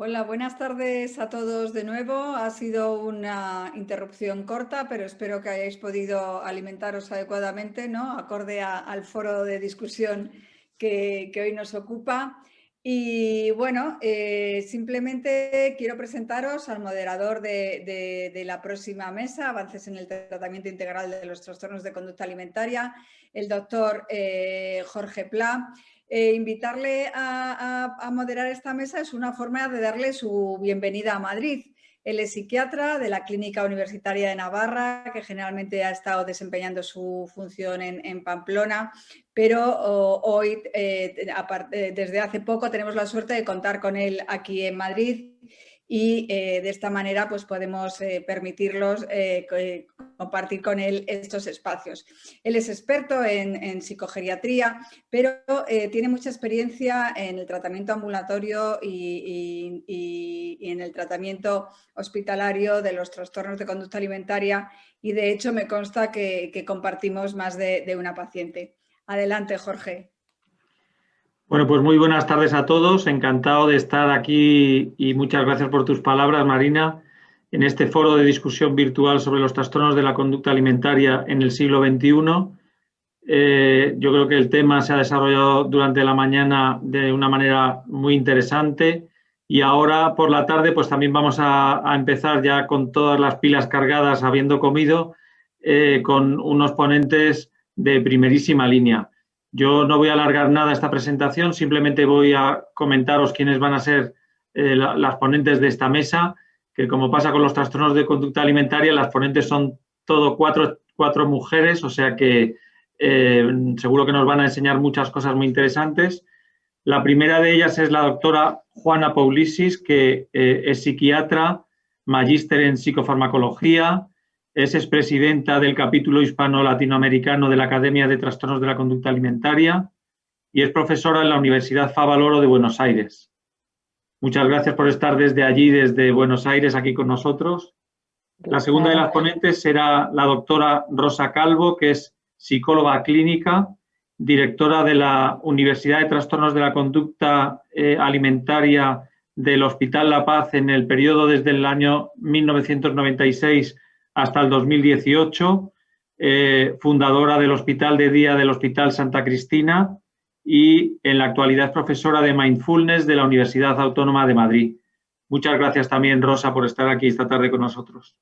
Hola, buenas tardes a todos de nuevo. Ha sido una interrupción corta, pero espero que hayáis podido alimentaros adecuadamente, ¿no? Acorde al foro de discusión que hoy nos ocupa. Y bueno, simplemente quiero presentaros al moderador de la próxima mesa, Avances en el tratamiento integral de los trastornos de conducta alimentaria, el doctor Jorge Pla. Invitarle a moderar esta mesa es una forma de darle su bienvenida a Madrid. Él es psiquiatra de la Clínica Universitaria de Navarra, que generalmente ha estado desempeñando su función en Pamplona, pero hoy, desde hace poco, tenemos la suerte de contar con él aquí en Madrid y de esta manera pues podemos permitirlos compartir con él estos espacios. Él es experto en psicogeriatría, pero tiene mucha experiencia en el tratamiento ambulatorio y en el tratamiento hospitalario de los trastornos de conducta alimentaria y de hecho me consta que compartimos más de una paciente. Adelante, Jorge. Bueno, pues muy buenas tardes a todos. Encantado de estar aquí y muchas gracias por tus palabras, Marina, en este foro de discusión virtual sobre los trastornos de la conducta alimentaria en el siglo XXI. Yo creo que el tema se ha desarrollado durante la mañana de una manera muy interesante y ahora por la tarde pues también vamos a empezar ya con todas las pilas cargadas habiendo comido con unos ponentes de primerísima línea. Yo no voy a alargar nada esta presentación, simplemente voy a comentaros quiénes van a ser las ponentes de esta mesa, que como pasa con los trastornos de conducta alimentaria, las ponentes son todo cuatro mujeres, o sea que seguro que nos van a enseñar muchas cosas muy interesantes. La primera de ellas es la doctora Juana Poulisis, que es psiquiatra, magíster en psicofarmacología, es expresidenta del capítulo hispano-latinoamericano de la Academia de Trastornos de la Conducta Alimentaria y es profesora en la Universidad Favaloro de Buenos Aires. Muchas gracias por estar desde allí, desde Buenos Aires, aquí con nosotros. La segunda de las ponentes será la doctora Rosa Calvo, que es psicóloga clínica, directora de la Universidad de Trastornos de la Conducta Alimentaria del Hospital La Paz en el periodo desde el año 1996 hasta el 2018, fundadora del Hospital de Día del Hospital Santa Cristina y en la actualidad es profesora de Mindfulness de la Universidad Autónoma de Madrid. Muchas gracias también, Rosa, por estar aquí esta tarde con nosotros.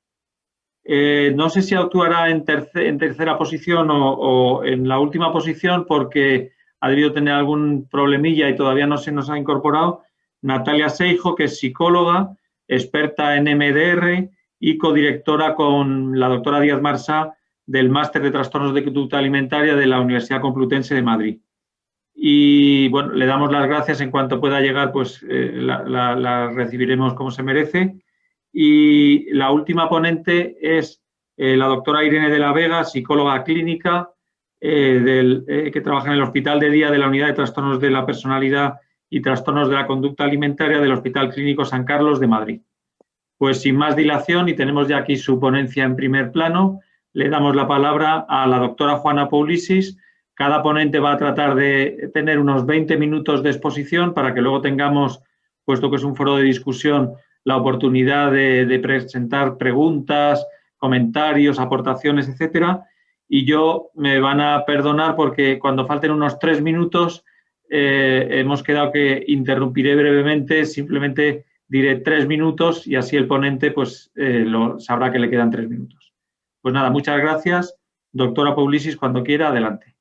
No sé si actuará en tercera posición o en la última posición porque ha debido tener algún problemilla y todavía no se nos ha incorporado. Natalia Seijo, que es psicóloga, experta en MDR y codirectora con la doctora Díaz Marsá del Máster de Trastornos de Conducta Alimentaria de la Universidad Complutense de Madrid. Y bueno, le damos las gracias en cuanto pueda llegar, pues la recibiremos como se merece. Y la última ponente es la doctora Irene de la Vega, psicóloga clínica que trabaja en el Hospital de Día de la Unidad de Trastornos de la Personalidad y Trastornos de la Conducta Alimentaria del Hospital Clínico San Carlos de Madrid. Pues sin más dilación, y tenemos ya aquí su ponencia en primer plano, le damos la palabra a la doctora Juana Poulisis. Cada ponente va a tratar de tener unos 20 minutos de exposición para que luego tengamos, puesto que es un foro de discusión, la oportunidad de presentar preguntas, comentarios, aportaciones, etcétera. Y yo me van a perdonar porque cuando falten unos 3 minutos hemos quedado que interrumpiré brevemente, simplemente diré 3 minutos y así el ponente pues sabrá que le quedan 3 minutos. Pues nada, muchas gracias. Doctora Poulisis, cuando quiera, adelante.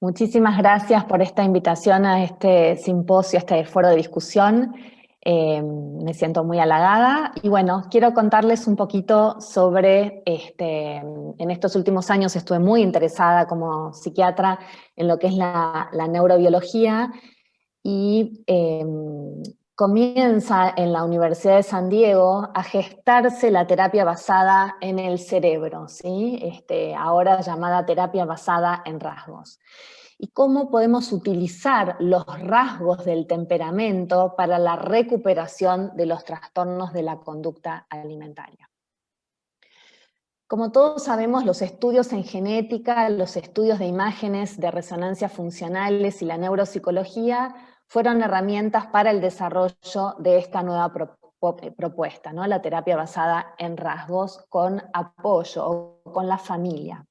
Muchísimas gracias por esta invitación a este simposio, a este foro de discusión. Me siento muy halagada y bueno, quiero contarles un poquito sobre, en estos últimos años estuve muy interesada como psiquiatra en lo que es la neurobiología y comienza en la Universidad de San Diego a gestarse la terapia basada en el cerebro, ¿sí? Ahora llamada terapia basada en rasgos. Y cómo podemos utilizar los rasgos del temperamento para la recuperación de los trastornos de la conducta alimentaria. Como todos sabemos, los estudios en genética, los estudios de imágenes de resonancia funcionales y la neuropsicología fueron herramientas para el desarrollo de esta nueva propuesta, ¿no? La terapia basada en rasgos con apoyo o con la familia.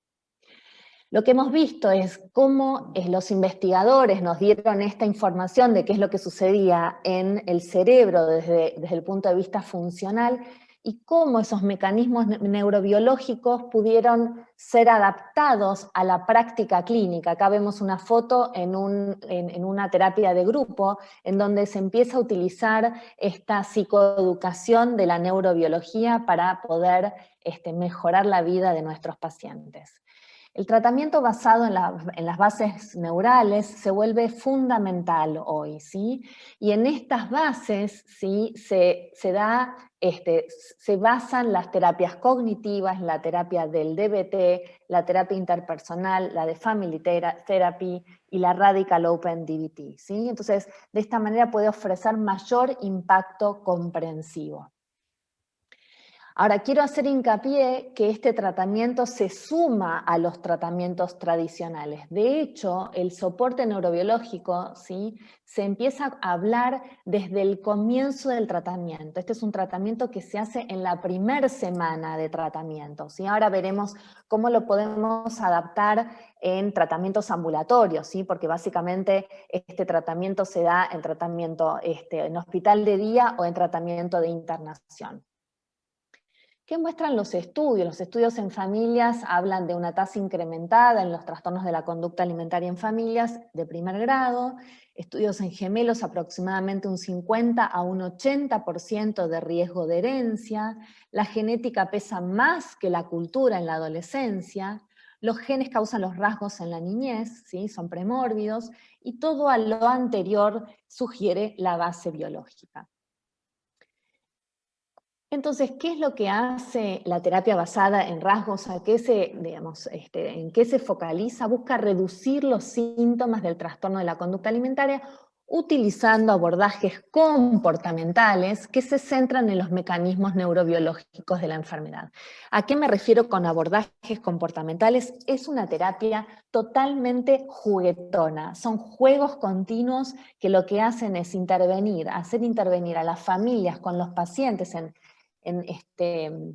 Lo que hemos visto es cómo los investigadores nos dieron esta información de qué es lo que sucedía en el cerebro desde el punto de vista funcional y cómo esos mecanismos neurobiológicos pudieron ser adaptados a la práctica clínica. Acá vemos una foto en una terapia de grupo en donde se empieza a utilizar esta psicoeducación de la neurobiología para poder mejorar la vida de nuestros pacientes. El tratamiento basado en las bases neurales se vuelve fundamental hoy, ¿sí? Y en estas bases, ¿sí? se basan las terapias cognitivas, la terapia del DBT, la terapia interpersonal, la de Family Therapy y la Radical Open DBT, ¿sí? Entonces, de esta manera puede ofrecer mayor impacto comprensivo. Ahora, quiero hacer hincapié que este tratamiento se suma a los tratamientos tradicionales. De hecho, el soporte neurobiológico, ¿sí? Se empieza a hablar desde el comienzo del tratamiento. Este es un tratamiento que se hace en la primera semana de tratamiento, ¿sí? Ahora veremos cómo lo podemos adaptar en tratamientos ambulatorios, ¿sí? Porque básicamente este tratamiento se da en tratamiento en hospital de día o en tratamiento de internación. ¿Qué muestran los estudios? Los estudios en familias hablan de una tasa incrementada en los trastornos de la conducta alimentaria en familias de primer grado, estudios en gemelos aproximadamente un 50 a un 80% de riesgo de herencia, la genética pesa más que la cultura en la adolescencia, los genes causan los rasgos en la niñez, ¿sí? Son premórbidos, y todo a lo anterior sugiere la base biológica. Entonces, ¿qué es lo que hace la terapia basada en rasgos? ¿En qué se focaliza? Busca reducir los síntomas del trastorno de la conducta alimentaria utilizando abordajes comportamentales que se centran en los mecanismos neurobiológicos de la enfermedad. ¿A qué me refiero con abordajes comportamentales? Es una terapia totalmente juguetona. Son juegos continuos que lo que hacen es hacer intervenir a las familias con los pacientes en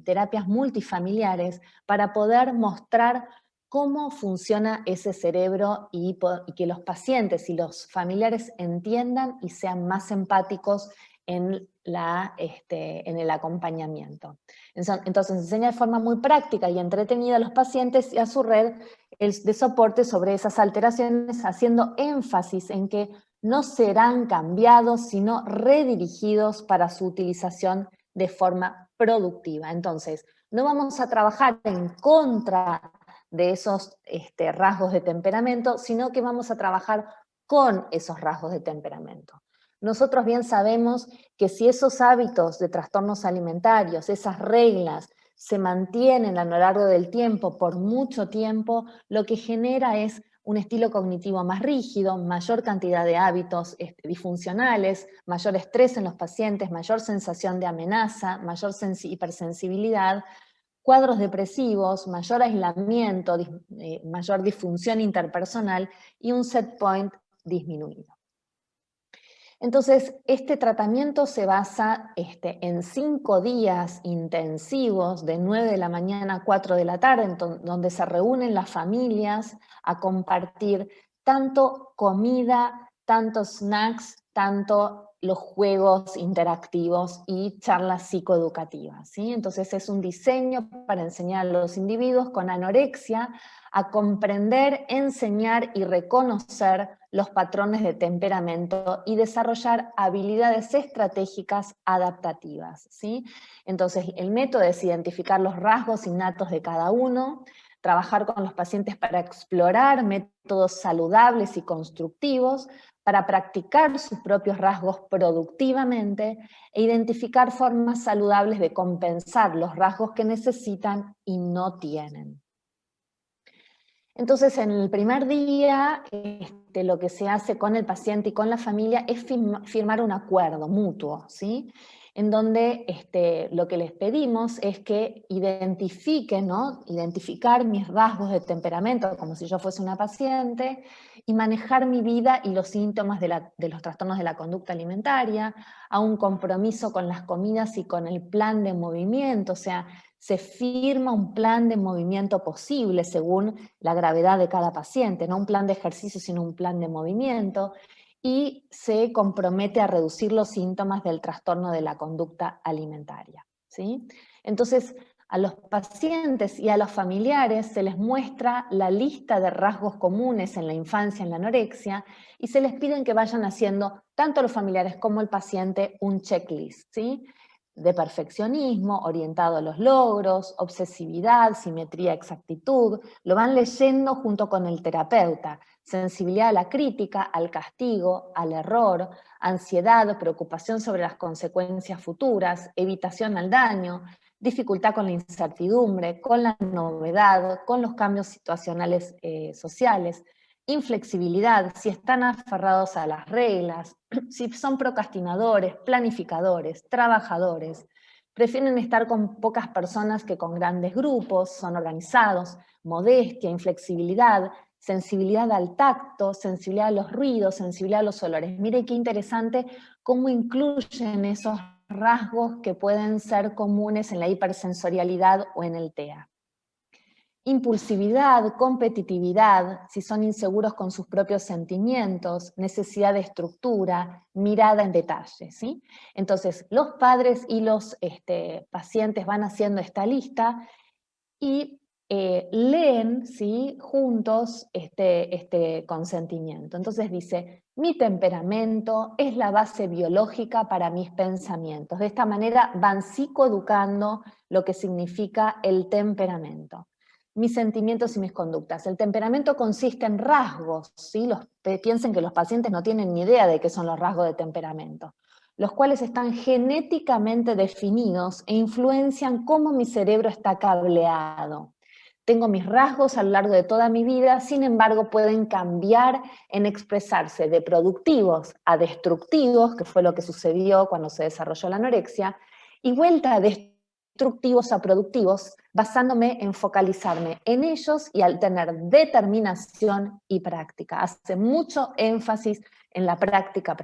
terapias multifamiliares para poder mostrar cómo funciona ese cerebro y que los pacientes y los familiares entiendan y sean más empáticos en el acompañamiento. Entonces enseña de forma muy práctica y entretenida a los pacientes y a su red de soporte sobre esas alteraciones, haciendo énfasis en que no serán cambiados, sino redirigidos para su utilización de forma productiva. Entonces, no vamos a trabajar en contra de esos rasgos de temperamento, sino que vamos a trabajar con esos rasgos de temperamento. Nosotros bien sabemos que si esos hábitos de trastornos alimentarios, esas reglas, se mantienen a lo largo del tiempo, por mucho tiempo, lo que genera es un estilo cognitivo más rígido, mayor cantidad de hábitos disfuncionales, mayor estrés en los pacientes, mayor sensación de amenaza, mayor hipersensibilidad, cuadros depresivos, mayor aislamiento, mayor disfunción interpersonal y un set point disminuido. Entonces, este tratamiento se basa en 5 días intensivos, de 9 de la mañana a 4 de la tarde, donde se reúnen las familias a compartir tanto comida, tanto snacks, tanto los juegos interactivos y charlas psicoeducativas, ¿sí? Entonces es un diseño para enseñar a los individuos con anorexia a comprender, enseñar y reconocer los patrones de temperamento y desarrollar habilidades estratégicas adaptativas, ¿sí? Entonces el método es identificar los rasgos innatos de cada uno, trabajar con los pacientes para explorar métodos saludables y constructivos, para practicar sus propios rasgos productivamente e identificar formas saludables de compensar los rasgos que necesitan y no tienen. Entonces, en el primer día, lo que se hace con el paciente y con la familia es firmar un acuerdo mutuo, ¿sí? en donde lo que les pedimos es que identifiquen, ¿no? Identificar mis rasgos de temperamento, como si yo fuese una paciente, y manejar mi vida y los síntomas de los trastornos de la conducta alimentaria, a un compromiso con las comidas y con el plan de movimiento, o sea, se firma un plan de movimiento posible según la gravedad de cada paciente, no un plan de ejercicio, sino un plan de movimiento, y se compromete a reducir los síntomas del trastorno de la conducta alimentaria, ¿sí? Entonces, a los pacientes y a los familiares se les muestra la lista de rasgos comunes en la infancia en la anorexia y se les piden que vayan haciendo, tanto los familiares como el paciente, un checklist, ¿sí? De perfeccionismo, orientado a los logros, obsesividad, simetría, exactitud, lo van leyendo junto con el terapeuta, sensibilidad a la crítica, al castigo, al error, ansiedad, preocupación sobre las consecuencias futuras, evitación al daño, dificultad con la incertidumbre, con la novedad, con los cambios situacionales sociales, inflexibilidad, si están aferrados a las reglas, si son procrastinadores, planificadores, trabajadores, prefieren estar con pocas personas que con grandes grupos, son organizados, modestia, inflexibilidad, sensibilidad al tacto, sensibilidad a los ruidos, sensibilidad a los olores. Mire qué interesante cómo incluyen esos rasgos que pueden ser comunes en la hipersensorialidad o en el TEA. Impulsividad, competitividad, si son inseguros con sus propios sentimientos, necesidad de estructura, mirada en detalle, ¿sí? Entonces, los padres y los pacientes van haciendo esta lista y leen, ¿sí?, juntos este consentimiento. Entonces dice, mi temperamento es la base biológica para mis pensamientos. De esta manera van psicoeducando lo que significa el temperamento. Mis sentimientos y mis conductas. El temperamento consiste en rasgos, ¿sí? Piensen que los pacientes no tienen ni idea de qué son los rasgos de temperamento, los cuales están genéticamente definidos e influencian cómo mi cerebro está cableado. Tengo mis rasgos a lo largo de toda mi vida, sin embargo pueden cambiar en expresarse de productivos a destructivos, que fue lo que sucedió cuando se desarrolló la anorexia, y vuelta a destructivos a productivos, basándome en focalizarme en ellos y al tener determinación y práctica. Hace mucho énfasis en la práctica.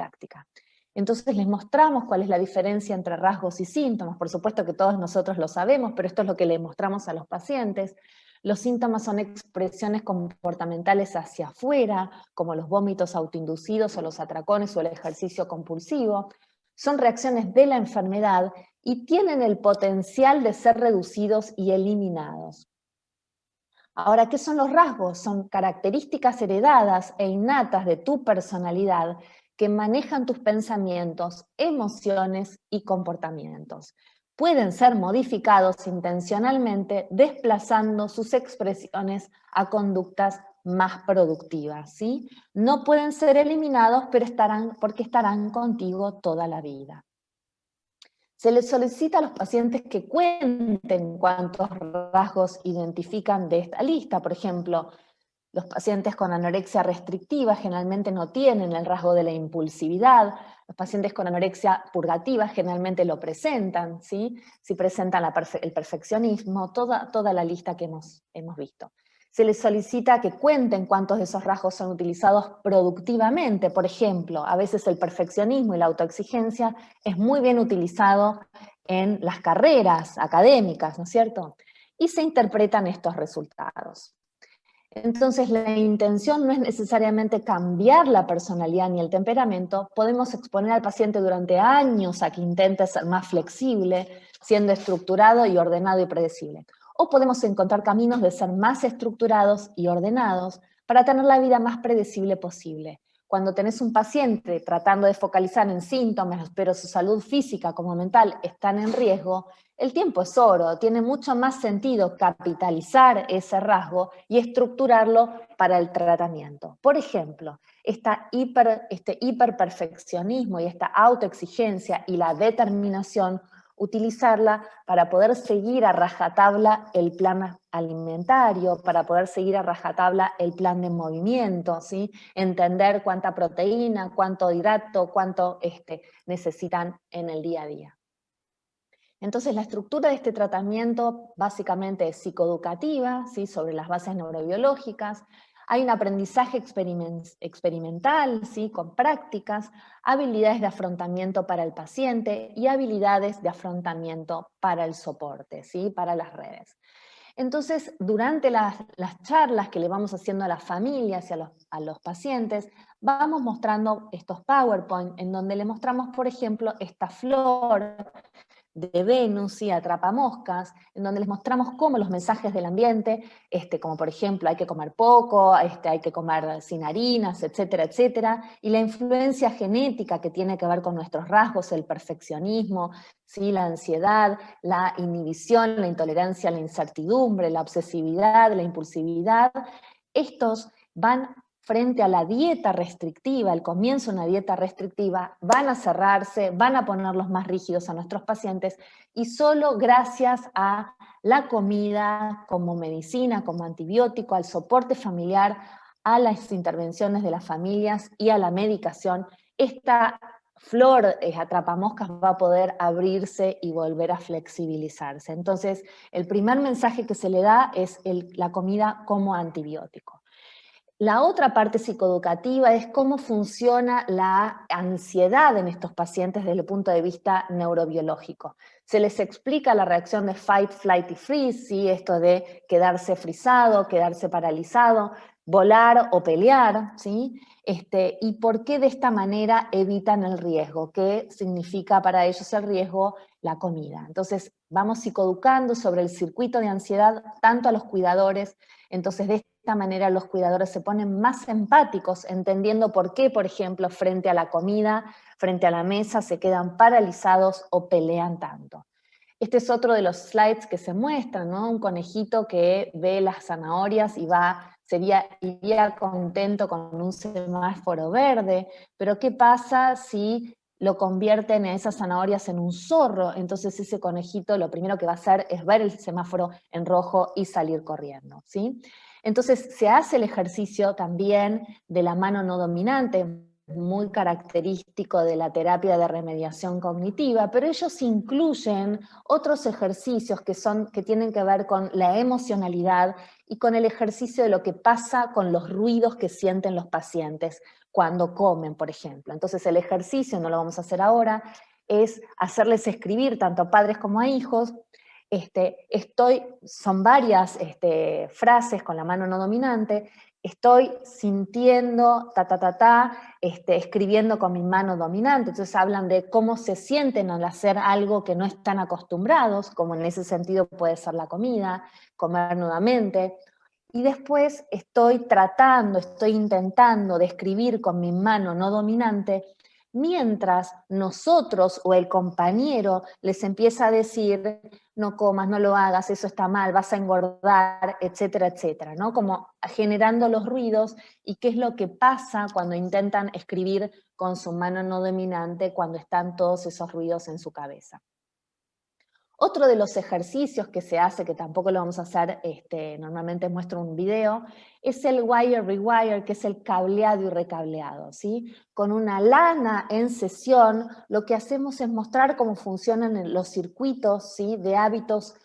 Entonces les mostramos cuál es la diferencia entre rasgos y síntomas. Por supuesto que todos nosotros lo sabemos, pero esto es lo que le mostramos a los pacientes. Los síntomas son expresiones comportamentales hacia afuera, como los vómitos autoinducidos o los atracones o el ejercicio compulsivo. Son reacciones de la enfermedad y tienen el potencial de ser reducidos y eliminados. Ahora, ¿qué son los rasgos? Son características heredadas e innatas de tu personalidad que manejan tus pensamientos, emociones y comportamientos. Pueden ser modificados intencionalmente desplazando sus expresiones a conductas más productivas, ¿sí? No pueden ser eliminados, pero porque estarán contigo toda la vida. Se les solicita a los pacientes que cuenten cuántos rasgos identifican de esta lista. Por ejemplo, los pacientes con anorexia restrictiva generalmente no tienen el rasgo de la impulsividad. Los pacientes con anorexia purgativa generalmente lo presentan, ¿sí? Si presentan el perfeccionismo, toda la lista que hemos visto. Se les solicita que cuenten cuántos de esos rasgos son utilizados productivamente. Por ejemplo, a veces el perfeccionismo y la autoexigencia es muy bien utilizado en las carreras académicas, ¿no es cierto? Y se interpretan estos resultados. Entonces la intención no es necesariamente cambiar la personalidad ni el temperamento, podemos exponer al paciente durante años a que intente ser más flexible, siendo estructurado y ordenado y predecible. O podemos encontrar caminos de ser más estructurados y ordenados para tener la vida más predecible posible. Cuando tenés un paciente tratando de focalizar en síntomas, pero su salud física como mental están en riesgo, el tiempo es oro, tiene mucho más sentido capitalizar ese rasgo y estructurarlo para el tratamiento. Por ejemplo, este hiperperfeccionismo y esta autoexigencia y la determinación, utilizarla para poder seguir a rajatabla el plan alimentario, para poder seguir a rajatabla el plan de movimiento, ¿sí? Entender cuánta proteína, cuánto hidrato, cuánto necesitan en el día a día. Entonces la estructura de este tratamiento básicamente es psicoeducativa, ¿sí? Sobre las bases neurobiológicas. Hay un aprendizaje experimental, ¿sí? Con prácticas, habilidades de afrontamiento para el paciente y habilidades de afrontamiento para el soporte, ¿sí? Para las redes. Entonces, durante las charlas que le vamos haciendo a las familias y a los pacientes, vamos mostrando estos PowerPoint en donde le mostramos, por ejemplo, esta flor de Venus, ¿sí? Atrapamoscas, en donde les mostramos cómo los mensajes del ambiente, como por ejemplo hay que comer poco, hay que comer sin harinas, etcétera, etcétera, y la influencia genética que tiene que ver con nuestros rasgos, el perfeccionismo, ¿sí? La ansiedad, la inhibición, la intolerancia a la incertidumbre, la obsesividad, la impulsividad, estos van frente a la dieta restrictiva, el comienzo de una dieta restrictiva, van a cerrarse, van a ponerlos más rígidos a nuestros pacientes, y solo gracias a la comida como medicina, como antibiótico, al soporte familiar, a las intervenciones de las familias y a la medicación, esta flor atrapamoscas va a poder abrirse y volver a flexibilizarse. Entonces, el primer mensaje que se le da es la comida como antibiótico. La otra parte psicoeducativa es cómo funciona la ansiedad en estos pacientes desde el punto de vista neurobiológico. Se les explica la reacción de fight, flight y freeze, ¿sí? Esto de quedarse frisado, quedarse paralizado, volar o pelear, ¿sí? Y por qué de esta manera evitan el riesgo, qué significa para ellos el riesgo, la comida. Entonces vamos psicoeducando sobre el circuito de ansiedad tanto a los cuidadores. Entonces de esta manera los cuidadores se ponen más empáticos, entendiendo por qué, por ejemplo, frente a la comida, frente a la mesa, se quedan paralizados o pelean tanto. Este es otro de los slides que se muestran, ¿no? Un conejito que ve las zanahorias y iría contento con un semáforo verde, pero ¿qué pasa si lo convierten en esas zanahorias en un zorro? Entonces ese conejito lo primero que va a hacer es ver el semáforo en rojo y salir corriendo, ¿sí? Entonces se hace el ejercicio también de la mano no dominante, muy característico de la terapia de remediación cognitiva, pero ellos incluyen otros ejercicios que tienen que ver con la emocionalidad y con el ejercicio de lo que pasa con los ruidos que sienten los pacientes cuando comen, por ejemplo. Entonces el ejercicio, no lo vamos a hacer ahora, es hacerles escribir tanto a padres como a hijos. Son varias frases con la mano no dominante. Estoy sintiendo, escribiendo con mi mano dominante. Entonces hablan de cómo se sienten al hacer algo que no están acostumbrados, como en ese sentido puede ser la comida, comer nuevamente. Y después estoy intentando de escribir con mi mano no dominante, mientras nosotros o el compañero les empieza a decir, no comas, no lo hagas, eso está mal, vas a engordar, etcétera, etcétera, ¿no? Como generando los ruidos y qué es lo que pasa cuando intentan escribir con su mano no dominante, cuando están todos esos ruidos en su cabeza. Otro de los ejercicios que se hace, que tampoco lo vamos a hacer, normalmente muestro un video, es el wire rewire, que es el cableado y recableado, ¿sí? Con una lana en sesión, lo que hacemos es mostrar cómo funcionan los circuitos, ¿sí? De hábitos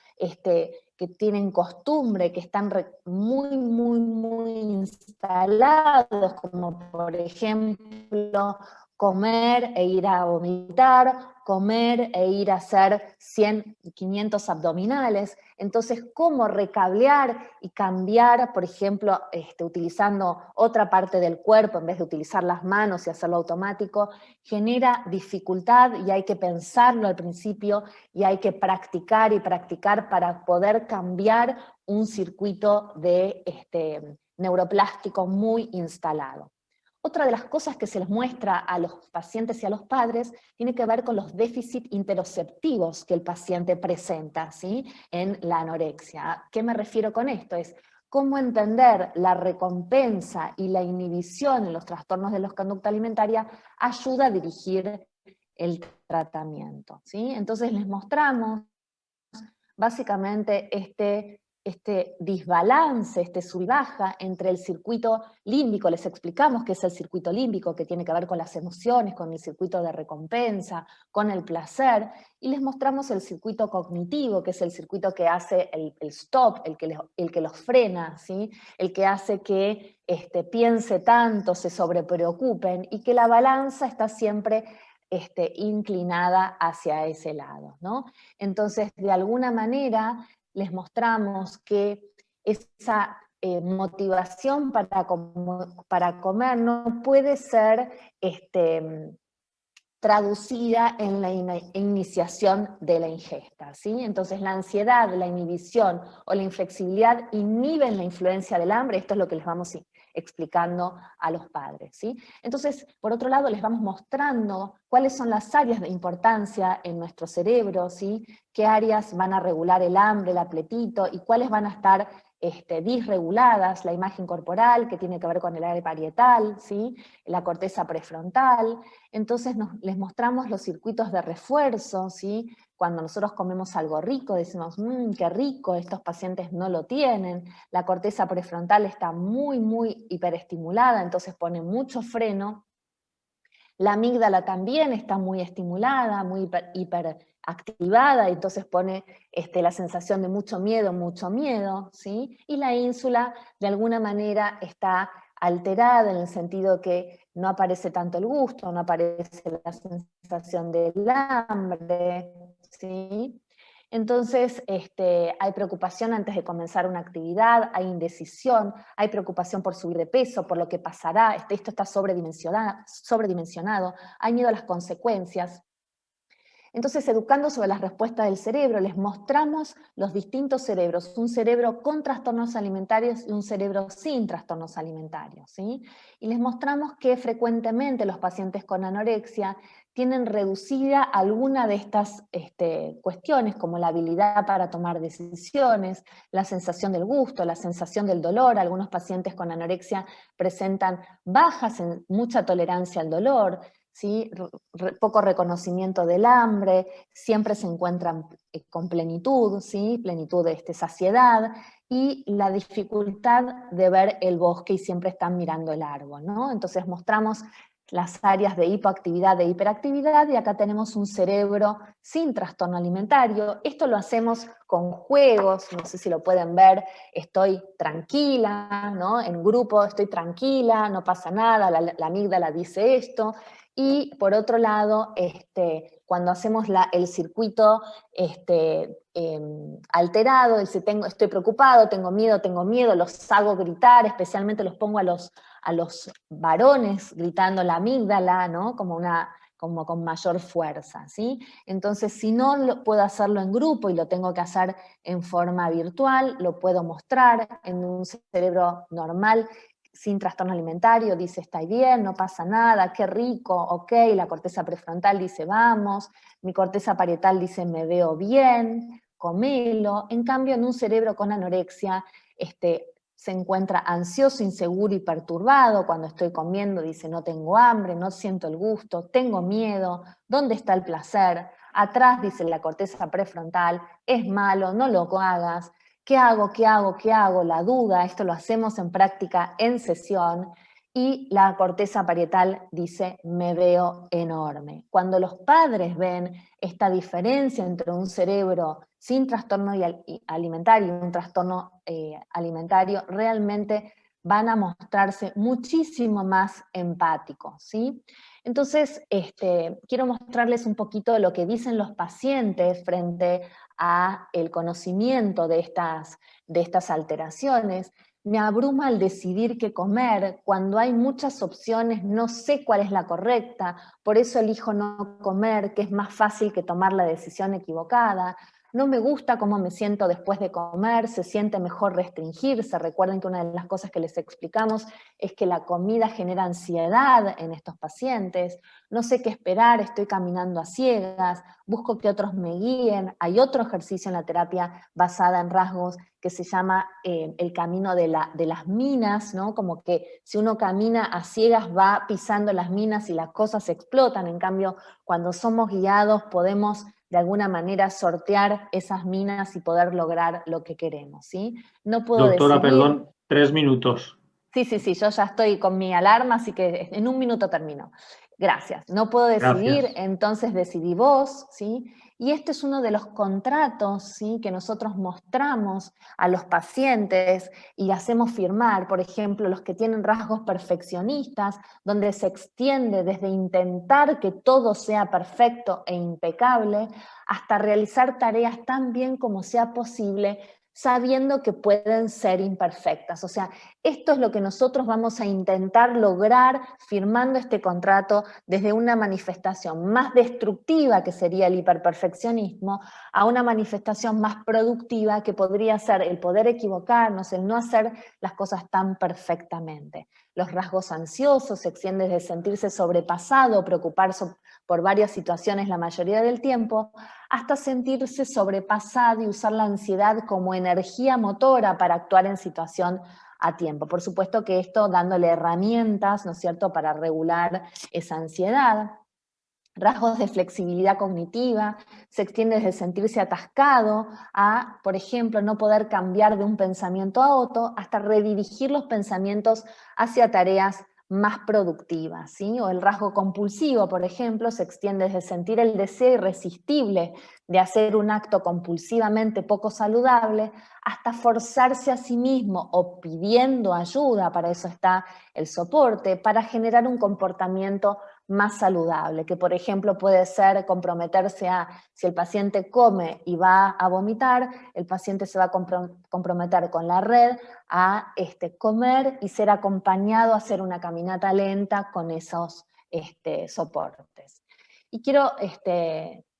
que tienen costumbre, que están muy, muy, muy instalados, como por ejemplo comer e ir a vomitar, comer e ir a hacer 100, 500 abdominales. Entonces, ¿cómo recablear y cambiar, por ejemplo, utilizando otra parte del cuerpo en vez de utilizar las manos y hacerlo automático? Genera dificultad y hay que pensarlo al principio y hay que practicar y practicar para poder cambiar un circuito de neuroplástico muy instalado. Otra de las cosas que se les muestra a los pacientes y a los padres tiene que ver con los déficits interoceptivos que el paciente presenta, ¿sí? En la anorexia. ¿A qué me refiero con esto? Es cómo entender la recompensa y la inhibición en los trastornos de la conducta alimentaria ayuda a dirigir el tratamiento, ¿sí? Entonces les mostramos básicamente este este desbalance, este sub y baja entre el circuito límbico, les explicamos qué es el circuito límbico, que tiene que ver con las emociones, con el circuito de recompensa, con el placer, y les mostramos el circuito cognitivo, que es el circuito que hace el stop, el que los frena, ¿sí? El que hace que piense tanto, se sobrepreocupen, y que la balanza está siempre inclinada hacia ese lado, ¿no? Entonces, de alguna manera, les mostramos que esa motivación para comer no puede ser traducida en la iniciación de la ingesta, ¿sí? Entonces la ansiedad, la inhibición o la inflexibilidad inhiben la influencia del hambre, esto es lo que les vamos explicando a los padres, ¿sí? Entonces, por otro lado, les vamos mostrando cuáles son las áreas de importancia en nuestro cerebro, ¿sí? Qué áreas van a regular el hambre, el apetito, y cuáles van a estar disreguladas, la imagen corporal, que tiene que ver con el área parietal, ¿sí? La corteza prefrontal. Entonces les mostramos los circuitos de refuerzo, ¿sí? Cuando nosotros comemos algo rico, decimos, qué rico, estos pacientes no lo tienen. La corteza prefrontal está muy, muy hiperestimulada, entonces pone mucho freno. La amígdala también está muy estimulada, muy hiperactivada, entonces pone la sensación de mucho miedo, ¿sí? Y la ínsula, de alguna manera, está alterada en el sentido que no aparece tanto el gusto, no aparece la sensación del hambre, ¿sí? Entonces, hay preocupación antes de comenzar una actividad, hay indecisión, hay preocupación por subir de peso, por lo que pasará, esto está sobredimensionado, hay miedo a las consecuencias. Entonces, educando sobre las respuestas del cerebro, les mostramos los distintos cerebros, un cerebro con trastornos alimentarios y un cerebro sin trastornos alimentarios, ¿sí? Y les mostramos que frecuentemente los pacientes con anorexia tienen reducida alguna de estas cuestiones, como la habilidad para tomar decisiones, la sensación del gusto, la sensación del dolor. Algunos pacientes con anorexia presentan mucha tolerancia al dolor, ¿sí? Poco reconocimiento del hambre, siempre se encuentran con plenitud, ¿sí? Plenitud de saciedad, y la dificultad de ver el bosque y siempre están mirando el árbol, ¿no? Entonces mostramos las áreas de hipoactividad, de hiperactividad, y acá tenemos un cerebro sin trastorno alimentario. Esto lo hacemos con juegos, no sé si lo pueden ver, estoy tranquila, ¿no? En grupo estoy tranquila, no pasa nada, la amígdala dice esto. Y por otro lado, cuando hacemos el circuito alterado, estoy preocupado, tengo miedo, los hago gritar, especialmente los pongo a los varones gritando la amígdala, ¿no? Como con mayor fuerza, ¿sí? Entonces, si no puedo hacerlo en grupo y lo tengo que hacer en forma virtual, lo puedo mostrar en un cerebro normal, sin trastorno alimentario, dice está bien, no pasa nada, qué rico, ok, la corteza prefrontal dice vamos, mi corteza parietal dice me veo bien, comelo. En cambio, en un cerebro con anorexia, se encuentra ansioso, inseguro y perturbado. Cuando estoy comiendo dice no tengo hambre, no siento el gusto, tengo miedo, ¿dónde está el placer? Atrás dice la corteza prefrontal, es malo, no lo hagas. ¿Qué hago? ¿Qué hago? ¿Qué hago? La duda, esto lo hacemos en práctica en sesión, y la corteza parietal dice, me veo enorme. Cuando los padres ven esta diferencia entre un cerebro sin trastorno alimentario y un trastorno alimentario, realmente van a mostrarse muchísimo más empáticos, ¿sí? Entonces, quiero mostrarles un poquito lo que dicen los pacientes frente a el conocimiento de estas alteraciones. Me abruma el decidir qué comer, cuando hay muchas opciones no sé cuál es la correcta, por eso elijo no comer, que es más fácil que tomar la decisión equivocada. No me gusta cómo me siento después de comer, se siente mejor restringirse. Recuerden que una de las cosas que les explicamos es que la comida genera ansiedad en estos pacientes. No sé qué esperar, estoy caminando a ciegas, busco que otros me guíen. Hay otro ejercicio en la terapia basada en rasgos que se llama el camino de las minas, ¿no? Como que si uno camina a ciegas va pisando las minas y las cosas explotan. En cambio, cuando somos guiados podemos de alguna manera sortear esas minas y poder lograr lo que queremos, ¿sí? No puedo Doctora, decidir... perdón, 3 minutos. Sí, yo ya estoy con mi alarma, así que en 1 minuto termino. Gracias. No puedo decidir, Gracias. entonces decidí vos, ¿sí? Y este es uno de los contratos, ¿sí?, que nosotros mostramos a los pacientes y hacemos firmar, por ejemplo, los que tienen rasgos perfeccionistas, donde se extiende desde intentar que todo sea perfecto e impecable, hasta realizar tareas tan bien como sea posible, sabiendo que pueden ser imperfectas. O sea, esto es lo que nosotros vamos a intentar lograr firmando este contrato, desde una manifestación más destructiva, que sería el hiperperfeccionismo, a una manifestación más productiva, que podría ser el poder equivocarnos, el no hacer las cosas tan perfectamente. Los rasgos ansiosos se extienden de sentirse sobrepasado, preocuparse por varias situaciones la mayoría del tiempo, hasta sentirse sobrepasado y usar la ansiedad como energía motora para actuar en situación a tiempo. Por supuesto que esto dándole herramientas, ¿no es cierto?, para regular esa ansiedad. Rasgos de flexibilidad cognitiva se extiende desde sentirse atascado a, por ejemplo, no poder cambiar de un pensamiento a otro, hasta redirigir los pensamientos hacia tareas más productivas, ¿sí? O el rasgo compulsivo, por ejemplo, se extiende desde sentir el deseo irresistible de hacer un acto compulsivamente poco saludable, hasta forzarse a sí mismo o pidiendo ayuda, para eso está el soporte, para generar un comportamiento más saludable, que por ejemplo puede ser comprometerse a, si el paciente come y va a vomitar, el paciente se va a comprometer con la red a comer y ser acompañado a hacer una caminata lenta con esos soportes. Y quiero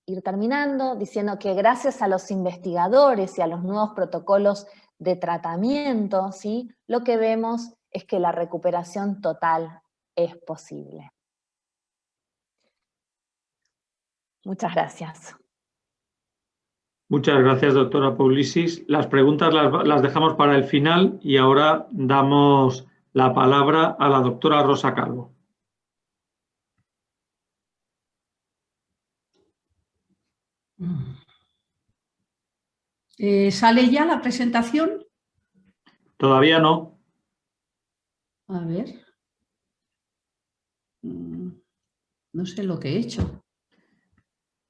ir terminando diciendo que gracias a los investigadores y a los nuevos protocolos de tratamiento, ¿sí?, lo que vemos es que la recuperación total es posible. Muchas gracias. Muchas gracias, doctora Puglisis. Las preguntas las dejamos para el final y ahora damos la palabra a la doctora Rosa Calvo. ¿Sale ya la presentación? Todavía no. A ver. No sé lo que he hecho.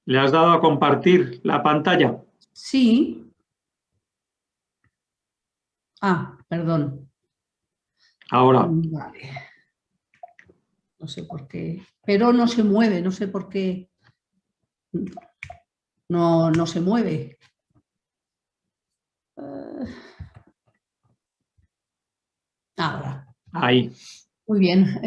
¿Le has dado a compartir la pantalla? Sí. Ah, perdón. Ahora. Vale. No sé por qué. Pero no se mueve, no sé por qué. No se mueve. Ahora. Ahí. Muy bien.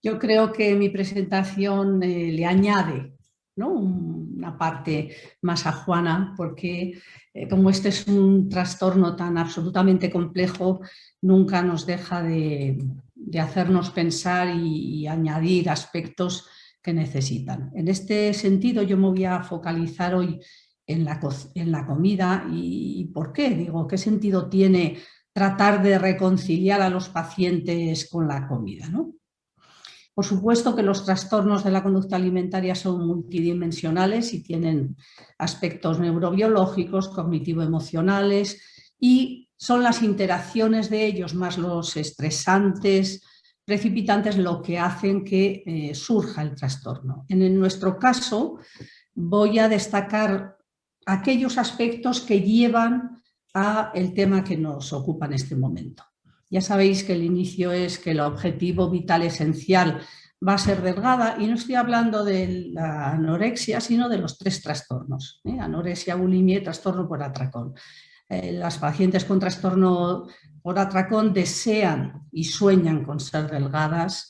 Yo creo que mi presentación le añade, ¿no?, una parte más a Juana, porque como este es un trastorno tan absolutamente complejo, nunca nos deja de hacernos pensar y añadir aspectos que necesitan. En este sentido, yo me voy a focalizar hoy en la comida. ¿Y por qué? Digo, ¿qué sentido tiene tratar de reconciliar a los pacientes con la comida, ¿no? Por supuesto que los trastornos de la conducta alimentaria son multidimensionales y tienen aspectos neurobiológicos, cognitivo-emocionales, y son las interacciones de ellos más los estresantes, precipitantes, lo que hacen que surja el trastorno. En nuestro caso voy a destacar aquellos aspectos que llevan a el tema que nos ocupa en este momento. Ya sabéis que el inicio es que el objetivo vital esencial va a ser delgada, y no estoy hablando de la anorexia, sino de los 3 trastornos, anorexia, bulimia y trastorno por atracón. Las pacientes con trastorno por atracón desean y sueñan con ser delgadas,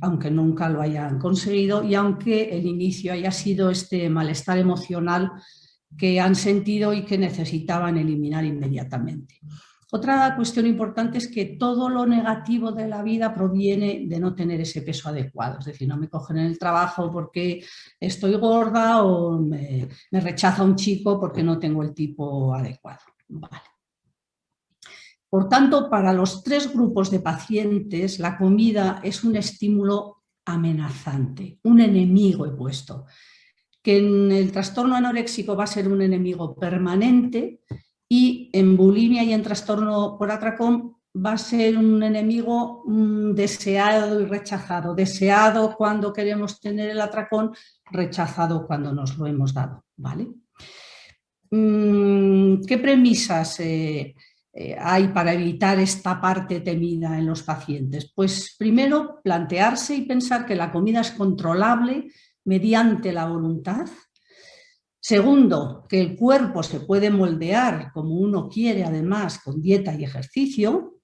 aunque nunca lo hayan conseguido y aunque el inicio haya sido este malestar emocional que han sentido y que necesitaban eliminar inmediatamente. Otra cuestión importante es que todo lo negativo de la vida proviene de no tener ese peso adecuado, es decir, no me cogen en el trabajo porque estoy gorda o me rechaza un chico porque no tengo el tipo adecuado. Vale. Por tanto, para los 3 grupos de pacientes, la comida es un estímulo amenazante, un enemigo he puesto. que en el trastorno anoréxico va a ser un enemigo permanente y en bulimia y en trastorno por atracón va a ser un enemigo deseado y rechazado. Deseado cuando queremos tener el atracón, rechazado cuando nos lo hemos dado, ¿vale? ¿Qué premisas hay para evitar esta parte temida en los pacientes? Pues primero, plantearse y pensar que la comida es controlable mediante la voluntad. Segundo, que el cuerpo se puede moldear como uno quiere, además, con dieta y ejercicio.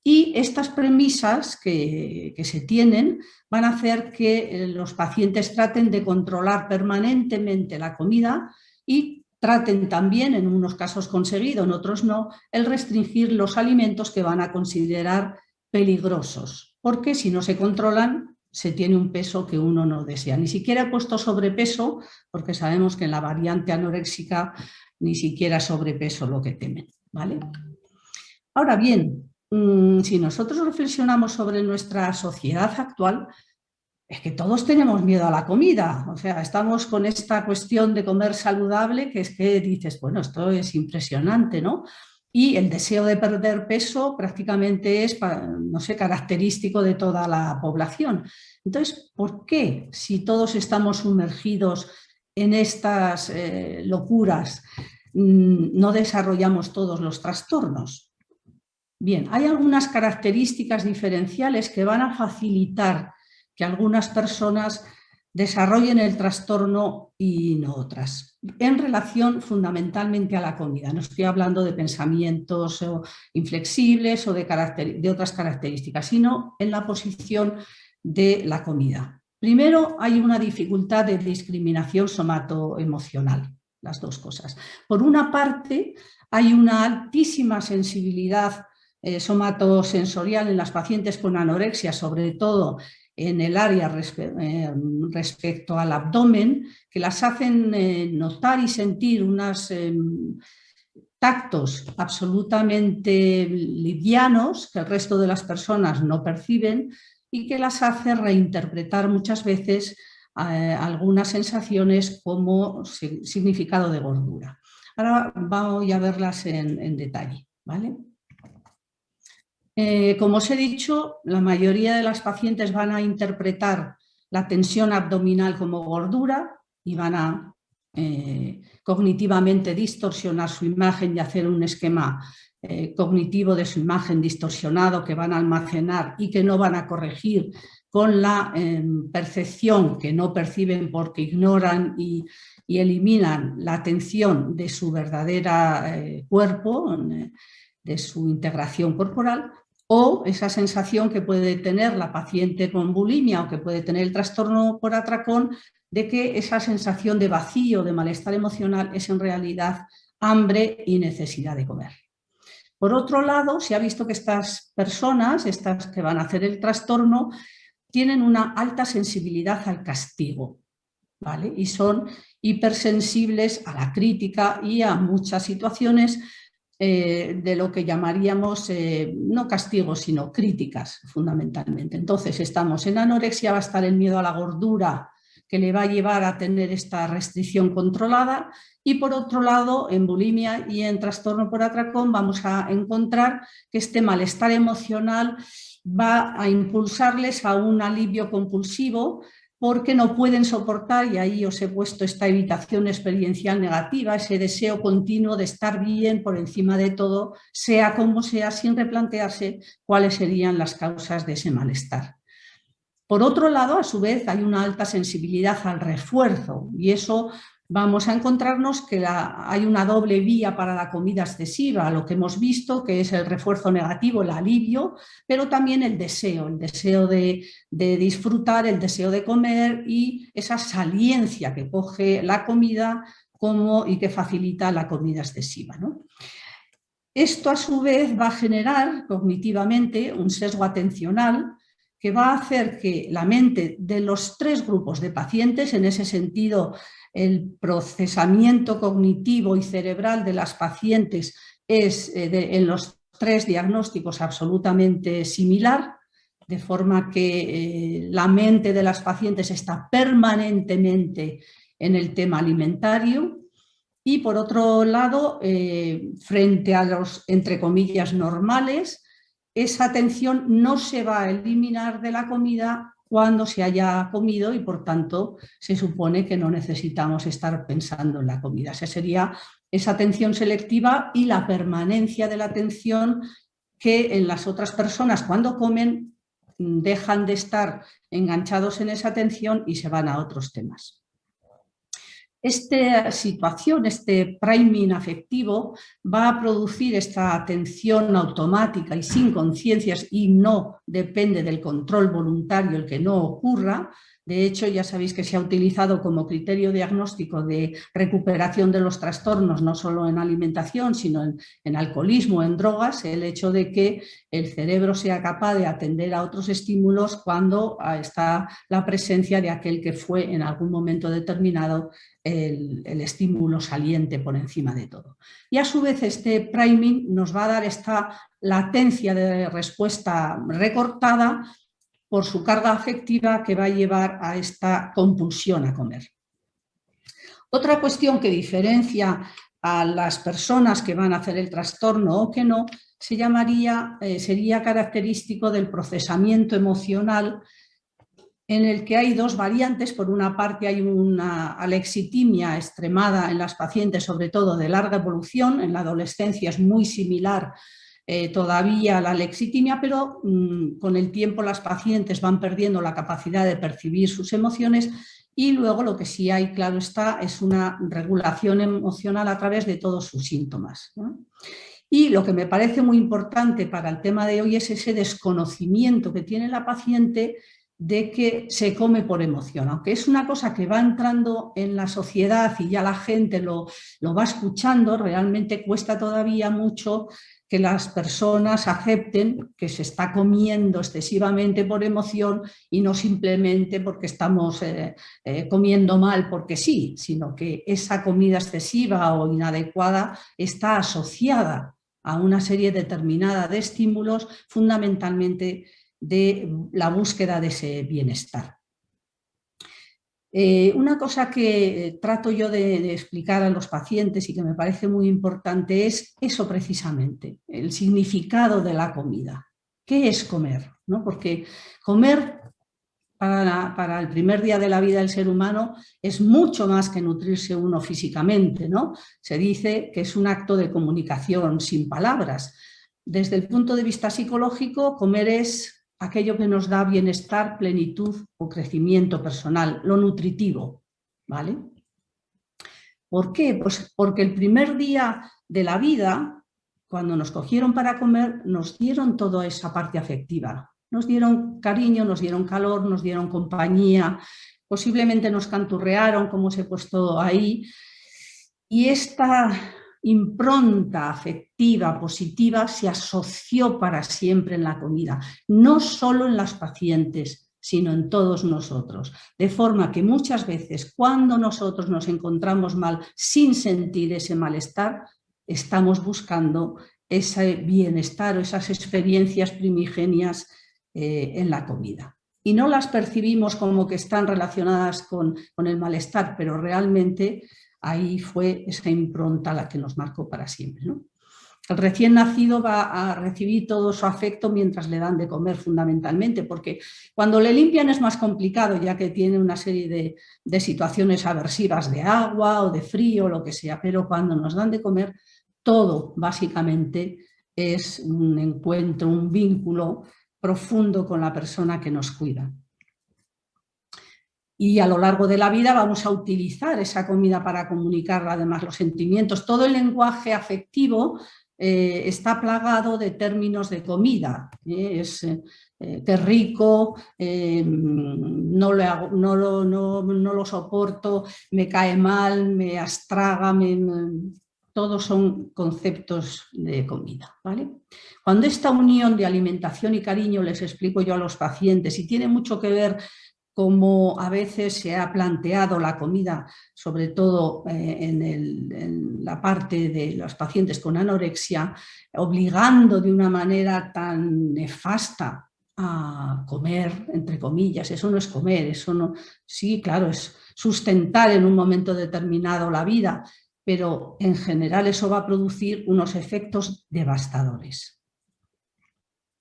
Y estas premisas que se tienen van a hacer que los pacientes traten de controlar permanentemente la comida y traten también, en unos casos conseguido, en otros no, el restringir los alimentos que van a considerar peligrosos, porque si no se controlan se tiene un peso que uno no desea. Ni siquiera he puesto sobrepeso, porque sabemos que en la variante anoréxica ni siquiera sobrepeso lo que temen, ¿vale? Ahora bien, si nosotros reflexionamos sobre nuestra sociedad actual, es que todos tenemos miedo a la comida. O sea, estamos con esta cuestión de comer saludable, que es que dices, bueno, esto es impresionante, ¿no? Y el deseo de perder peso prácticamente es, no sé, característico de toda la población. Entonces, ¿por qué, si todos estamos sumergidos en estas locuras, no desarrollamos todos los trastornos? Bien, hay algunas características diferenciales que van a facilitar que algunas personas desarrollen el trastorno y no otras, en relación fundamentalmente a la comida. No estoy hablando de pensamientos inflexibles o de otras características, sino en la posición de la comida. Primero, hay una dificultad de discriminación somatoemocional, las dos cosas. Por una parte, hay una altísima sensibilidad somatosensorial en las pacientes con anorexia, sobre todo en el área respecto al abdomen, que las hacen notar y sentir unos tactos absolutamente livianos que el resto de las personas no perciben y que las hace reinterpretar muchas veces algunas sensaciones como significado de gordura. Ahora voy a verlas en detalle, ¿vale? Como os he dicho, la mayoría de las pacientes van a interpretar la tensión abdominal como gordura y van a cognitivamente distorsionar su imagen y hacer un esquema cognitivo de su imagen distorsionado que van a almacenar y que no van a corregir con la percepción que no perciben porque ignoran y eliminan la atención de su verdadera cuerpo, de su integración corporal, o esa sensación que puede tener la paciente con bulimia o que puede tener el trastorno por atracón, de que esa sensación de vacío, de malestar emocional, es en realidad hambre y necesidad de comer. Por otro lado, se ha visto que estas personas, estas que van a hacer el trastorno, tienen una alta sensibilidad al castigo, ¿vale? Y son hipersensibles a la crítica y a muchas situaciones de lo que llamaríamos no castigos, sino críticas fundamentalmente. Entonces estamos en anorexia, va a estar el miedo a la gordura que le va a llevar a tener esta restricción controlada, y por otro lado en bulimia y en trastorno por atracón vamos a encontrar que este malestar emocional va a impulsarles a un alivio compulsivo porque no pueden soportar, y ahí os he puesto esta evitación experiencial negativa, ese deseo continuo de estar bien por encima de todo, sea como sea, sin replantearse cuáles serían las causas de ese malestar. Por otro lado, a su vez, hay una alta sensibilidad al refuerzo, y eso vamos a encontrarnos que hay una doble vía para la comida excesiva, lo que hemos visto, que es el refuerzo negativo, el alivio, pero también el deseo de disfrutar, el deseo de comer y esa saliencia que coge la comida y que facilita la comida excesiva, ¿no? Esto a su vez va a generar cognitivamente un sesgo atencional que va a hacer que la mente de los tres grupos de pacientes, en ese sentido el procesamiento cognitivo y cerebral de las pacientes es en los tres diagnósticos absolutamente similar, de forma que la mente de las pacientes está permanentemente en el tema alimentario. Y por otro lado, frente a los, entre comillas, normales, esa atención no se va a eliminar de la comida cuando se haya comido y por tanto se supone que no necesitamos estar pensando en la comida. Esa sería esa atención selectiva y la permanencia de la atención que en las otras personas cuando comen dejan de estar enganchados en esa atención y se van a otros temas. Esta situación, este priming afectivo, va a producir esta atención automática y sin conciencias y no depende del control voluntario el que no ocurra. De hecho, ya sabéis que se ha utilizado como criterio diagnóstico de recuperación de los trastornos, no solo en alimentación, sino en alcoholismo, en drogas, el hecho de que el cerebro sea capaz de atender a otros estímulos cuando está la presencia de aquel que fue en algún momento determinado el estímulo saliente por encima de todo. Y a su vez este priming nos va a dar esta latencia de respuesta recortada por su carga afectiva que va a llevar a esta compulsión a comer. Otra cuestión que diferencia a las personas que van a hacer el trastorno o que no, sería característico del procesamiento emocional en el que hay dos variantes. Por una parte hay una alexitimia extremada en las pacientes, sobre todo de larga evolución, en la adolescencia es muy similar todavía a la alexitimia, pero con el tiempo las pacientes van perdiendo la capacidad de percibir sus emociones y luego lo que sí hay, claro está, es una regulación emocional a través de todos sus síntomas, ¿no? Y lo que me parece muy importante para el tema de hoy es ese desconocimiento que tiene la paciente de que se come por emoción, aunque es una cosa que va entrando en la sociedad y ya la gente lo va escuchando, realmente cuesta todavía mucho que las personas acepten que se está comiendo excesivamente por emoción y no simplemente porque estamos comiendo mal porque sí, sino que esa comida excesiva o inadecuada está asociada a una serie determinada de estímulos, fundamentalmente de la búsqueda de ese bienestar. Una cosa que trato yo de explicar a los pacientes y que me parece muy importante es eso precisamente, el significado de la comida. ¿Qué es comer? ¿No? Porque comer para el primer día de la vida del ser humano es mucho más que nutrirse uno físicamente, ¿no? Se dice que es un acto de comunicación sin palabras. Desde el punto de vista psicológico, comer es aquello que nos da bienestar, plenitud o crecimiento personal, lo nutritivo, ¿vale? ¿Por qué? Pues porque el primer día de la vida, cuando nos cogieron para comer, nos dieron toda esa parte afectiva. Nos dieron cariño, nos dieron calor, nos dieron compañía, posiblemente nos canturrearon, como os he puesto ahí, y esta impronta afectiva positiva se asoció para siempre en la comida, no solo en las pacientes, sino en todos nosotros. De forma que muchas veces cuando nosotros nos encontramos mal sin sentir ese malestar, estamos buscando ese bienestar o esas experiencias primigenias en la comida. Y no las percibimos como que están relacionadas con el malestar, pero realmente ahí fue esa impronta la que nos marcó para siempre, ¿no? El recién nacido va a recibir todo su afecto mientras le dan de comer fundamentalmente, porque cuando le limpian es más complicado ya que tiene una serie de situaciones aversivas de agua o de frío, lo que sea, pero cuando nos dan de comer todo básicamente es un encuentro, un vínculo profundo con la persona que nos cuida. Y a lo largo de la vida vamos a utilizar esa comida para comunicar además los sentimientos. Todo el lenguaje afectivo está plagado de términos de comida. Qué rico, no lo soporto, me cae mal, me astraga, todos son conceptos de comida, ¿vale? Cuando esta unión de alimentación y cariño, les explico yo a los pacientes, y tiene mucho que ver como a veces se ha planteado la comida, sobre todo en la parte de los pacientes con anorexia, obligando de una manera tan nefasta a comer, entre comillas. Eso no es comer, eso no, sí, claro, es sustentar en un momento determinado la vida, pero en general eso va a producir unos efectos devastadores.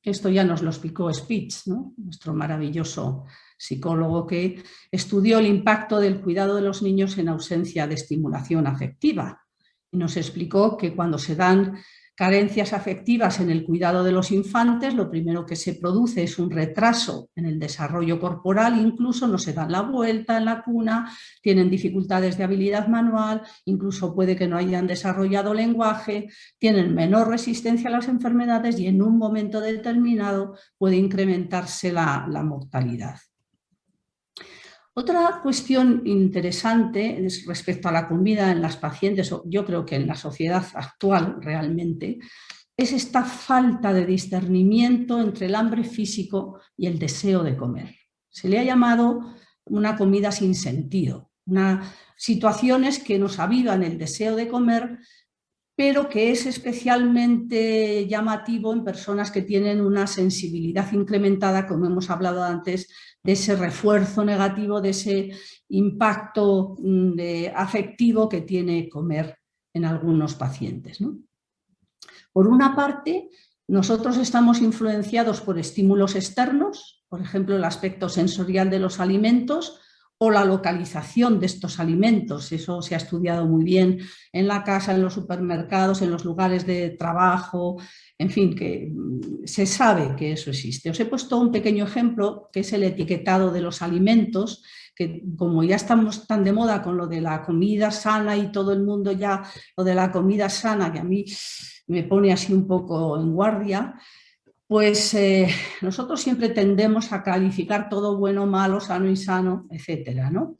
Esto ya nos lo explicó Spitz, ¿no? Nuestro maravilloso psicólogo que estudió el impacto del cuidado de los niños en ausencia de estimulación afectiva. Y nos explicó que cuando se dan carencias afectivas en el cuidado de los infantes, lo primero que se produce es un retraso en el desarrollo corporal, incluso no se dan la vuelta en la cuna, tienen dificultades de habilidad manual, incluso puede que no hayan desarrollado lenguaje, tienen menor resistencia a las enfermedades y en un momento determinado puede incrementarse la mortalidad. Otra cuestión interesante es respecto a la comida en las pacientes, yo creo que en la sociedad actual realmente, es esta falta de discernimiento entre el hambre físico y el deseo de comer. Se le ha llamado una comida sin sentido, situaciones que nos avivan el deseo de comer, pero que es especialmente llamativo en personas que tienen una sensibilidad incrementada, como hemos hablado antes, de ese refuerzo negativo, de ese impacto afectivo que tiene comer en algunos pacientes, ¿no? Por una parte, nosotros estamos influenciados por estímulos externos, por ejemplo, el aspecto sensorial de los alimentos, o la localización de estos alimentos. Eso se ha estudiado muy bien en la casa, en los supermercados, en los lugares de trabajo, en fin, que se sabe que eso existe. Os he puesto un pequeño ejemplo que es el etiquetado de los alimentos, que como ya estamos tan de moda con lo de la comida sana y todo el mundo ya lo de la comida sana, que a mí me pone así un poco en guardia, pues nosotros siempre tendemos a calificar todo bueno, malo, sano, insano, etcétera, ¿no?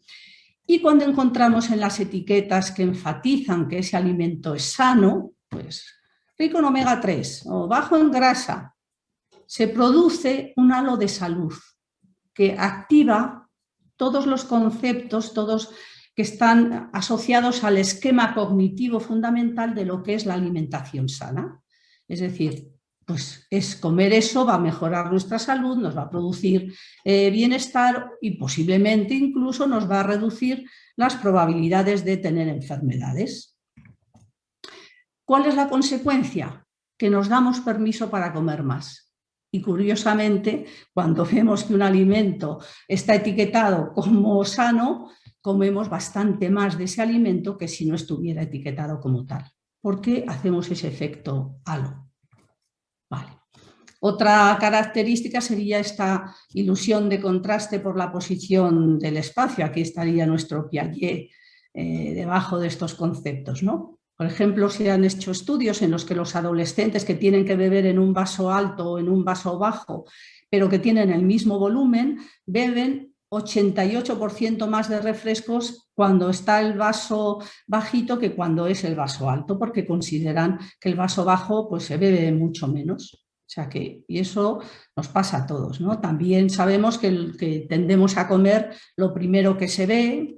Y cuando encontramos en las etiquetas que enfatizan que ese alimento es sano, pues rico en omega 3 o bajo en grasa, se produce un halo de salud que activa todos los conceptos, todos que están asociados al esquema cognitivo fundamental de lo que es la alimentación sana. Es decir, pues es comer eso, va a mejorar nuestra salud, nos va a producir bienestar y posiblemente incluso nos va a reducir las probabilidades de tener enfermedades. ¿Cuál es la consecuencia? Que nos damos permiso para comer más. Y curiosamente, cuando vemos que un alimento está etiquetado como sano, comemos bastante más de ese alimento que si no estuviera etiquetado como tal. ¿Por qué hacemos ese efecto halo? Vale. Otra característica sería esta ilusión de contraste por la posición del espacio. Aquí estaría nuestro Piaget debajo de estos conceptos, ¿no? Por ejemplo, se han hecho estudios en los que los adolescentes que tienen que beber en un vaso alto o en un vaso bajo, pero que tienen el mismo volumen, beben 88% más de refrescos cuando está el vaso bajito que cuando es el vaso alto, porque consideran que el vaso bajo pues, se bebe mucho menos. O sea que, y eso nos pasa a todos, ¿no? También sabemos que tendemos a comer lo primero que se ve,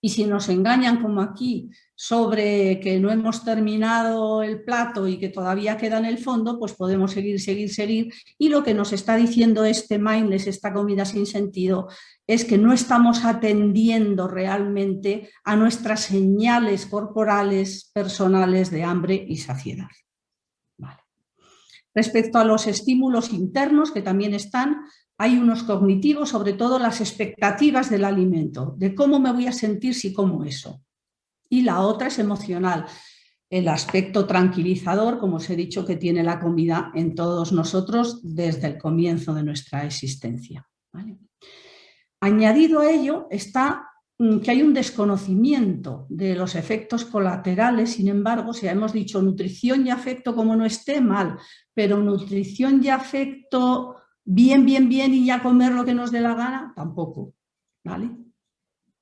y si nos engañan como aquí sobre que no hemos terminado el plato y que todavía queda en el fondo, pues podemos seguir, y lo que nos está diciendo este mindless, esta comida sin sentido, es que no estamos atendiendo realmente a nuestras señales corporales, personales de hambre y saciedad. Vale. Respecto a los estímulos internos, que también están, hay unos cognitivos, sobre todo las expectativas del alimento, de cómo me voy a sentir si como eso. Y la otra es emocional, el aspecto tranquilizador, como os he dicho, que tiene la comida en todos nosotros desde el comienzo de nuestra existencia. ¿Vale? Añadido a ello está que hay un desconocimiento de los efectos colaterales. Sin embargo, si hemos dicho nutrición y afecto, como no esté mal, pero nutrición y afecto bien y ya comer lo que nos dé la gana, tampoco, ¿vale?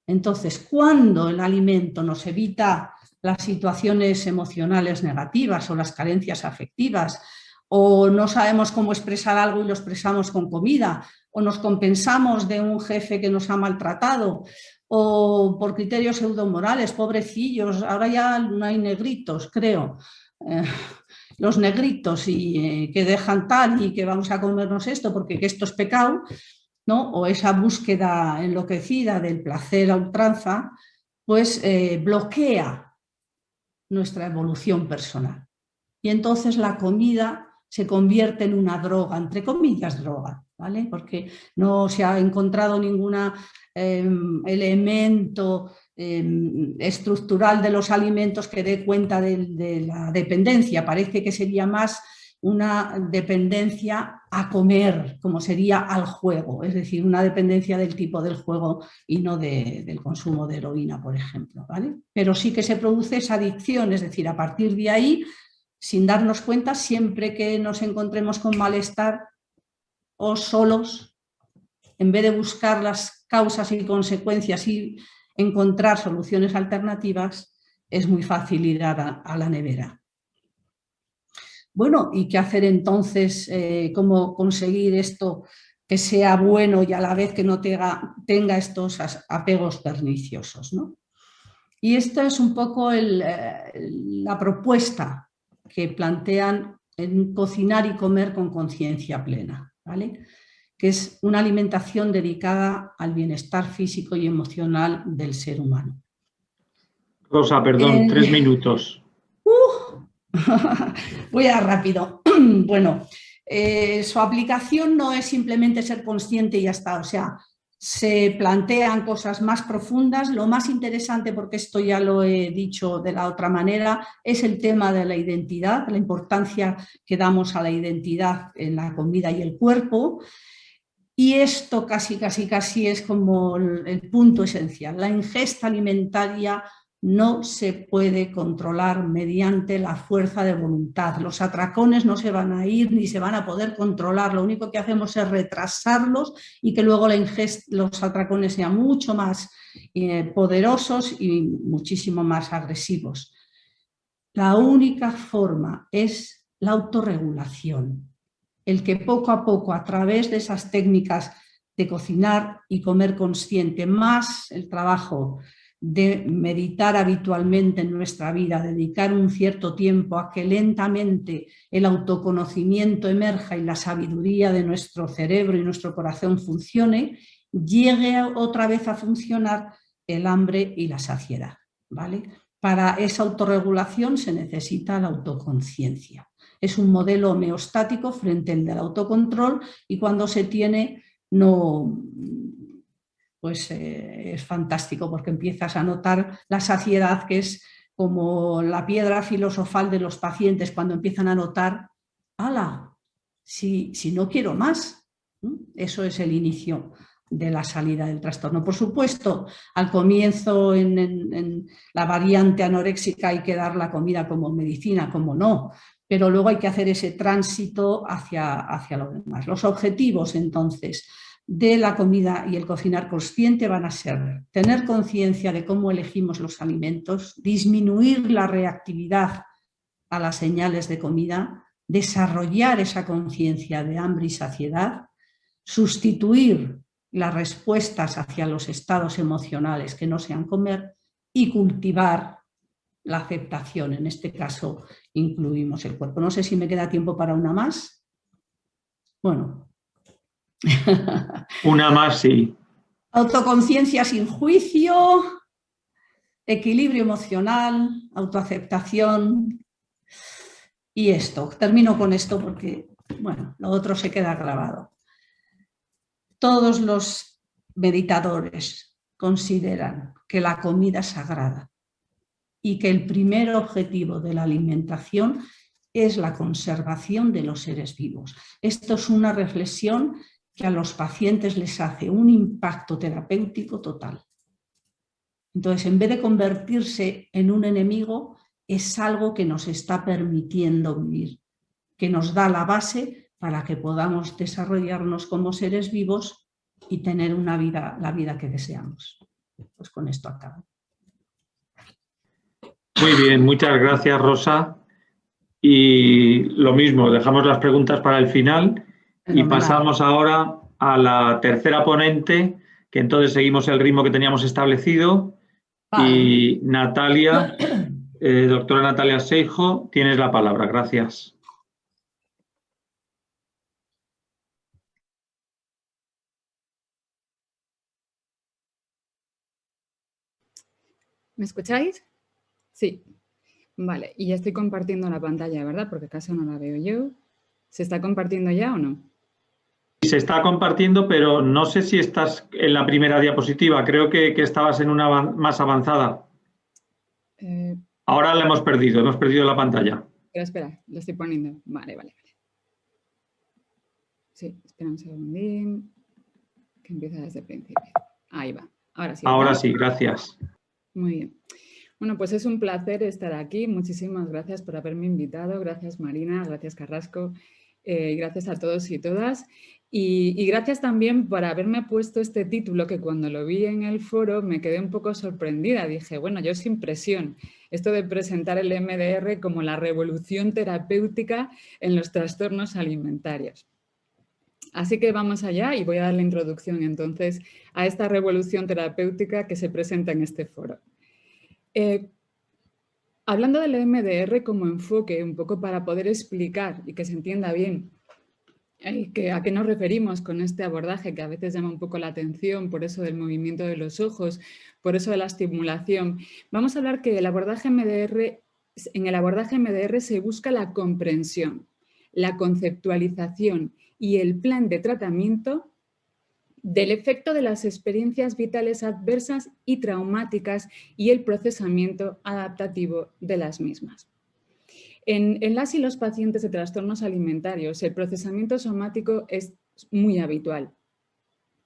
Entonces, cuando el alimento nos evita las situaciones emocionales negativas o las carencias afectivas, o no sabemos cómo expresar algo y lo expresamos con comida, o nos compensamos de un jefe que nos ha maltratado, o por criterios pseudomorales, pobrecillos, ahora ya no hay negritos, creo. los negritos y que dejan tal y que vamos a comernos esto porque que esto es pecado, ¿no? O esa búsqueda enloquecida del placer a ultranza, pues bloquea nuestra evolución personal. Y entonces la comida se convierte en una droga, entre comillas droga, ¿vale? Porque no se ha encontrado ningún elemento estructural de los alimentos que dé cuenta de la dependencia. Parece que sería más una dependencia a comer, como sería al juego, es decir, una dependencia del tipo del juego y no del consumo de heroína, por ejemplo, ¿vale? Pero sí que se produce esa adicción, es decir, a partir de ahí, sin darnos cuenta, siempre que nos encontremos con malestar o solos, en vez de buscar las causas y consecuencias y encontrar soluciones alternativas, es muy fácil ir a la nevera. Bueno, ¿y qué hacer entonces? ¿Cómo conseguir esto que sea bueno y a la vez que no tenga estos apegos perniciosos, ¿no? Y esta es un poco la propuesta que plantean en Cocinar y comer con conciencia plena, ¿vale? Que es una alimentación dedicada al bienestar físico y emocional del ser humano. Rosa, perdón, 3 minutos. Voy a rápido. Bueno, su aplicación no es simplemente ser consciente y ya está, o sea, se plantean cosas más profundas. Lo más interesante, porque esto ya lo he dicho de la otra manera, es el tema de la identidad, la importancia que damos a la identidad en la comida y el cuerpo. Y esto casi es como el punto esencial. La ingesta alimentaria no se puede controlar mediante la fuerza de voluntad. Los atracones no se van a ir ni se van a poder controlar. Lo único que hacemos es retrasarlos y que luego los atracones sean mucho más poderosos y muchísimo más agresivos. La única forma es la autorregulación. El que poco a poco, a través de esas técnicas de cocinar y comer consciente, más el trabajo de meditar habitualmente en nuestra vida, dedicar un cierto tiempo a que lentamente el autoconocimiento emerja y la sabiduría de nuestro cerebro y nuestro corazón funcione, llegue otra vez a funcionar el hambre y la saciedad, ¿vale? Para esa autorregulación se necesita la autoconciencia. Es un modelo homeostático frente al del autocontrol y cuando se tiene pues es fantástico porque empiezas a notar la saciedad, que es como la piedra filosofal de los pacientes cuando empiezan a notar, ¡hala! Si no quiero más. Eso es el inicio de la salida del trastorno. Por supuesto, al comienzo en la variante anoréxica hay que dar la comida como medicina, como no, pero luego hay que hacer ese tránsito hacia lo demás. Los objetivos, entonces, de la comida y el cocinar consciente van a ser tener conciencia de cómo elegimos los alimentos, disminuir la reactividad a las señales de comida, desarrollar esa conciencia de hambre y saciedad, sustituir las respuestas hacia los estados emocionales que no sean comer y cultivar la aceptación. En este caso incluimos el cuerpo. No sé si me queda tiempo para una más. Bueno. Una más, sí. Autoconciencia sin juicio, equilibrio emocional, autoaceptación y esto. Termino con esto porque, bueno, lo otro se queda grabado. Todos los meditadores consideran que la comida es sagrada y que el primer objetivo de la alimentación es la conservación de los seres vivos. Esto es una reflexión que a los pacientes les hace un impacto terapéutico total. Entonces, en vez de convertirse en un enemigo, es algo que nos está permitiendo vivir, que nos da la base para que podamos desarrollarnos como seres vivos y tener la vida que deseamos. Pues con esto acabo. Muy bien, muchas gracias, Rosa. Y lo mismo, dejamos las preguntas para el final y pasamos ahora a la tercera ponente, que entonces seguimos el ritmo que teníamos establecido. Vale. Y Natalia, Doctora Natalia Seijo, tienes la palabra. Gracias. ¿Me escucháis? Sí. Vale, y ya estoy compartiendo la pantalla, ¿verdad? Porque acaso no la veo yo. ¿Se está compartiendo ya o no? Se está compartiendo, pero no sé si estás en la primera diapositiva. Creo que estabas en una más avanzada. Ahora la hemos perdido la pantalla. Espera, lo estoy poniendo. Vale. Sí, espera un segundín. Que empieza desde el principio. Ahí va. Ahora sí. Ahora sí, gracias. Muy bien. Bueno, pues es un placer estar aquí. Muchísimas gracias por haberme invitado. Gracias, Marina. Gracias, Carrasco. Gracias a todos y todas. Y gracias también por haberme puesto este título que cuando lo vi en el foro me quedé un poco sorprendida. Dije, bueno, yo sin presión. Esto de presentar el MDR como la revolución terapéutica en los trastornos alimentarios. Así que vamos allá y voy a dar la introducción entonces a esta revolución terapéutica que se presenta en este foro. Hablando del MDR como enfoque, un poco para poder explicar y que se entienda bien a qué nos referimos con este abordaje que a veces llama un poco la atención, por eso del movimiento de los ojos, por eso de la estimulación. Vamos a hablar que en el abordaje MDR se busca la comprensión, la conceptualización y el plan de tratamiento del efecto de las experiencias vitales adversas y traumáticas y el procesamiento adaptativo de las mismas. En las y los pacientes de trastornos alimentarios, el procesamiento somático es muy habitual,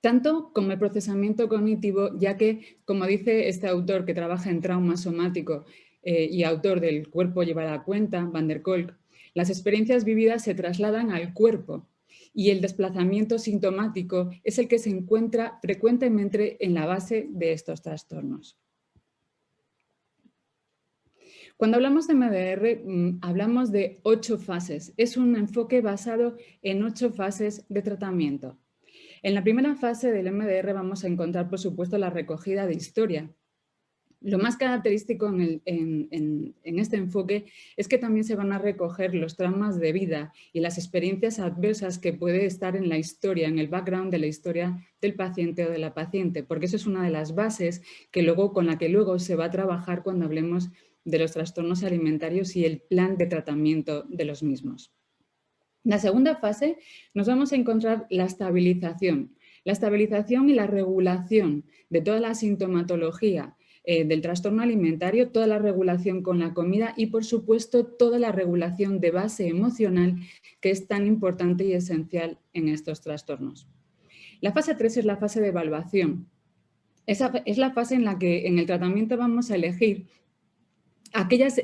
tanto como el procesamiento cognitivo, ya que, como dice este autor que trabaja en trauma somático y autor del Cuerpo lleva la cuenta, Van der Kolk, las experiencias vividas se trasladan al cuerpo y el desplazamiento sintomático es el que se encuentra frecuentemente en la base de estos trastornos. Cuando hablamos de MDR, hablamos de 8 fases. Es un enfoque basado en 8 fases de tratamiento. En la primera fase del MDR vamos a encontrar, por supuesto, la recogida de historia. Lo más característico en este enfoque es que también se van a recoger los traumas de vida y las experiencias adversas que puede estar en la historia, en el background de la historia del paciente o de la paciente, porque eso es una de las bases con la que luego se va a trabajar cuando hablemos de los trastornos alimentarios y el plan de tratamiento de los mismos. En la segunda fase nos vamos a encontrar la estabilización y la regulación de toda la sintomatología del trastorno alimentario, toda la regulación con la comida y, por supuesto, toda la regulación de base emocional que es tan importante y esencial en estos trastornos. La fase 3 es la fase de evaluación. Esa es la fase en la que en el tratamiento vamos a elegir aquellas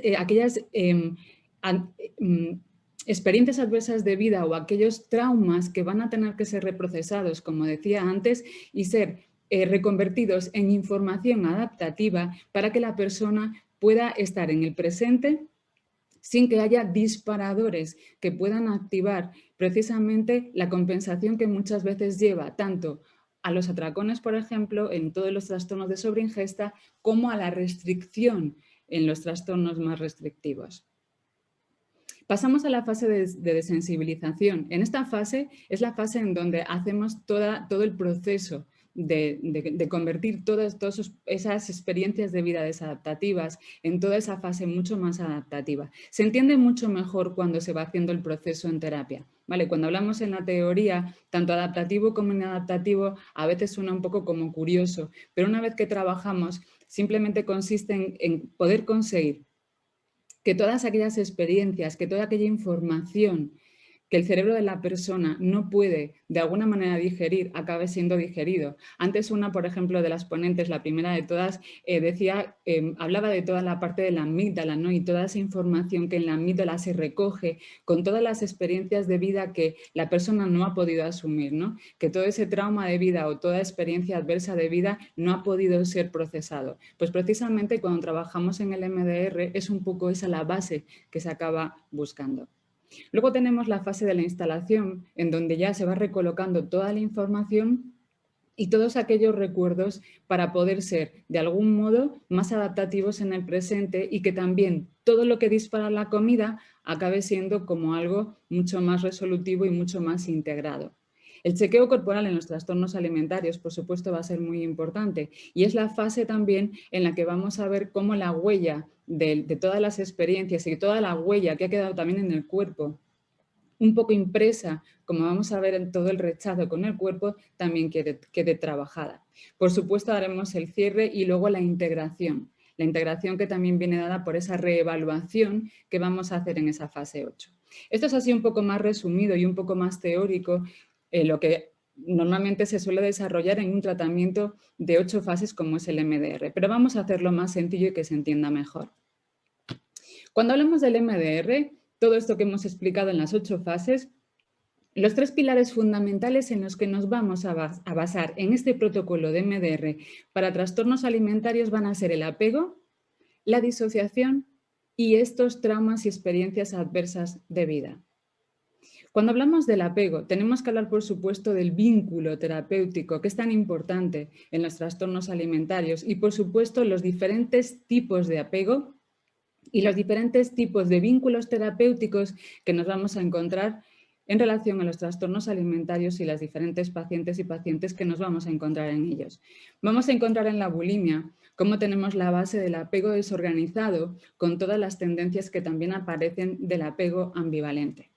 experiencias adversas de vida o aquellos traumas que van a tener que ser reprocesados, como decía antes, y ser reconvertidos en información adaptativa para que la persona pueda estar en el presente sin que haya disparadores que puedan activar precisamente la compensación que muchas veces lleva tanto a los atracones, por ejemplo, en todos los trastornos de sobreingesta, como a la restricción en los trastornos más restrictivos. Pasamos a la fase de desensibilización. En esta fase es la fase en donde hacemos todo el proceso de convertir todas esas experiencias de vida desadaptativas en toda esa fase mucho más adaptativa. Se entiende mucho mejor cuando se va haciendo el proceso en terapia, ¿vale? Cuando hablamos en la teoría, tanto adaptativo como inadaptativo, a veces suena un poco como curioso, pero una vez que trabajamos, simplemente consiste en poder conseguir que todas aquellas experiencias, que toda aquella información que el cerebro de la persona no puede de alguna manera digerir, acabe siendo digerido. Antes una, por ejemplo, de las ponentes, la primera de todas, hablaba de toda la parte de la amígdala, ¿no? Y toda esa información que en la amígdala se recoge con todas las experiencias de vida que la persona no ha podido asumir, ¿no? Que todo ese trauma de vida o toda experiencia adversa de vida no ha podido ser procesado. Pues precisamente cuando trabajamos en el MDR es un poco esa la base que se acaba buscando. Luego tenemos la fase de la instalación, en donde ya se va recolocando toda la información y todos aquellos recuerdos para poder ser, de algún modo, más adaptativos en el presente y que también todo lo que dispara la comida acabe siendo como algo mucho más resolutivo y mucho más integrado. El chequeo corporal en los trastornos alimentarios, por supuesto, va a ser muy importante y es la fase también en la que vamos a ver cómo la huella de todas las experiencias y toda la huella que ha quedado también en el cuerpo, un poco impresa, como vamos a ver en todo el rechazo con el cuerpo, también quede trabajada. Por supuesto, haremos el cierre y luego la integración que también viene dada por esa reevaluación que vamos a hacer en esa fase 8. Esto es así un poco más resumido y un poco más teórico, lo que normalmente se suele desarrollar en un tratamiento de 8 fases como es el MDR, pero vamos a hacerlo más sencillo y que se entienda mejor. Cuando hablamos del MDR, todo esto que hemos explicado en las 8 fases, los 3 pilares fundamentales en los que nos vamos a basar en este protocolo de MDR para trastornos alimentarios van a ser el apego, la disociación y estos traumas y experiencias adversas de vida. Cuando hablamos del apego, tenemos que hablar, por supuesto, del vínculo terapéutico, que es tan importante en los trastornos alimentarios, y, por supuesto, los diferentes tipos de apego y los diferentes tipos de vínculos terapéuticos que nos vamos a encontrar en relación a los trastornos alimentarios y las diferentes pacientes y pacientes que nos vamos a encontrar en ellos. Vamos a encontrar en la bulimia cómo tenemos la base del apego desorganizado con todas las tendencias que también aparecen del apego ambivalente.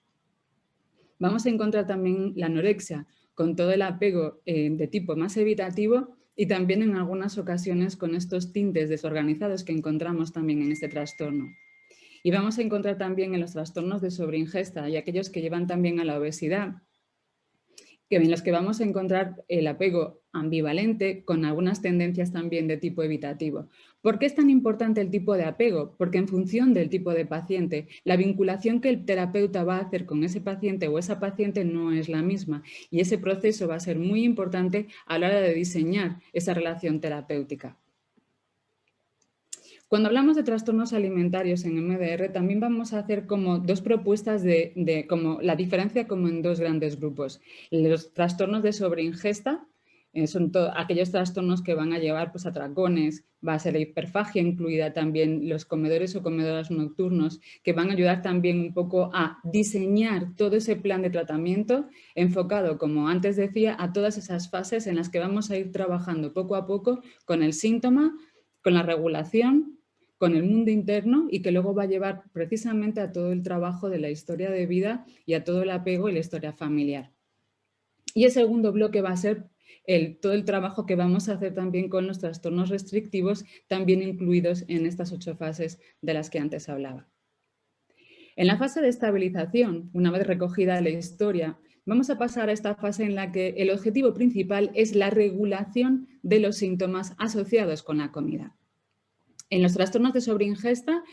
Vamos a encontrar también la anorexia con todo el apego de tipo más evitativo y también en algunas ocasiones con estos tintes desorganizados que encontramos también en este trastorno. Y vamos a encontrar también en los trastornos de sobreingesta y aquellos que llevan también a la obesidad, en los que vamos a encontrar el apego ambivalente con algunas tendencias también de tipo evitativo. ¿Por qué es tan importante el tipo de apego? Porque en función del tipo de paciente, la vinculación que el terapeuta va a hacer con ese paciente o esa paciente no es la misma y ese proceso va a ser muy importante a la hora de diseñar esa relación terapéutica. Cuando hablamos de trastornos alimentarios en MDR, también vamos a hacer como 2 propuestas de como la diferencia como en 2 grandes grupos. Los trastornos de sobreingesta son aquellos trastornos que van a llevar pues, atracones, va a ser la hiperfagia incluida también, los comedores o comedoras nocturnos, que van a ayudar también un poco a diseñar todo ese plan de tratamiento enfocado, como antes decía, a todas esas fases en las que vamos a ir trabajando poco a poco con el síntoma, con la regulación, con el mundo interno y que luego va a llevar precisamente a todo el trabajo de la historia de vida y a todo el apego y la historia familiar. Y el segundo bloque va a ser todo el trabajo que vamos a hacer también con los trastornos restrictivos, también incluidos en estas 8 fases de las que antes hablaba. En la fase de estabilización, una vez recogida la historia, vamos a pasar a esta fase en la que el objetivo principal es la regulación de los síntomas asociados con la comida. En los trastornos de sobreingesta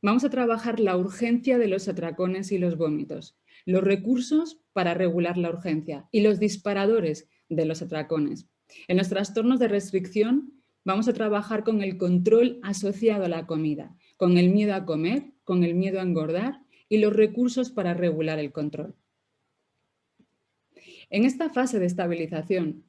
vamos a trabajar la urgencia de los atracones y los vómitos, los recursos para regular la urgencia y los disparadores de los atracones. En los trastornos de restricción vamos a trabajar con el control asociado a la comida, con el miedo a comer, con el miedo a engordar y los recursos para regular el control. En esta fase de estabilización,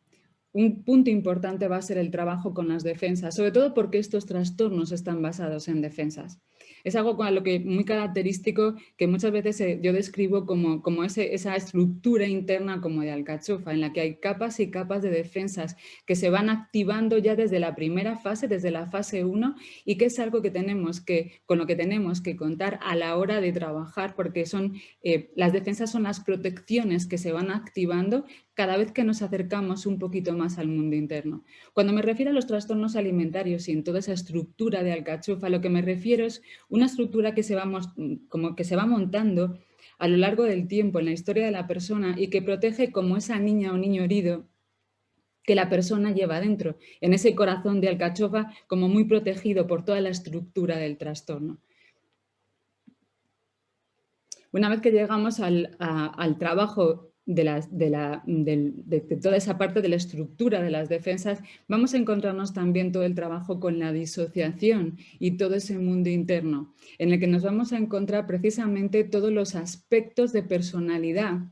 un punto importante va a ser el trabajo con las defensas, sobre todo porque estos trastornos están basados en defensas. Es algo con lo que muy característico que muchas veces yo describo como esa estructura interna como de alcachofa, en la que hay capas y capas de defensas que se van activando ya desde la primera fase, desde la fase 1, y que es algo que con lo que tenemos que contar a la hora de trabajar, porque las defensas son las protecciones que se van activando cada vez que nos acercamos un poquito más al mundo interno. Cuando me refiero a los trastornos alimentarios y en toda esa estructura de alcachofa, lo que me refiero es una estructura que se va montando a lo largo del tiempo en la historia de la persona y que protege como esa niña o niño herido que la persona lleva dentro, en ese corazón de alcachofa como muy protegido por toda la estructura del trastorno. Una vez que llegamos al trabajo de toda esa parte de la estructura de las defensas, vamos a encontrarnos también todo el trabajo con la disociación y todo ese mundo interno, en el que nos vamos a encontrar precisamente todos los aspectos de personalidad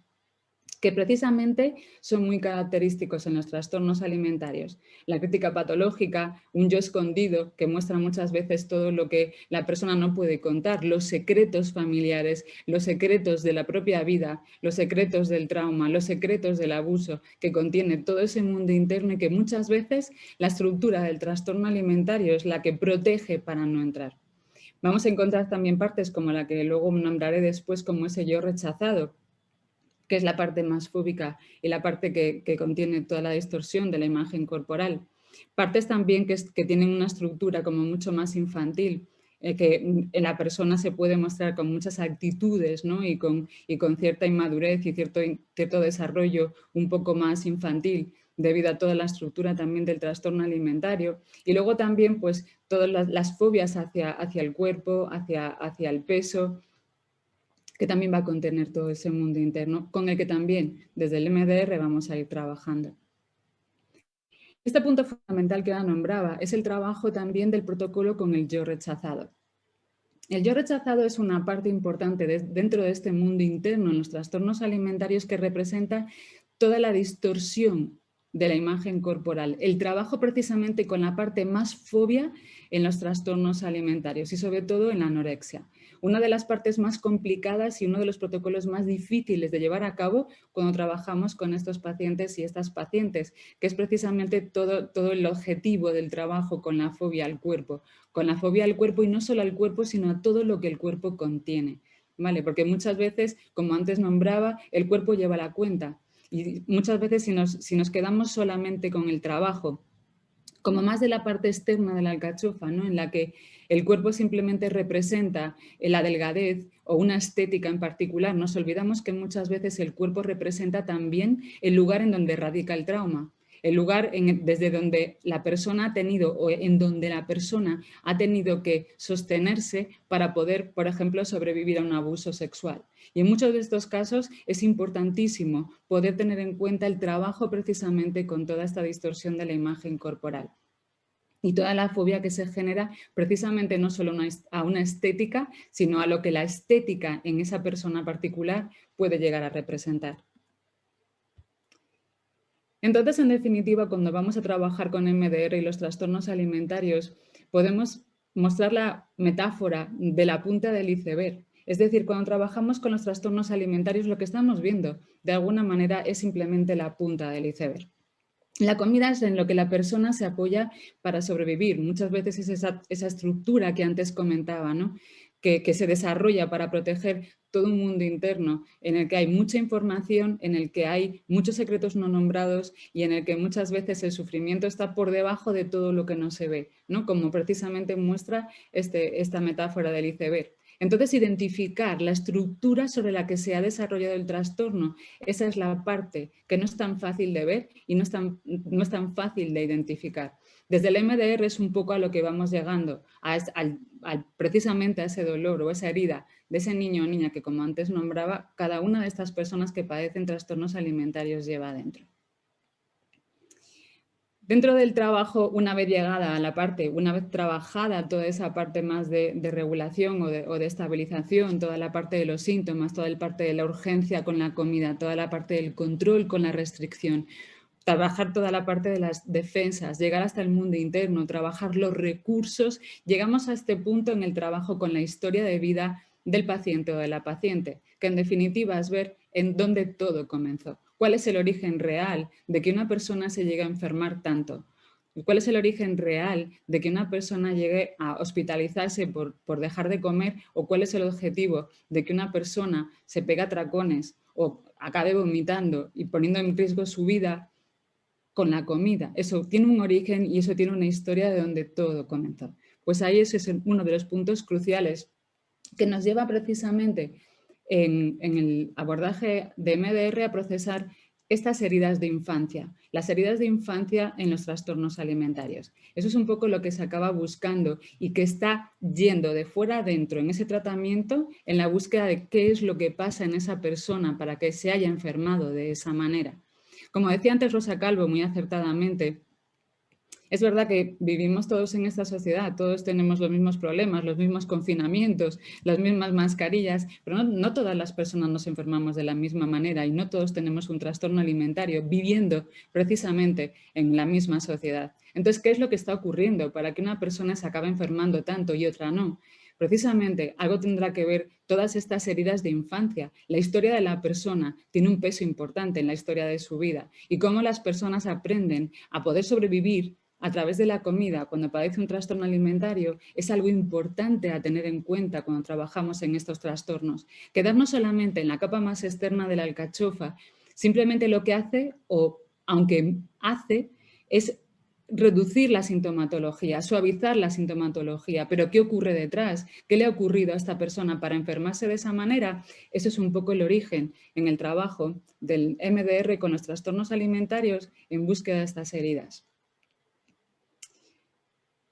que precisamente son muy característicos en los trastornos alimentarios. La crítica patológica, un yo escondido que muestra muchas veces todo lo que la persona no puede contar, los secretos familiares, los secretos de la propia vida, los secretos del trauma, los secretos del abuso, que contiene todo ese mundo interno y que muchas veces la estructura del trastorno alimentario es la que protege para no entrar. Vamos a encontrar también partes como la que luego nombraré después como ese yo rechazado, que es la parte más fóbica y la parte que contiene toda la distorsión de la imagen corporal. Partes también que tienen una estructura como mucho más infantil, que en la persona se puede mostrar con muchas actitudes, ¿no? y con cierta inmadurez y cierto desarrollo un poco más infantil debido a toda la estructura también del trastorno alimentario. Y luego también pues todas las fobias hacia el cuerpo, hacia el peso, que también va a contener todo ese mundo interno, con el que también desde el MDR vamos a ir trabajando. Este punto fundamental que ahora nombraba es el trabajo también del protocolo con el yo rechazado. El yo rechazado es una parte importante dentro de este mundo interno en los trastornos alimentarios que representa toda la distorsión de la imagen corporal, el trabajo precisamente con la parte más fobia en los trastornos alimentarios y sobre todo en la anorexia. Una de las partes más complicadas y uno de los protocolos más difíciles de llevar a cabo cuando trabajamos con estos pacientes y estas pacientes, que es precisamente todo el objetivo del trabajo con la fobia al cuerpo. Con la fobia al cuerpo y no solo al cuerpo, sino a todo lo que el cuerpo contiene, ¿vale? Porque muchas veces, como antes nombraba, el cuerpo lleva la cuenta. Y muchas veces si nos quedamos solamente con el trabajo, como más de la parte externa de la alcachofa, ¿no? En la que el cuerpo simplemente representa la delgadez o una estética en particular, nos olvidamos que muchas veces el cuerpo representa también el lugar en donde radica el trauma, el lugar desde donde la persona ha tenido o en donde la persona ha tenido que sostenerse para poder, por ejemplo, sobrevivir a un abuso sexual. Y en muchos de estos casos es importantísimo poder tener en cuenta el trabajo precisamente con toda esta distorsión de la imagen corporal. Y toda la fobia que se genera precisamente no solo a una estética, sino a lo que la estética en esa persona particular puede llegar a representar. Entonces, en definitiva, cuando vamos a trabajar con MDR y los trastornos alimentarios, podemos mostrar la metáfora de la punta del iceberg. Es decir, cuando trabajamos con los trastornos alimentarios, lo que estamos viendo, de alguna manera, es simplemente la punta del iceberg. La comida es en lo que la persona se apoya para sobrevivir. Muchas veces es esa estructura que antes comentaba, ¿no? que se desarrolla para proteger todo un mundo interno en el que hay mucha información, en el que hay muchos secretos no nombrados y en el que muchas veces el sufrimiento está por debajo de todo lo que no se ve, ¿no? Como precisamente muestra esta metáfora del iceberg. Entonces, identificar la estructura sobre la que se ha desarrollado el trastorno, esa es la parte que no es tan fácil de ver y no es tan fácil de identificar. Desde el MDR es un poco a lo que vamos llegando, precisamente a ese dolor o esa herida de ese niño o niña que, como antes nombraba, cada una de estas personas que padecen trastornos alimentarios lleva dentro. Dentro del trabajo, una vez llegada a la parte, una vez trabajada toda esa parte más de regulación o de estabilización, toda la parte de los síntomas, toda la parte de la urgencia con la comida, toda la parte del control con la restricción, trabajar toda la parte de las defensas, llegar hasta el mundo interno, trabajar los recursos, llegamos a este punto en el trabajo con la historia de vida del paciente o de la paciente, que en definitiva es ver en dónde todo comenzó. ¿Cuál es el origen real de que una persona se llegue a enfermar tanto? ¿Cuál es el origen real de que una persona llegue a hospitalizarse por dejar de comer? ¿O cuál es el objetivo de que una persona se pegue atracones o acabe vomitando y poniendo en riesgo su vida con la comida? Eso tiene un origen y eso tiene una historia de donde todo comenzó. Pues ahí ese es uno de los puntos cruciales que nos lleva precisamente en el abordaje de MDR a procesar estas heridas de infancia, las heridas de infancia en los trastornos alimentarios. Eso es un poco lo que se acaba buscando y que está yendo de fuera adentro en ese tratamiento en la búsqueda de qué es lo que pasa en esa persona para que se haya enfermado de esa manera. Como decía antes Rosa Calvo muy acertadamente, Es verdad que vivimos todos en esta sociedad, todos tenemos los mismos problemas, los mismos confinamientos, las mismas mascarillas, pero no todas las personas nos enfermamos de la misma manera y no todos tenemos un trastorno alimentario viviendo precisamente en la misma sociedad. Entonces, ¿qué es lo que está ocurriendo para que una persona se acabe enfermando tanto y otra no? Precisamente algo tendrá que ver todas estas heridas de infancia. La historia de la persona tiene un peso importante en la historia de su vida y cómo las personas aprenden a poder sobrevivir a través de la comida cuando padece un trastorno alimentario es algo importante a tener en cuenta cuando trabajamos en estos trastornos. Quedarnos solamente en la capa más externa de la alcachofa, simplemente lo que hace, o aunque hace, es reducir la sintomatología, suavizar la sintomatología, pero ¿qué ocurre detrás? ¿Qué le ha ocurrido a esta persona para enfermarse de esa manera? Eso es un poco el origen en el trabajo del MDR con los trastornos alimentarios en búsqueda de estas heridas.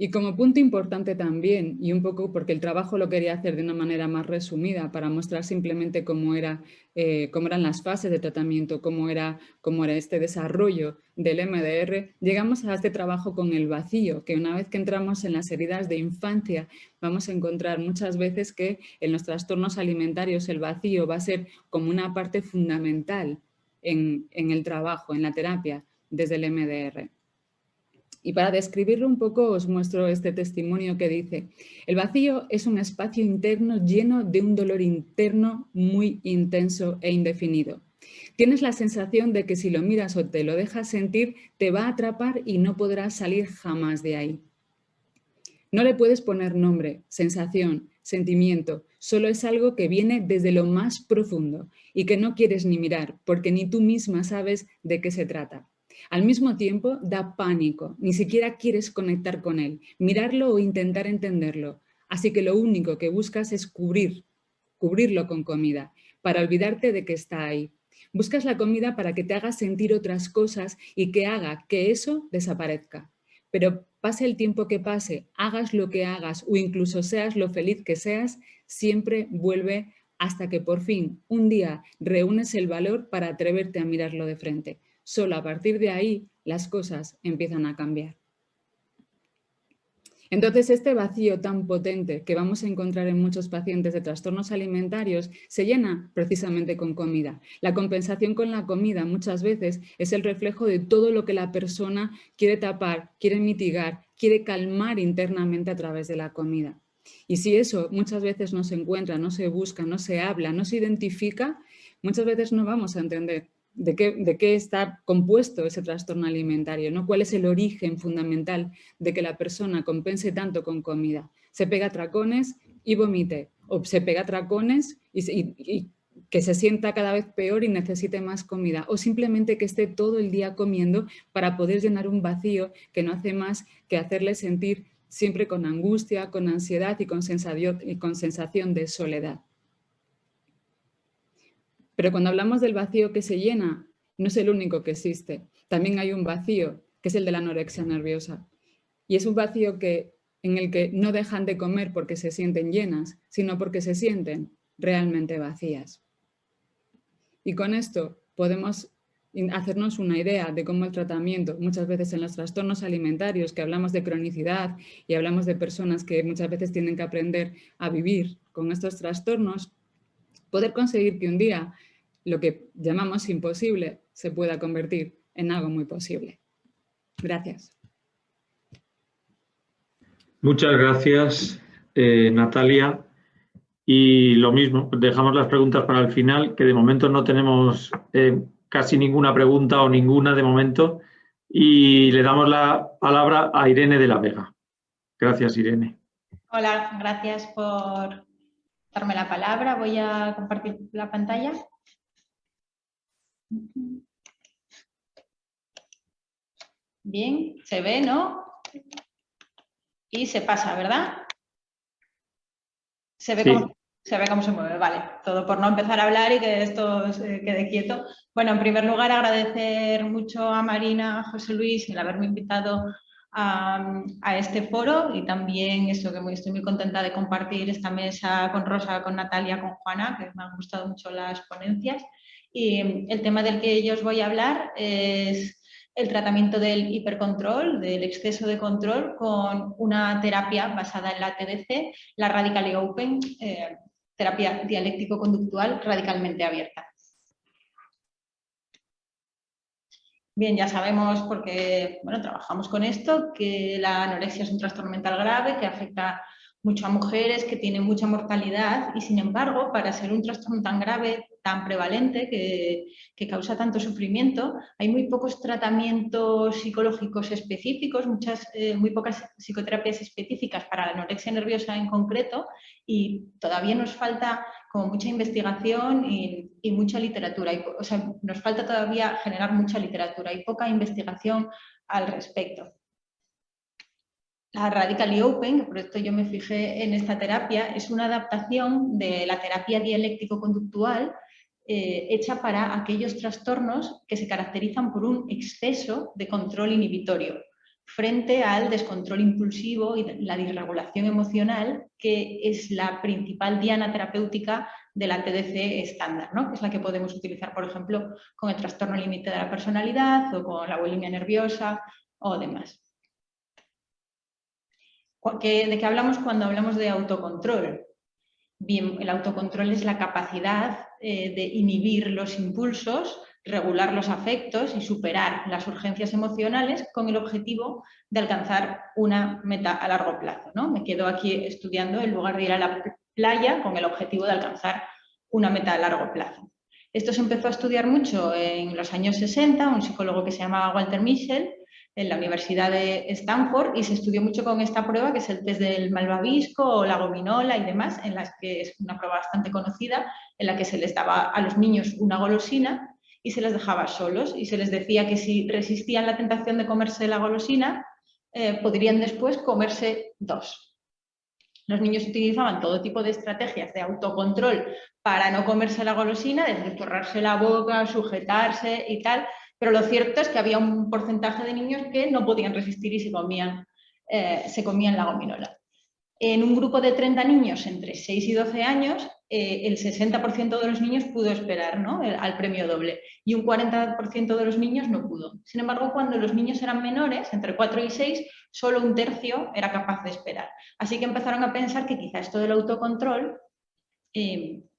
Y como punto importante también, y un poco porque el trabajo lo quería hacer de una manera más resumida para mostrar simplemente cómo eran las fases de tratamiento, cómo era este desarrollo del MDR, llegamos a este trabajo con el vacío, que una vez que entramos en las heridas de infancia, vamos a encontrar muchas veces que en los trastornos alimentarios el vacío va a ser como una parte fundamental en el trabajo, en la terapia, desde el MDR. Y para describirlo un poco os muestro este testimonio que dice: el vacío es un espacio interno lleno de un dolor interno muy intenso e indefinido. Tienes la sensación de que si lo miras o te lo dejas sentir, te va a atrapar y no podrás salir jamás de ahí. No le puedes poner nombre, sensación, sentimiento, solo es algo que viene desde lo más profundo y que no quieres ni mirar porque ni tú misma sabes de qué se trata. Al mismo tiempo, da pánico, ni siquiera quieres conectar con él, mirarlo o intentar entenderlo. Así que lo único que buscas es cubrirlo con comida, para olvidarte de que está ahí. Buscas la comida para que te haga sentir otras cosas y que haga que eso desaparezca. Pero pase el tiempo que pase, hagas lo que hagas o incluso seas lo feliz que seas, siempre vuelve hasta que por fin, un día, reúnes el valor para atreverte a mirarlo de frente. Solo a partir de ahí las cosas empiezan a cambiar. Entonces, este vacío tan potente que vamos a encontrar en muchos pacientes de trastornos alimentarios se llena precisamente con comida. La compensación con la comida muchas veces es el reflejo de todo lo que la persona quiere tapar, quiere mitigar, quiere calmar internamente a través de la comida. Y si eso muchas veces no se encuentra, no se busca, no se habla, no se identifica, muchas veces no vamos a entender de qué está compuesto ese trastorno alimentario, ¿no? ¿Cuál es el origen fundamental de que la persona compense tanto con comida? Se pega tracones y vomite, o se pega tracones y que se sienta cada vez peor y necesite más comida, o simplemente que esté todo el día comiendo para poder llenar un vacío que no hace más que hacerle sentir siempre con angustia, con ansiedad y con sensación de soledad. Pero cuando hablamos del vacío que se llena, no es el único que existe. También hay un vacío, que es el de la anorexia nerviosa. Y es un vacío en el que no dejan de comer porque se sienten llenas, sino porque se sienten realmente vacías. Y con esto podemos hacernos una idea de cómo el tratamiento, muchas veces en los trastornos alimentarios, que hablamos de cronicidad y hablamos de personas que muchas veces tienen que aprender a vivir con estos trastornos, poder conseguir que un día lo que llamamos imposible se pueda convertir en algo muy posible. Gracias. Muchas gracias, Natalia. Y lo mismo, dejamos las preguntas para el final, que de momento no tenemos casi ninguna pregunta o ninguna de momento. Y le damos la palabra a Irene de la Vega. Gracias, Irene. Hola, gracias por darme la palabra. Voy a compartir la pantalla. Bien, se ve, ¿no? Y se pasa, ¿verdad? Se ve, sí. Cómo se mueve, vale. Todo por no empezar a hablar y que esto se quede quieto. Bueno, en primer lugar, agradecer mucho a Marina, a José Luis, el haberme invitado a este foro y también eso que estoy muy contenta de compartir esta mesa con Rosa, con Natalia, con Juana, que me han gustado mucho las ponencias. Y el tema del que yo os voy a hablar es el tratamiento del hipercontrol, del exceso de control, con una terapia basada en la TDC, la Radically Open, terapia dialéctico-conductual radicalmente abierta. Bien, ya sabemos, porque bueno, trabajamos con esto, que la anorexia es un trastorno mental grave que afecta mucho a mujeres, que tiene mucha mortalidad y, sin embargo, para ser un trastorno tan grave, tan prevalente, que causa tanto sufrimiento, hay muy pocos tratamientos psicológicos específicos, muy pocas psicoterapias específicas para la anorexia nerviosa en concreto, y todavía nos falta como mucha investigación y mucha literatura. O sea, nos falta todavía generar mucha literatura y poca investigación al respecto. La Radically Open, por esto yo me fijé en esta terapia, es una adaptación de la terapia dialéctico-conductual hecha para aquellos trastornos que se caracterizan por un exceso de control inhibitorio frente al descontrol impulsivo y la disregulación emocional, que es la principal diana terapéutica de la TDC estándar, ¿no? Que es la que podemos utilizar, por ejemplo, con el trastorno límite de la personalidad o con la bulimia nerviosa o demás. ¿De qué hablamos cuando hablamos de autocontrol? Bien, el autocontrol es la capacidad de inhibir los impulsos, regular los afectos y superar las urgencias emocionales con el objetivo de alcanzar una meta a largo plazo, ¿no? Me quedo aquí estudiando en lugar de ir a la playa con el objetivo de alcanzar una meta a largo plazo. Esto se empezó a estudiar mucho en los años 60, un psicólogo que se llamaba Walter Mischel, en la Universidad de Stanford, y se estudió mucho con esta prueba, que es el test del malvavisco o la gominola y demás, en las que es una prueba bastante conocida, en la que se les daba a los niños una golosina y se les dejaba solos y se les decía que si resistían la tentación de comerse la golosina, podrían después comerse dos. Los niños utilizaban todo tipo de estrategias de autocontrol para no comerse la golosina, desde forrarse la boca, sujetarse y tal, pero lo cierto es que había un porcentaje de niños que no podían resistir y se comían la gominola. En un grupo de 30 niños entre 6 y 12 años, el 60% de los niños pudo esperar, ¿no?, al premio doble, y un 40% de los niños no pudo. Sin embargo, cuando los niños eran menores, entre 4 y 6, solo un tercio era capaz de esperar. Así que empezaron a pensar que quizá esto del autocontrol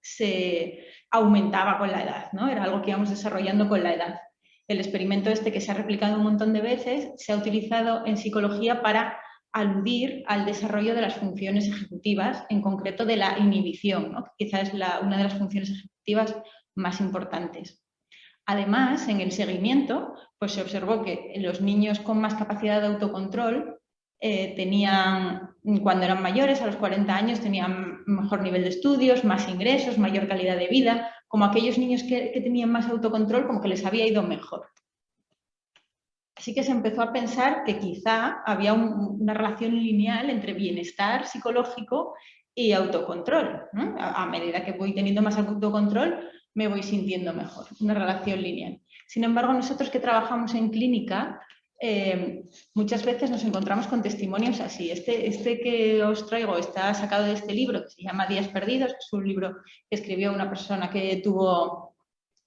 se aumentaba con la edad, ¿no? Era algo que íbamos desarrollando con la edad. El experimento este, que se ha replicado un montón de veces, se ha utilizado en psicología para aludir al desarrollo de las funciones ejecutivas, en concreto de la inhibición, ¿no?, que quizás es una de las funciones ejecutivas más importantes. Además, en el seguimiento, pues se observó que los niños con más capacidad de autocontrol tenían, cuando eran mayores, a los 40 años, tenían mejor nivel de estudios, más ingresos, mayor calidad de vida, como aquellos niños que tenían más autocontrol, como que les había ido mejor. Así que se empezó a pensar que quizá había una relación lineal entre bienestar psicológico y autocontrol, ¿no? A medida que voy teniendo más autocontrol, me voy sintiendo mejor, una relación lineal. Sin embargo, nosotros que trabajamos en clínica, muchas veces nos encontramos con testimonios así. Este que os traigo está sacado de este libro, que se llama Días Perdidos, que es un libro que escribió una persona que tuvo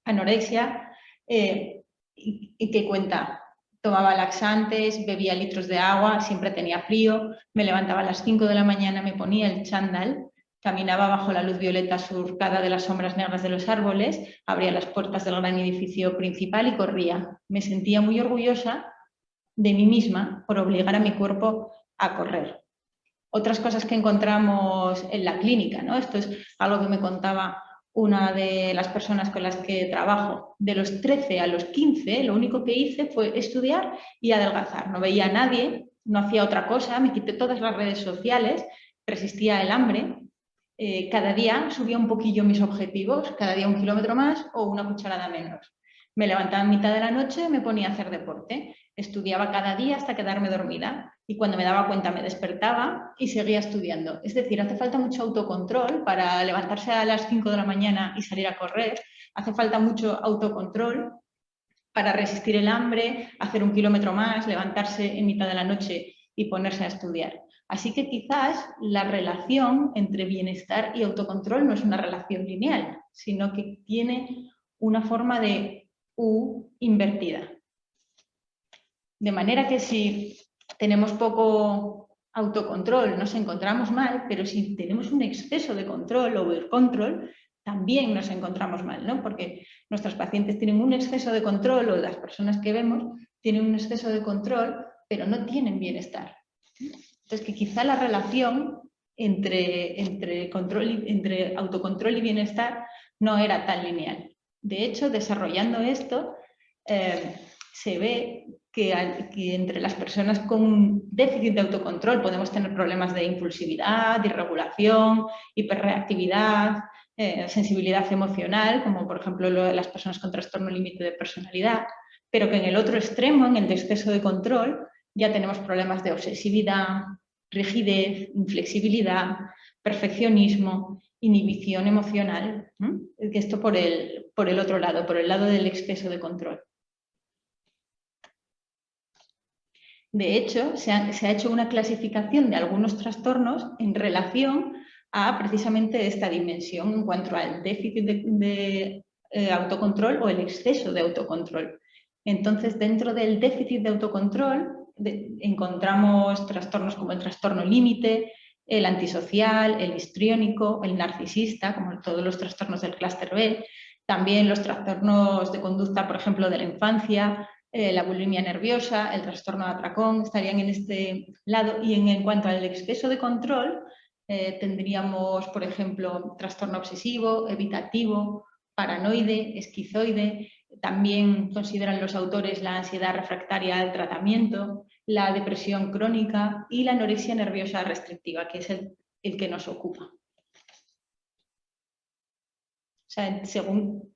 anorexia y que cuenta: tomaba laxantes, bebía litros de agua, siempre tenía frío, me levantaba a las 5 de la mañana, me ponía el chándal, caminaba bajo la luz violeta surcada de las sombras negras de los árboles, abría las puertas del gran edificio principal y corría. Me sentía muy orgullosa de mí misma por obligar a mi cuerpo a correr. Otras cosas que encontramos en la clínica, ¿no? Esto es algo que me contaba una de las personas con las que trabajo. De los 13 a los 15, lo único que hice fue estudiar y adelgazar. No veía a nadie, no hacía otra cosa, me quité todas las redes sociales, resistía el hambre. Cada día subía un poquillo mis objetivos, cada día 1 kilómetro más o una cucharada menos. Me levantaba en mitad de la noche, me ponía a hacer deporte. Estudiaba cada día hasta quedarme dormida y cuando me daba cuenta me despertaba y seguía estudiando. Es decir, hace falta mucho autocontrol para levantarse a las 5 de la mañana y salir a correr. Hace falta mucho autocontrol para resistir el hambre, hacer 1 kilómetro más, levantarse en mitad de la noche y ponerse a estudiar. Así que quizás la relación entre bienestar y autocontrol no es una relación lineal, sino que tiene una forma de U invertida. De manera que si tenemos poco autocontrol nos encontramos mal, pero si tenemos un exceso de control, overcontrol, también nos encontramos mal, ¿no? Porque nuestros pacientes tienen un exceso de control, o las personas que vemos tienen un exceso de control, pero no tienen bienestar. Entonces, que quizá la relación entre autocontrol y bienestar no era tan lineal. De hecho, desarrollando esto, se ve que entre las personas con un déficit de autocontrol podemos tener problemas de impulsividad, disregulación, hiperreactividad, sensibilidad emocional, como por ejemplo las personas con trastorno límite de personalidad, pero que en el otro extremo, en el de exceso de control, ya tenemos problemas de obsesividad, rigidez, inflexibilidad, perfeccionismo, inhibición emocional. Esto por el otro lado, por el lado del exceso de control. De hecho, se ha hecho una clasificación de algunos trastornos en relación a precisamente esta dimensión en cuanto al déficit de autocontrol o el exceso de autocontrol. Entonces, dentro del déficit de autocontrol encontramos trastornos como el trastorno límite, el antisocial, el histriónico, el narcisista, como todos los trastornos del clúster B, también los trastornos de conducta, por ejemplo, de la infancia, la bulimia nerviosa, el trastorno de atracón, estarían en este lado. Y en cuanto al exceso de control, tendríamos, por ejemplo, trastorno obsesivo, evitativo, paranoide, esquizoide. También consideran los autores la ansiedad refractaria al tratamiento, la depresión crónica y la anorexia nerviosa restrictiva, que es el que nos ocupa. O sea, según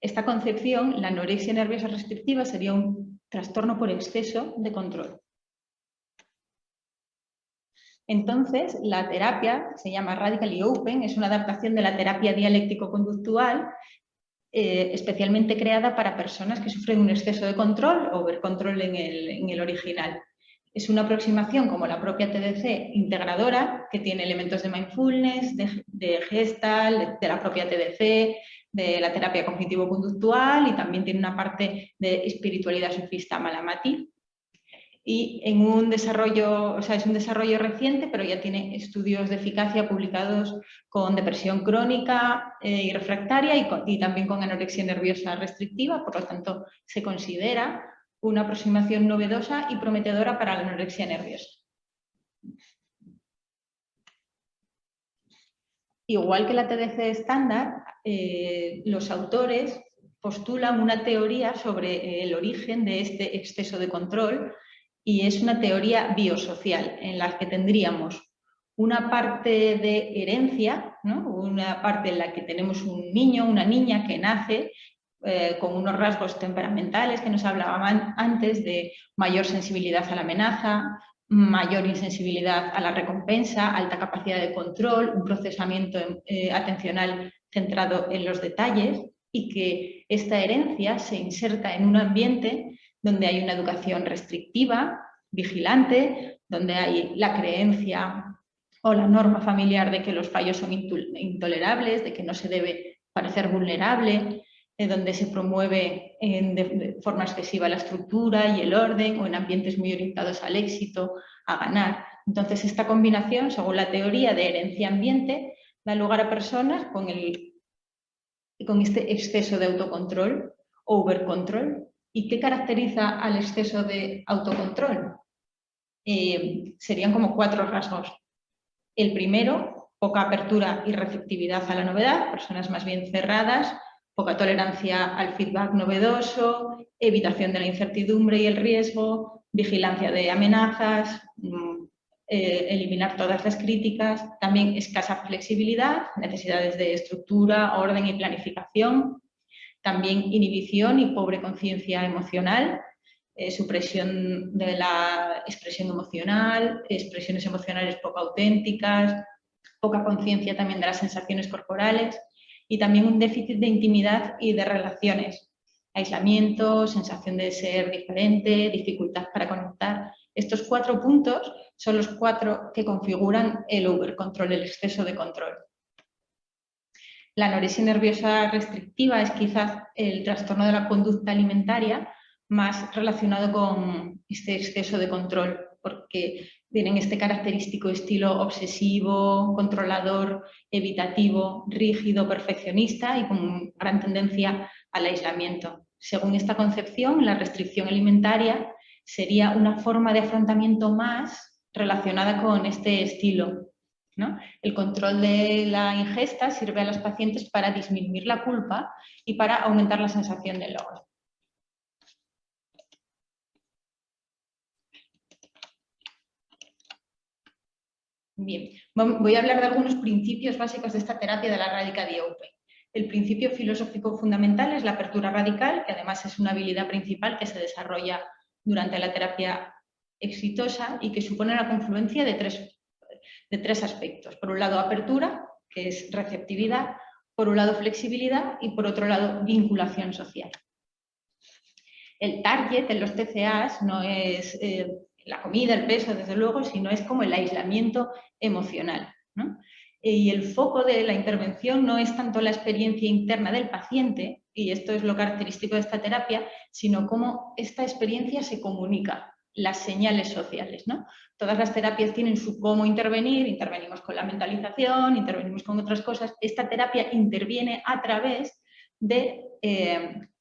esta concepción, la anorexia nerviosa restrictiva sería un trastorno por exceso de control. Entonces, la terapia se llama Radically Open, es una adaptación de la terapia dialéctico-conductual, especialmente creada para personas que sufren un exceso de control o overcontrol en el original. Es una aproximación como la propia TDC integradora, que tiene elementos de mindfulness, de Gestalt, de la propia TDC, de la terapia cognitivo-conductual, y también tiene una parte de espiritualidad sufista Malamati. Y en un desarrollo, o sea, es un desarrollo reciente, pero ya tiene estudios de eficacia publicados con depresión crónica y refractaria y también con anorexia nerviosa restrictiva, por lo tanto se considera una aproximación novedosa y prometedora para la anorexia nerviosa. Igual que la TDC estándar, los autores postulan una teoría sobre el origen de este exceso de control, y es una teoría biosocial en la que tendríamos una parte de herencia, ¿no? Una parte en la que tenemos un niño, una niña que nace con unos rasgos temperamentales que nos hablaban antes, de mayor sensibilidad a la amenaza, mayor insensibilidad a la recompensa, alta capacidad de control, un procesamiento atencional centrado en los detalles, y que esta herencia se inserta en un ambiente donde hay una educación restrictiva, vigilante, donde hay la creencia o la norma familiar de que los fallos son intolerables, de que no se debe parecer vulnerable, donde se promueve de forma excesiva la estructura y el orden, o en ambientes muy orientados al éxito, a ganar. Entonces, esta combinación, según la teoría de herencia-ambiente, da lugar a personas con este exceso de autocontrol, overcontrol. ¿Y qué caracteriza al exceso de autocontrol? Serían como 4 rasgos. El primero, poca apertura y receptividad a la novedad, personas más bien cerradas, poca tolerancia al feedback novedoso, evitación de la incertidumbre y el riesgo, vigilancia de amenazas, eliminar todas las críticas, también escasa flexibilidad, necesidades de estructura, orden y planificación, también inhibición y pobre conciencia emocional, supresión de la expresión emocional, expresiones emocionales poco auténticas, poca conciencia también de las sensaciones corporales, y también un déficit de intimidad y de relaciones, aislamiento, sensación de ser diferente, dificultad para conectar. Estos 4 puntos son los 4 que configuran el overcontrol, el exceso de control. La anorexia nerviosa restrictiva es quizás el trastorno de la conducta alimentaria más relacionado con este exceso de control, porque tienen este característico estilo obsesivo, controlador, evitativo, rígido, perfeccionista y con gran tendencia al aislamiento. Según esta concepción, la restricción alimentaria sería una forma de afrontamiento más relacionada con este estilo, ¿no? El control de la ingesta sirve a los pacientes para disminuir la culpa y para aumentar la sensación de logro. Bien, voy a hablar de algunos principios básicos de esta terapia de la Radical Open. El principio filosófico fundamental es la apertura radical, que además es una habilidad principal que se desarrolla durante la terapia exitosa y que supone la confluencia de tres aspectos. Por un lado, apertura, que es receptividad, por un lado, flexibilidad y por otro lado, vinculación social. El target en los TCAs no es la comida, el peso, desde luego, sino es como el aislamiento emocional, ¿no? Y el foco de la intervención no es tanto la experiencia interna del paciente, y esto es lo característico de esta terapia, sino cómo esta experiencia se comunica, las señales sociales, ¿no? Todas las terapias tienen su cómo intervenir, intervenimos con la mentalización, intervenimos con otras cosas. Esta terapia interviene a través de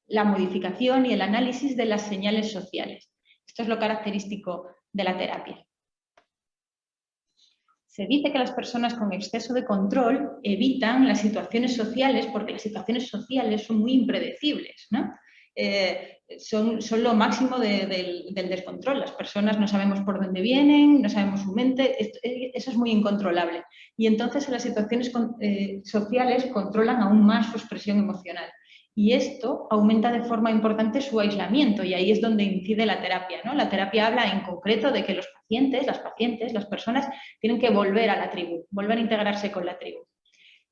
la modificación y el análisis de las señales sociales. Esto es lo característico de la terapia. Se dice que las personas con exceso de control evitan las situaciones sociales porque las situaciones sociales son muy impredecibles, ¿no? Son lo máximo del descontrol. Las personas no sabemos por dónde vienen, no sabemos su mente, eso es muy incontrolable. Y entonces las situaciones sociales controlan aún más su expresión emocional. Y esto aumenta de forma importante su aislamiento y ahí es donde incide la terapia, ¿no? La terapia habla en concreto de que los pacientes, las personas tienen que volver a la tribu, volver a integrarse con la tribu.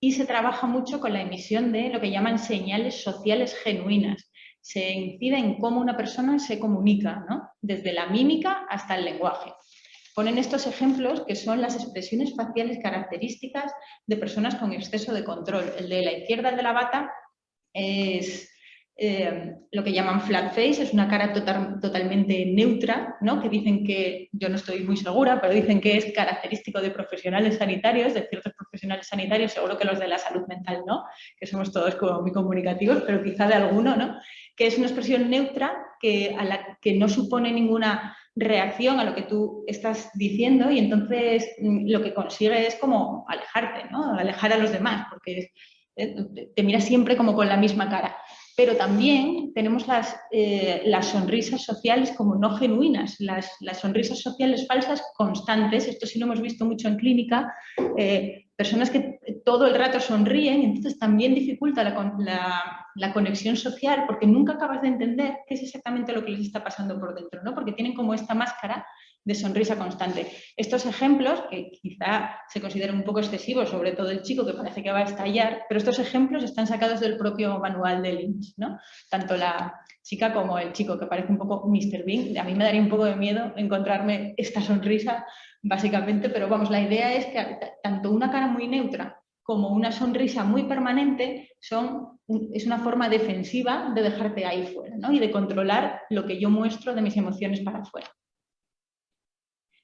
Y se trabaja mucho con la emisión de lo que llaman señales sociales genuinas. Se incide en cómo una persona se comunica, ¿no? Desde la mímica hasta el lenguaje. Ponen estos ejemplos que son las expresiones faciales características de personas con exceso de control. El de la izquierda, el de la bata, es lo que llaman flat face, es una cara totalmente neutra, ¿no? Que dicen que, yo no estoy muy segura, pero dicen que es característico de profesionales sanitarios, de ciertos profesionales sanitarios, seguro que los de la salud mental no, que somos todos como muy comunicativos, pero quizá de alguno, ¿no? Que es una expresión neutra a la que no supone ninguna reacción a lo que tú estás diciendo y entonces lo que consigue es como alejarte, ¿no? Alejar a los demás, porque te miras siempre como con la misma cara. Pero también tenemos las sonrisas sociales como no genuinas, las sonrisas sociales falsas constantes, esto sí lo hemos visto mucho en clínica, personas que todo el rato sonríen, entonces también dificulta la conexión social porque nunca acabas de entender qué es exactamente lo que les está pasando por dentro, ¿no? Porque tienen como esta máscara de sonrisa constante. Estos ejemplos, que quizá se consideran un poco excesivos, sobre todo el chico que parece que va a estallar, pero estos ejemplos están sacados del propio manual de Lynch, ¿no? Tanto la chica como el chico, que parece un poco Mr. Bean. A mí me daría un poco de miedo encontrarme esta sonrisa, básicamente, pero vamos, la idea es que tanto una cara muy neutra como una sonrisa muy permanente es una forma defensiva de dejarte ahí fuera, ¿no? Y de controlar lo que yo muestro de mis emociones para afuera.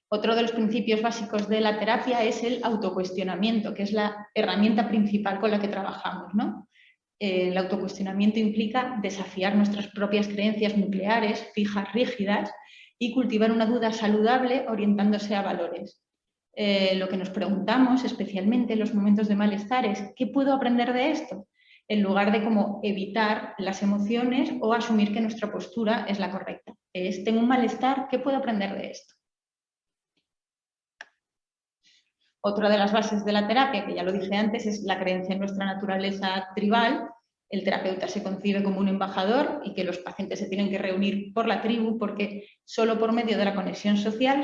Otro de los principios básicos de la terapia es el autocuestionamiento, que es la herramienta principal con la que trabajamos, ¿no? El autocuestionamiento implica desafiar nuestras propias creencias nucleares, fijas, rígidas, y cultivar una duda saludable orientándose a valores. Lo que nos preguntamos, especialmente en los momentos de malestar, es ¿qué puedo aprender de esto? En lugar de como evitar las emociones o asumir que nuestra postura es la correcta. Tengo un malestar, ¿qué puedo aprender de esto? Otra de las bases de la terapia, que ya lo dije antes, es la creencia en nuestra naturaleza tribal. El terapeuta se concibe como un embajador y que los pacientes se tienen que reunir por la tribu porque solo por medio de la conexión social,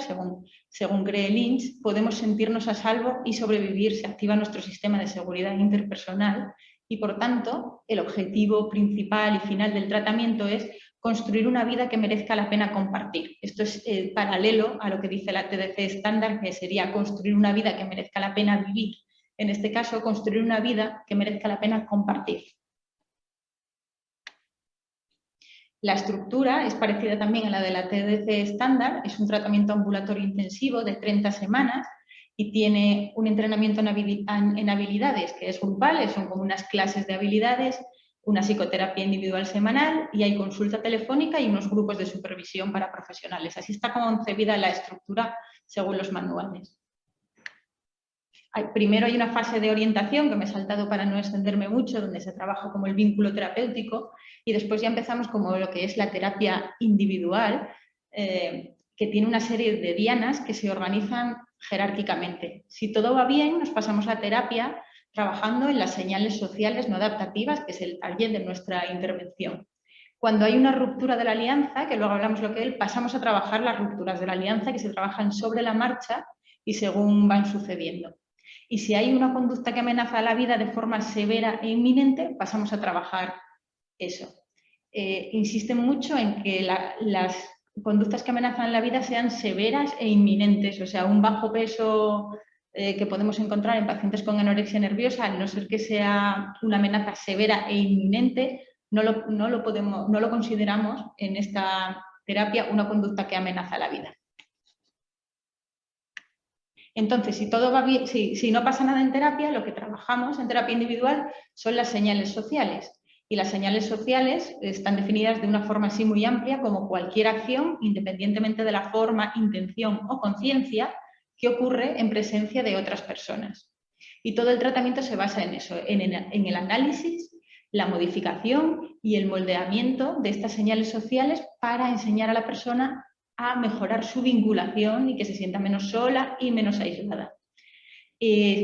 según cree Lynch, podemos sentirnos a salvo y sobrevivir. Se activa nuestro sistema de seguridad interpersonal y, por tanto, el objetivo principal y final del tratamiento es construir una vida que merezca la pena compartir. Esto es paralelo a lo que dice la TDC estándar, que sería construir una vida que merezca la pena vivir. En este caso, construir una vida que merezca la pena compartir. La estructura es parecida también a la de la TDC estándar, es un tratamiento ambulatorio intensivo de 30 semanas y tiene un entrenamiento en habilidades que es grupal, son como unas clases de habilidades, una psicoterapia individual semanal y hay consulta telefónica y unos grupos de supervisión para profesionales. Así está concebida la estructura según los manuales. Primero hay una fase de orientación, que me he saltado para no extenderme mucho, donde se trabaja como el vínculo terapéutico, y después ya empezamos como lo que es la terapia individual, que tiene una serie de dianas que se organizan jerárquicamente. Si todo va bien, nos pasamos a terapia trabajando en las señales sociales no adaptativas, que es el target de nuestra intervención. Cuando hay una ruptura de la alianza, que luego hablamos lo que es, pasamos a trabajar las rupturas de la alianza, que se trabajan sobre la marcha y según van sucediendo. Y si hay una conducta que amenaza la vida de forma severa e inminente, pasamos a trabajar eso. Insisten mucho en que las conductas que amenazan la vida sean severas e inminentes, o sea, un bajo peso que podemos encontrar en pacientes con anorexia nerviosa, al no ser que sea una amenaza severa e inminente, no lo consideramos en esta terapia una conducta que amenaza la vida. Entonces, si todo va bien, si no pasa nada en terapia, lo que trabajamos en terapia individual son las señales sociales. Y las señales sociales están definidas de una forma así muy amplia como cualquier acción, independientemente de la forma, intención o conciencia, que ocurre en presencia de otras personas. Y todo el tratamiento se basa en eso, en el análisis, la modificación y el moldeamiento de estas señales sociales para enseñar a la persona a mejorar su vinculación y que se sienta menos sola y menos aislada.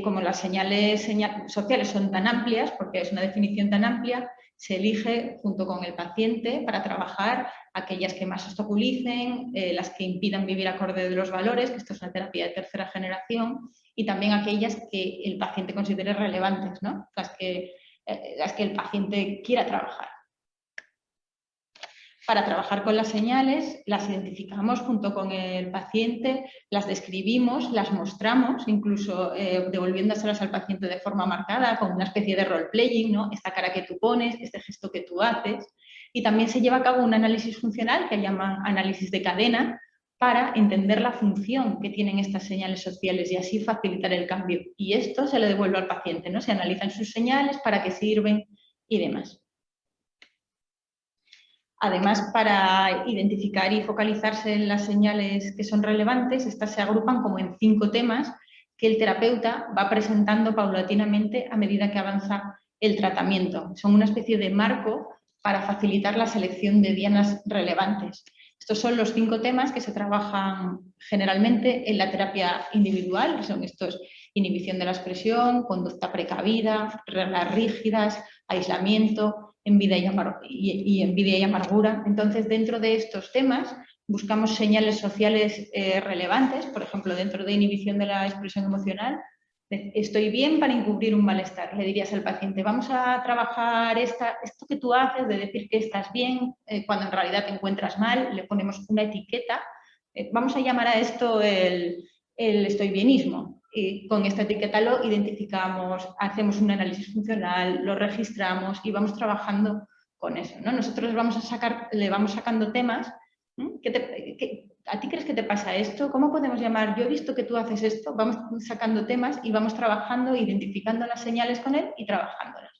Como las señales sociales son tan amplias, porque es una definición tan amplia, se elige junto con el paciente para trabajar aquellas que más obstaculicen, las que impidan vivir acorde de los valores, que esto es una terapia de tercera generación, y también aquellas que el paciente considere relevantes, ¿no? las que el paciente quiera trabajar. Para trabajar con las señales, las identificamos junto con el paciente, las describimos, las mostramos, incluso devolviéndoselas al paciente de forma marcada, con una especie de role-playing, ¿no? Esta cara que tú pones, este gesto que tú haces. Y también se lleva a cabo un análisis funcional que llaman análisis de cadena para entender la función que tienen estas señales sociales y así facilitar el cambio. Y esto se le devuelve al paciente, ¿no? Se analizan sus señales, para qué sirven y demás. Además, para identificar y focalizarse en las señales que son relevantes, estas se agrupan como en 5 temas que el terapeuta va presentando paulatinamente a medida que avanza el tratamiento. Son una especie de marco para facilitar la selección de dianas relevantes. Estos son los 5 temas que se trabajan generalmente en la terapia individual, que son estos: inhibición de la expresión, conducta precavida, reglas rígidas, aislamiento, envidia y amargura. Entonces, dentro de estos temas buscamos señales sociales relevantes, por ejemplo, dentro de inhibición de la expresión emocional, estoy bien para encubrir un malestar. Le dirías al paciente, vamos a trabajar esto que tú haces de decir que estás bien cuando en realidad te encuentras mal, le ponemos una etiqueta, vamos a llamar a esto el estoy bienismo. Y con esta etiqueta lo identificamos, hacemos un análisis funcional, lo registramos y vamos trabajando con eso, ¿no? Nosotros le vamos sacando temas. ¿A ti crees que te pasa esto? ¿Cómo podemos llamar? Yo he visto que tú haces esto. Vamos sacando temas y vamos trabajando, identificando las señales con él y trabajándolas.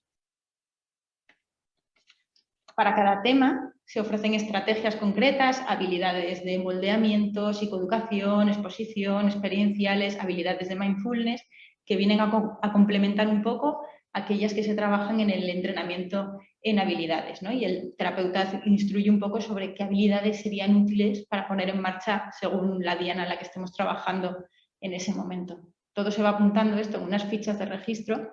Para cada tema se ofrecen estrategias concretas, habilidades de moldeamiento, psicoeducación, exposición, experienciales, habilidades de mindfulness, que vienen a complementar un poco aquellas que se trabajan en el entrenamiento en habilidades, ¿no? Y el terapeuta instruye un poco sobre qué habilidades serían útiles para poner en marcha según la diana en la que estemos trabajando en ese momento. Todo se va apuntando esto en unas fichas de registro.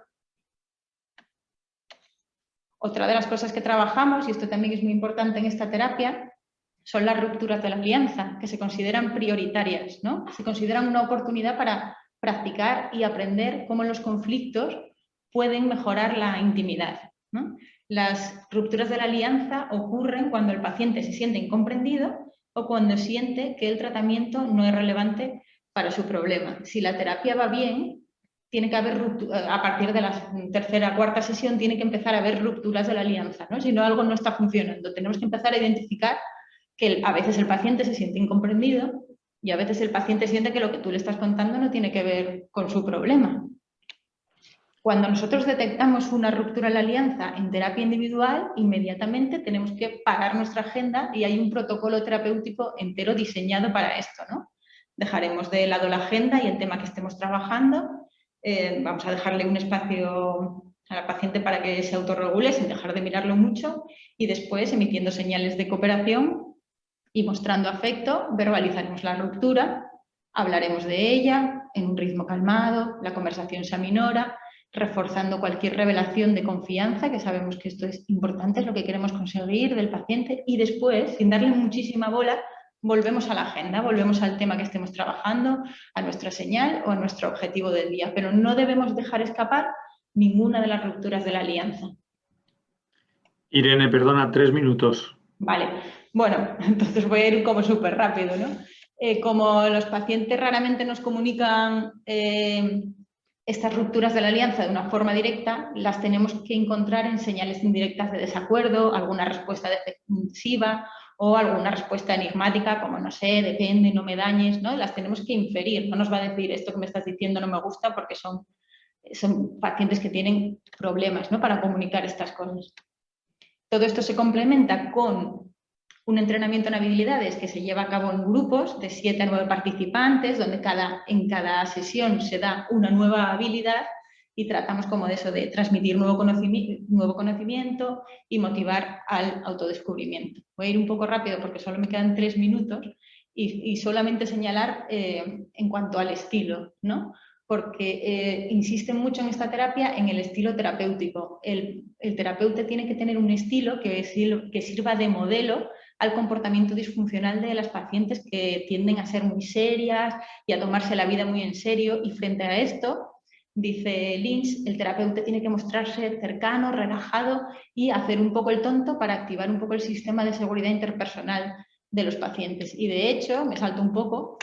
Otra de las cosas que trabajamos, y esto también es muy importante en esta terapia, son las rupturas de la alianza, que se consideran prioritarias, ¿no? Se consideran una oportunidad para practicar y aprender cómo los conflictos pueden mejorar la intimidad, ¿no? Las rupturas de la alianza ocurren cuando el paciente se siente incomprendido o cuando siente que el tratamiento no es relevante para su problema. Si la terapia va bien, tiene que haber ruptura, a partir de la tercera, cuarta sesión, tiene que empezar a haber rupturas de la alianza, ¿no? Si no, algo no está funcionando. Tenemos que empezar a identificar que a veces el paciente se siente incomprendido y a veces el paciente siente que lo que tú le estás contando no tiene que ver con su problema. Cuando nosotros detectamos una ruptura en la alianza en terapia individual, inmediatamente tenemos que parar nuestra agenda y hay un protocolo terapéutico entero diseñado para esto, ¿no? Dejaremos de lado la agenda y el tema que estemos trabajando. Vamos a dejarle un espacio a la paciente para que se autorregule sin dejar de mirarlo mucho y después, emitiendo señales de cooperación y mostrando afecto, verbalizaremos la ruptura, hablaremos de ella en un ritmo calmado, la conversación se aminora, reforzando cualquier revelación de confianza, que sabemos que esto es importante, es lo que queremos conseguir del paciente, y después, sin darle muchísima bola, volvemos a la agenda, volvemos al tema que estemos trabajando, a nuestra señal o a nuestro objetivo del día, pero no debemos dejar escapar ninguna de las rupturas de la alianza. Irene, perdona, 3 minutos. Vale, bueno, entonces voy a ir como súper rápido, ¿no? Como los pacientes raramente nos comunican estas rupturas de la alianza de una forma directa, las tenemos que encontrar en señales indirectas de desacuerdo, alguna respuesta defensiva o alguna respuesta enigmática, como no sé, depende, no me dañes, ¿no? Las tenemos que inferir, no nos va a decir esto que me estás diciendo no me gusta, porque son pacientes que tienen problemas, ¿no?, para comunicar estas cosas. Todo esto se complementa con un entrenamiento en habilidades que se lleva a cabo en grupos de 7 a 9 participantes, donde en cada sesión se da una nueva habilidad y tratamos como de eso, de transmitir nuevo conocimiento y motivar al autodescubrimiento. Voy a ir un poco rápido porque solo me quedan 3 minutos y solamente señalar en cuanto al estilo, ¿no? Porque insisten mucho en esta terapia en el estilo terapéutico. El terapeuta tiene que tener un estilo que sirva de modelo al comportamiento disfuncional de las pacientes que tienden a ser muy serias y a tomarse la vida muy en serio, y frente a esto, dice Lynch, el terapeuta tiene que mostrarse cercano, relajado y hacer un poco el tonto para activar un poco el sistema de seguridad interpersonal de los pacientes. Y de hecho, me salto un poco,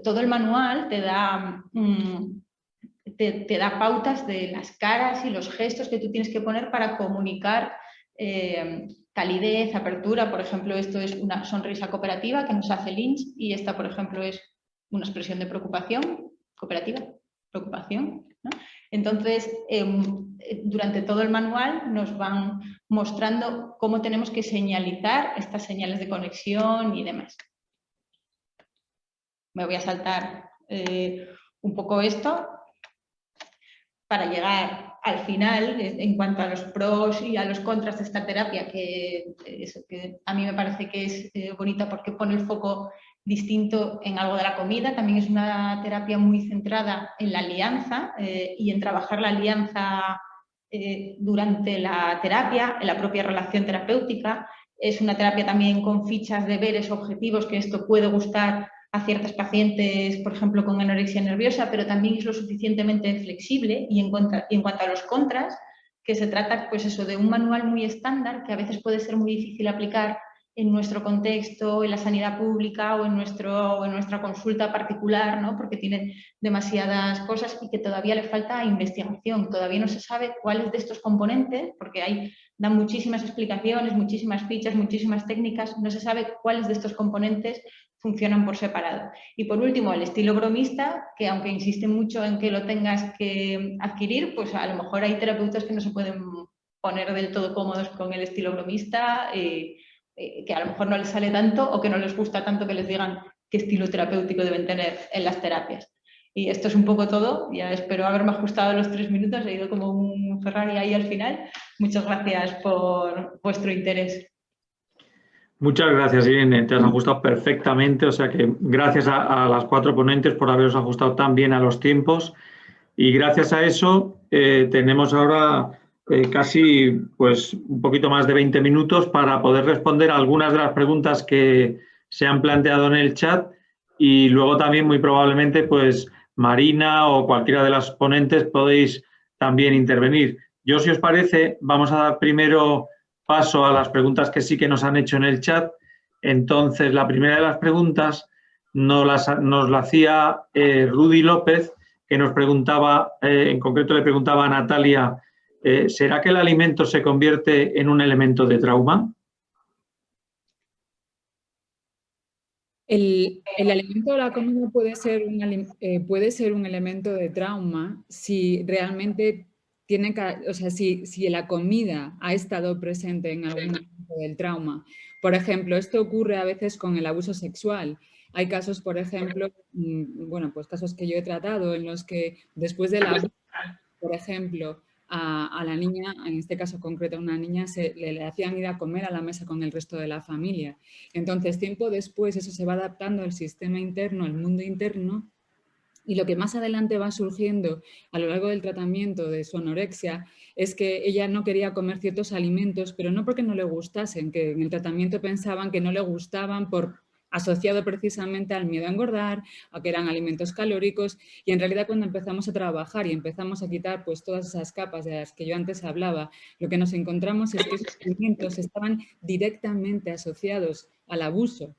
todo el manual te da pautas de las caras y los gestos que tú tienes que poner para comunicar calidez, apertura. Por ejemplo, esto es una sonrisa cooperativa que nos hace Lynch y esta, por ejemplo, es una expresión de preocupación cooperativa, preocupación, ¿no? Entonces, durante todo el manual nos van mostrando cómo tenemos que señalizar estas señales de conexión y demás. Me voy a saltar un poco esto para llegar al final en cuanto a los pros y a los contras de esta terapia, que a mí me parece que es bonita porque pone el foco distinto en algo de la comida. También es una terapia muy centrada en la alianza y en trabajar la alianza durante la terapia, en la propia relación terapéutica. Es una terapia también con fichas, deberes, objetivos, que esto puede gustar a ciertas pacientes, por ejemplo, con anorexia nerviosa, pero también es lo suficientemente flexible. Y en cuanto a los contras, que se trata, pues eso, de un manual muy estándar que a veces puede ser muy difícil aplicar en nuestro contexto, en la sanidad pública o en nuestra consulta particular, ¿no? Porque tiene demasiadas cosas y que todavía le falta investigación. Todavía no se sabe cuáles de estos componentes, porque dan muchísimas explicaciones, muchísimas fichas, muchísimas técnicas, no se sabe cuáles de estos componentes funcionan por separado. Y por último, el estilo bromista, que aunque insiste mucho en que lo tengas que adquirir, pues a lo mejor hay terapeutas que no se pueden poner del todo cómodos con el estilo bromista, que a lo mejor no les sale tanto o que no les gusta tanto que les digan qué estilo terapéutico deben tener en las terapias. Y esto es un poco todo. Ya espero haberme ajustado los 3 minutos, he ido como un Ferrari ahí al final. Muchas gracias por vuestro interés. Muchas gracias, Irene. Te has ajustado perfectamente, o sea que gracias a las 4 ponentes por haberos ajustado tan bien a los tiempos, y gracias a eso tenemos ahora casi pues un poquito más de 20 minutos para poder responder a algunas de las preguntas que se han planteado en el chat, y luego también muy probablemente pues Marina o cualquiera de las ponentes podéis también intervenir. Yo, si os parece, vamos a dar primero paso a las preguntas que sí que nos han hecho en el chat. Entonces, la primera de las preguntas nos la hacía Rudy López, que nos preguntaba, en concreto le preguntaba a Natalia, ¿será que el alimento se convierte en un elemento de trauma? El alimento o la comida puede ser un elemento de trauma si realmente tiene, o sea, si la comida ha estado presente en algún momento del trauma. Por ejemplo, esto ocurre a veces con el abuso sexual. Hay casos, por ejemplo, bueno, pues casos que yo he tratado en los que después del abuso, por ejemplo, a la niña, en este caso concreto a una niña, le hacían ir a comer a la mesa con el resto de la familia. Entonces, tiempo después, eso se va adaptando al sistema interno, al mundo interno, y lo que más adelante va surgiendo a lo largo del tratamiento de su anorexia es que ella no quería comer ciertos alimentos, pero no porque no le gustasen, que en el tratamiento pensaban que no le gustaban asociado precisamente al miedo a engordar, a que eran alimentos calóricos, y en realidad cuando empezamos a trabajar y empezamos a quitar pues todas esas capas de las que yo antes hablaba, lo que nos encontramos es que esos alimentos estaban directamente asociados al abuso,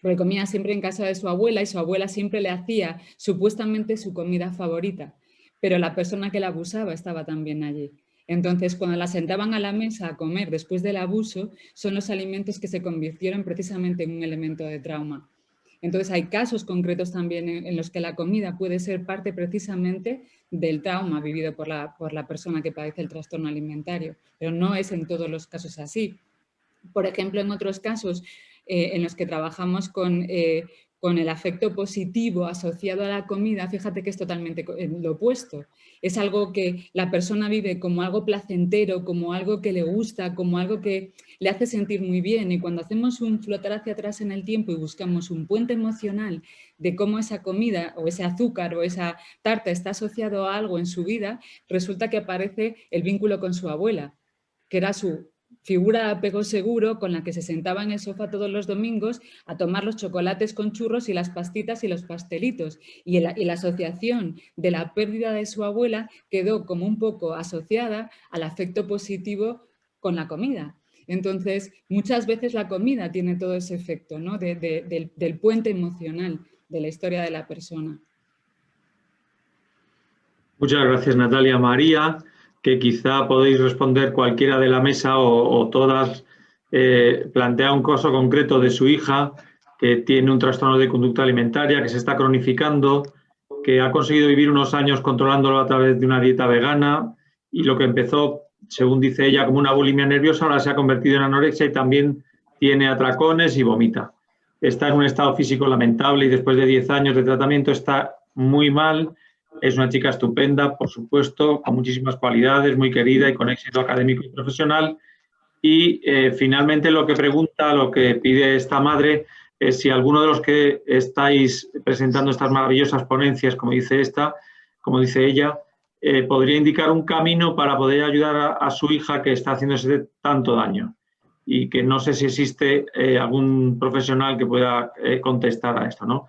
porque comía siempre en casa de su abuela y su abuela siempre le hacía supuestamente su comida favorita, pero la persona que la abusaba estaba también allí. Entonces, cuando la sentaban a la mesa a comer después del abuso, son los alimentos que se convirtieron precisamente en un elemento de trauma. Entonces, hay casos concretos también en los que la comida puede ser parte precisamente del trauma vivido por la persona que padece el trastorno alimentario, pero no es en todos los casos así. Por ejemplo, en otros casos en los que trabajamos con el afecto positivo asociado a la comida, fíjate que es totalmente lo opuesto. Es algo que la persona vive como algo placentero, como algo que le gusta, como algo que le hace sentir muy bien. Y cuando hacemos un flotar hacia atrás en el tiempo y buscamos un puente emocional de cómo esa comida o ese azúcar o esa tarta está asociado a algo en su vida, resulta que aparece el vínculo con su abuela, que era su figura de apego seguro con la que se sentaba en el sofá todos los domingos a tomar los chocolates con churros y las pastitas y los pastelitos. Y la asociación de la pérdida de su abuela quedó como un poco asociada al afecto positivo con la comida. Entonces, muchas veces la comida tiene todo ese efecto, ¿no? del puente emocional de la historia de la persona. Muchas gracias, Natalia. María, que quizá podéis responder cualquiera de la mesa o todas, plantea un caso concreto de su hija que tiene un trastorno de conducta alimentaria, que se está cronificando, que ha conseguido vivir unos años controlándolo a través de una dieta vegana y lo que empezó, según dice ella, como una bulimia nerviosa, ahora se ha convertido en anorexia y también tiene atracones y vomita. Está en un estado físico lamentable y después de 10 años de tratamiento está muy mal. Es una chica estupenda, por supuesto, con muchísimas cualidades, muy querida y con éxito académico y profesional. Y finalmente lo que pregunta, lo que pide esta madre es si alguno de los que estáis presentando estas maravillosas ponencias, como dice ella, podría indicar un camino para poder ayudar a su hija que está haciéndose tanto daño. Y que no sé si existe algún profesional que pueda contestar a esto, ¿no?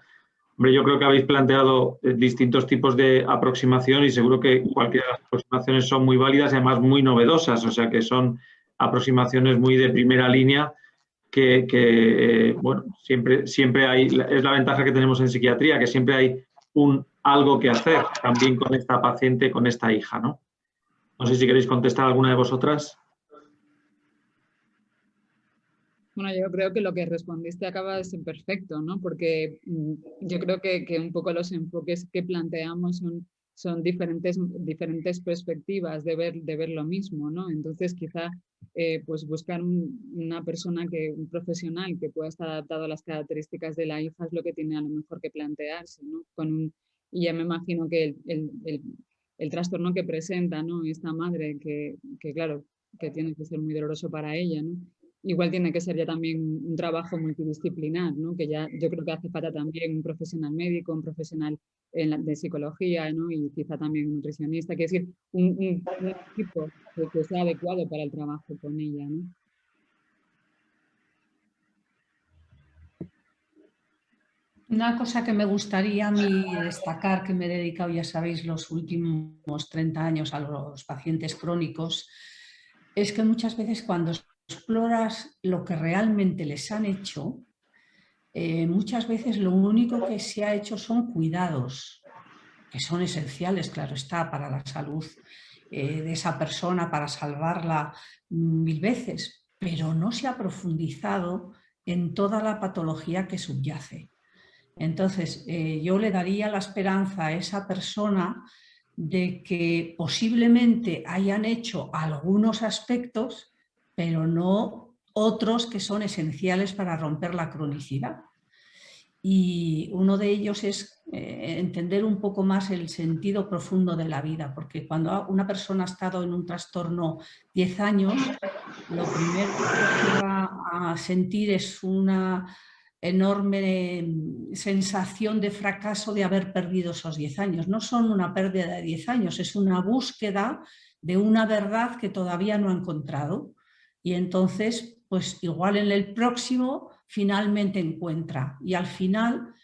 Hombre, yo creo que habéis planteado distintos tipos de aproximación y seguro que cualquiera de las aproximaciones son muy válidas y además muy novedosas, o sea que son aproximaciones muy de primera línea que bueno, siempre hay, es la ventaja que tenemos en psiquiatría, que siempre hay algo que hacer también con esta paciente, con esta hija, ¿no? No sé si queréis contestar alguna de vosotras. Bueno, yo creo que lo que respondiste acaba de ser perfecto, ¿no? Porque yo creo que un poco los enfoques que planteamos son diferentes perspectivas de ver lo mismo, ¿no? Entonces, quizá pues buscar una persona, un profesional que pueda estar adaptado a las características de la hija es lo que tiene a lo mejor que plantearse, ¿no? Y ya me imagino que el trastorno que presenta, ¿no? Esta madre, que claro, que tiene que ser muy doloroso para ella, ¿no? Igual tiene que ser ya también un trabajo multidisciplinar, ¿no? Que ya yo creo que hace falta también un profesional médico, un profesional de psicología, ¿no? Y quizá también un nutricionista, que es decir, un equipo que sea adecuado para el trabajo con ella, ¿no? Una cosa que me gustaría a mí destacar, que me he dedicado, ya sabéis, los últimos 30 años a los pacientes crónicos, es que muchas veces cuando exploras lo que realmente les han hecho, muchas veces lo único que se ha hecho son cuidados. que son esenciales, claro está, para la salud de esa persona, para salvarla 1000 veces, pero no se ha profundizado en toda la patología que subyace. Entonces, yo le daría la esperanza a esa persona de que posiblemente hayan hecho algunos aspectos, pero no otros que son esenciales para romper la cronicidad. Y uno de ellos es entender un poco más el sentido profundo de la vida, porque cuando una persona ha estado en un trastorno 10 años, lo primero que va a sentir es una enorme sensación de fracaso de haber perdido esos 10 años. No son una pérdida de 10 años, es una búsqueda de una verdad que todavía no ha encontrado. Y entonces, pues igual en el próximo finalmente encuentra. Y al final,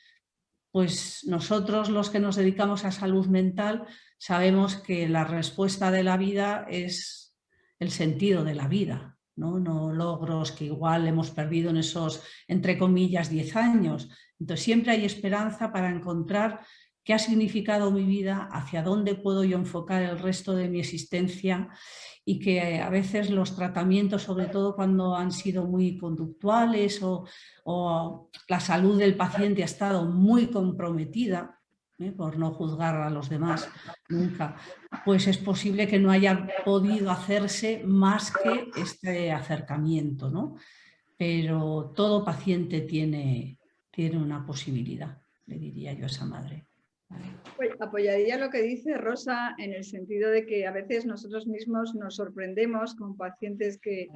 pues nosotros los que nos dedicamos a salud mental sabemos que la respuesta de la vida es el sentido de la vida, ¿no? No logros que igual hemos perdido en esos, entre comillas, 10 años. Entonces siempre hay esperanza para encontrar qué ha significado mi vida, hacia dónde puedo yo enfocar el resto de mi existencia, y que a veces los tratamientos, sobre todo cuando han sido muy conductuales o la salud del paciente ha estado muy comprometida, por no juzgar a los demás nunca, pues es posible que no haya podido hacerse más que este acercamiento, ¿no? Pero todo paciente tiene una posibilidad, le diría yo a esa madre. Apoyaría lo que dice Rosa en el sentido de que a veces nosotros mismos nos sorprendemos con pacientes que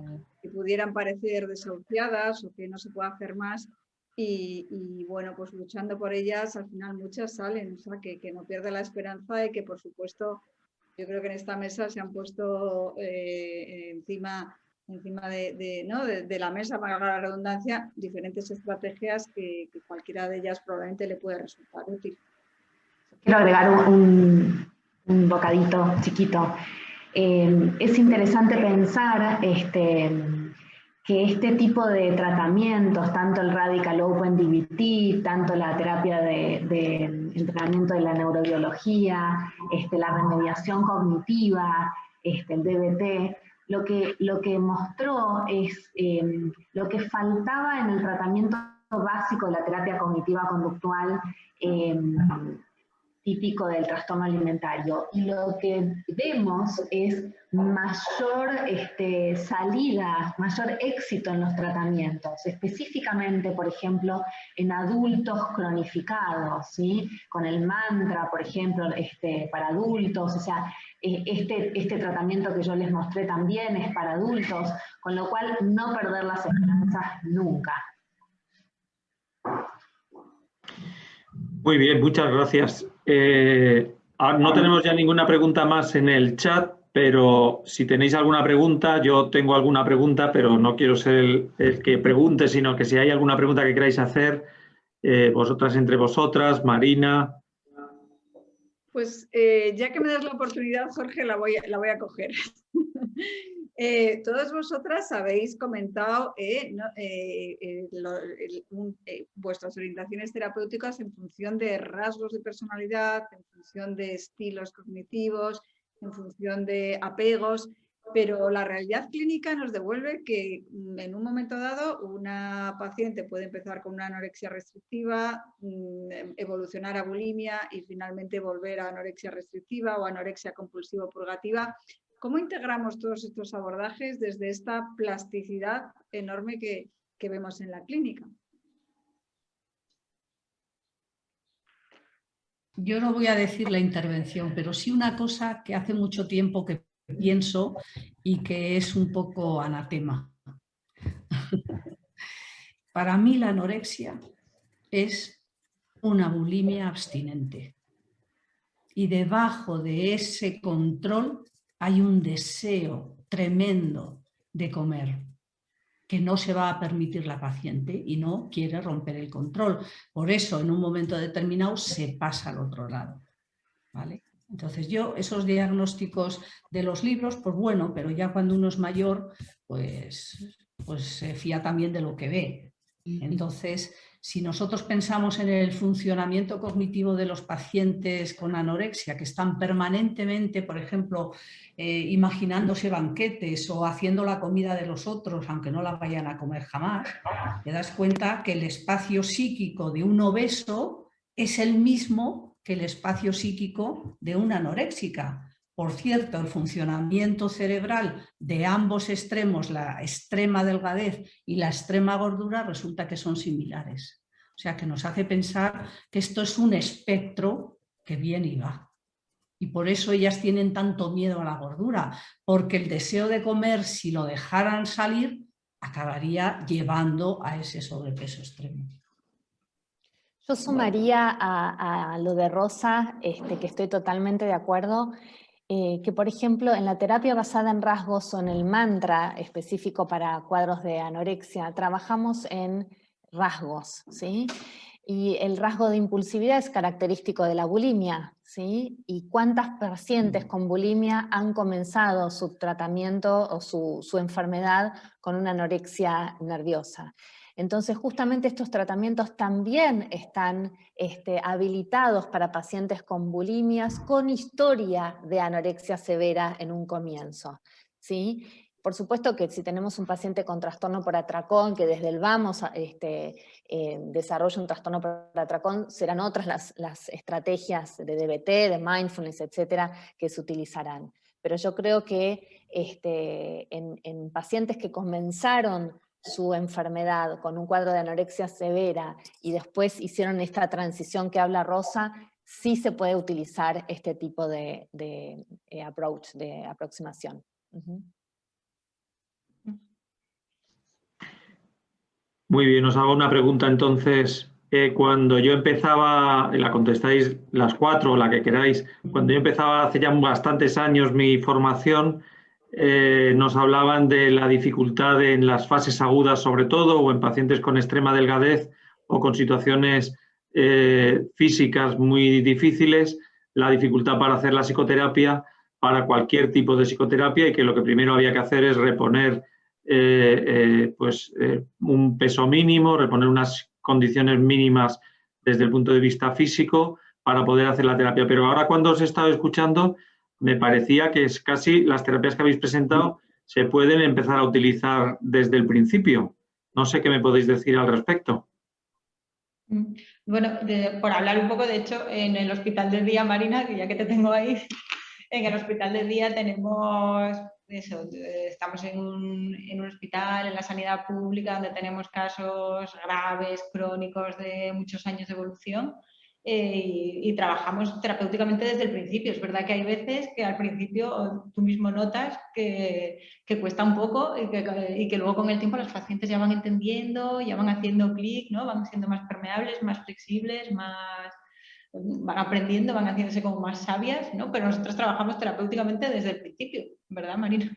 pudieran parecer desahuciadas o que no se puede hacer más y bueno, pues luchando por ellas al final muchas salen, o sea, que no pierde la esperanza y que por supuesto yo creo que en esta mesa se han puesto encima de la mesa, para la redundancia, diferentes estrategias que cualquiera de ellas probablemente le puede resultar útil. Quiero agregar un bocadito chiquito. Es interesante pensar que este tipo de tratamientos, tanto el Radical Open DBT, tanto la terapia de entrenamiento de la neurobiología, la remediación cognitiva, el DBT, lo que mostró es lo que faltaba en el tratamiento básico de la terapia cognitiva conductual típico del trastorno alimentario. Y lo que vemos es mayor salida, mayor éxito en los tratamientos, específicamente, por ejemplo, en adultos cronificados, ¿sí? Con el mantra, por ejemplo, para adultos, o sea, este tratamiento que yo les mostré también es para adultos, con lo cual no perder las esperanzas nunca. Muy bien, muchas gracias. No tenemos ya ninguna pregunta más en el chat, pero si tenéis alguna pregunta, yo tengo alguna pregunta, pero no quiero ser el que pregunte, sino que si hay alguna pregunta que queráis hacer, vosotras entre vosotras, Marina. Pues ya que me das la oportunidad, Jorge, la voy a coger. Todas vosotras habéis comentado vuestras orientaciones terapéuticas en función de rasgos de personalidad, en función de estilos cognitivos, en función de apegos, pero la realidad clínica nos devuelve que en un momento dado una paciente puede empezar con una anorexia restrictiva, evolucionar a bulimia y finalmente volver a anorexia restrictiva o anorexia compulsivo-purgativa. ¿Cómo integramos todos estos abordajes desde esta plasticidad enorme que vemos en la clínica? Yo no voy a decir la intervención, pero sí una cosa que hace mucho tiempo que pienso y que es un poco anatema. Para mí la anorexia es una bulimia abstinente y debajo de ese control hay un deseo tremendo de comer que no se va a permitir la paciente y no quiere romper el control. Por eso, en un momento determinado, se pasa al otro lado, ¿vale? Entonces yo, esos diagnósticos de los libros, pues bueno, pero ya cuando uno es mayor, pues se fía también de lo que ve. Entonces, Si nosotros pensamos en el funcionamiento cognitivo de los pacientes con anorexia, que están permanentemente, por ejemplo, imaginándose banquetes o haciendo la comida de los otros, aunque no la vayan a comer jamás, te das cuenta que el espacio psíquico de un obeso es el mismo que el espacio psíquico de una anoréxica. Por cierto, el funcionamiento cerebral de ambos extremos, la extrema delgadez y la extrema gordura, resulta que son similares. O sea, que nos hace pensar que esto es un espectro que viene y va. Y por eso ellas tienen tanto miedo a la gordura, porque el deseo de comer, si lo dejaran salir, acabaría llevando a ese sobrepeso extremo. Yo sumaría a lo de Rosa, que estoy totalmente de acuerdo, que por ejemplo en la terapia basada en rasgos o en el mantra específico para cuadros de anorexia, trabajamos en rasgos, ¿sí? Y el rasgo de impulsividad es característico de la bulimia, ¿sí? Y cuántas pacientes con bulimia han comenzado su tratamiento o su enfermedad con una anorexia nerviosa. Entonces, justamente estos tratamientos también están habilitados para pacientes con bulimias, con historia de anorexia severa en un comienzo, ¿sí? Por supuesto que si tenemos un paciente con trastorno por atracón, que desde el vamos desarrolla un trastorno por atracón, serán otras las estrategias de DBT, de mindfulness, etcétera, que se utilizarán. Pero yo creo que en pacientes que comenzaron su enfermedad con un cuadro de anorexia severa y después hicieron esta transición que habla Rosa, sí se puede utilizar este tipo de approach, de aproximación. Muy bien, os hago una pregunta entonces. Cuando yo empezaba, la contestáis las 4 o la que queráis, cuando yo empezaba hace ya bastantes años mi formación, nos hablaban de la dificultad en las fases agudas sobre todo, o en pacientes con extrema delgadez o con situaciones físicas muy difíciles, la dificultad para hacer la psicoterapia, para cualquier tipo de psicoterapia, y que lo que primero había que hacer es reponer un peso mínimo, reponer unas condiciones mínimas desde el punto de vista físico para poder hacer la terapia. Pero ahora, cuando os he estado escuchando, me parecía que es casi las terapias que habéis presentado se pueden empezar a utilizar desde el principio. No sé qué me podéis decir al respecto. Bueno, por hablar un poco, de hecho, en el hospital del día, Marina, que ya que te tengo ahí, en el hospital del día tenemos eso, estamos en un hospital, en la sanidad pública, donde tenemos casos graves, crónicos, de muchos años de evolución, y trabajamos terapéuticamente desde el principio. Es verdad que hay veces que al principio tú mismo notas que cuesta un poco y que luego con el tiempo los pacientes ya van entendiendo, ya van haciendo clic, ¿no? Van siendo más permeables, más flexibles, van aprendiendo, van haciéndose como más sabias, ¿no? Pero nosotros trabajamos terapéuticamente desde el principio, ¿verdad, Marina?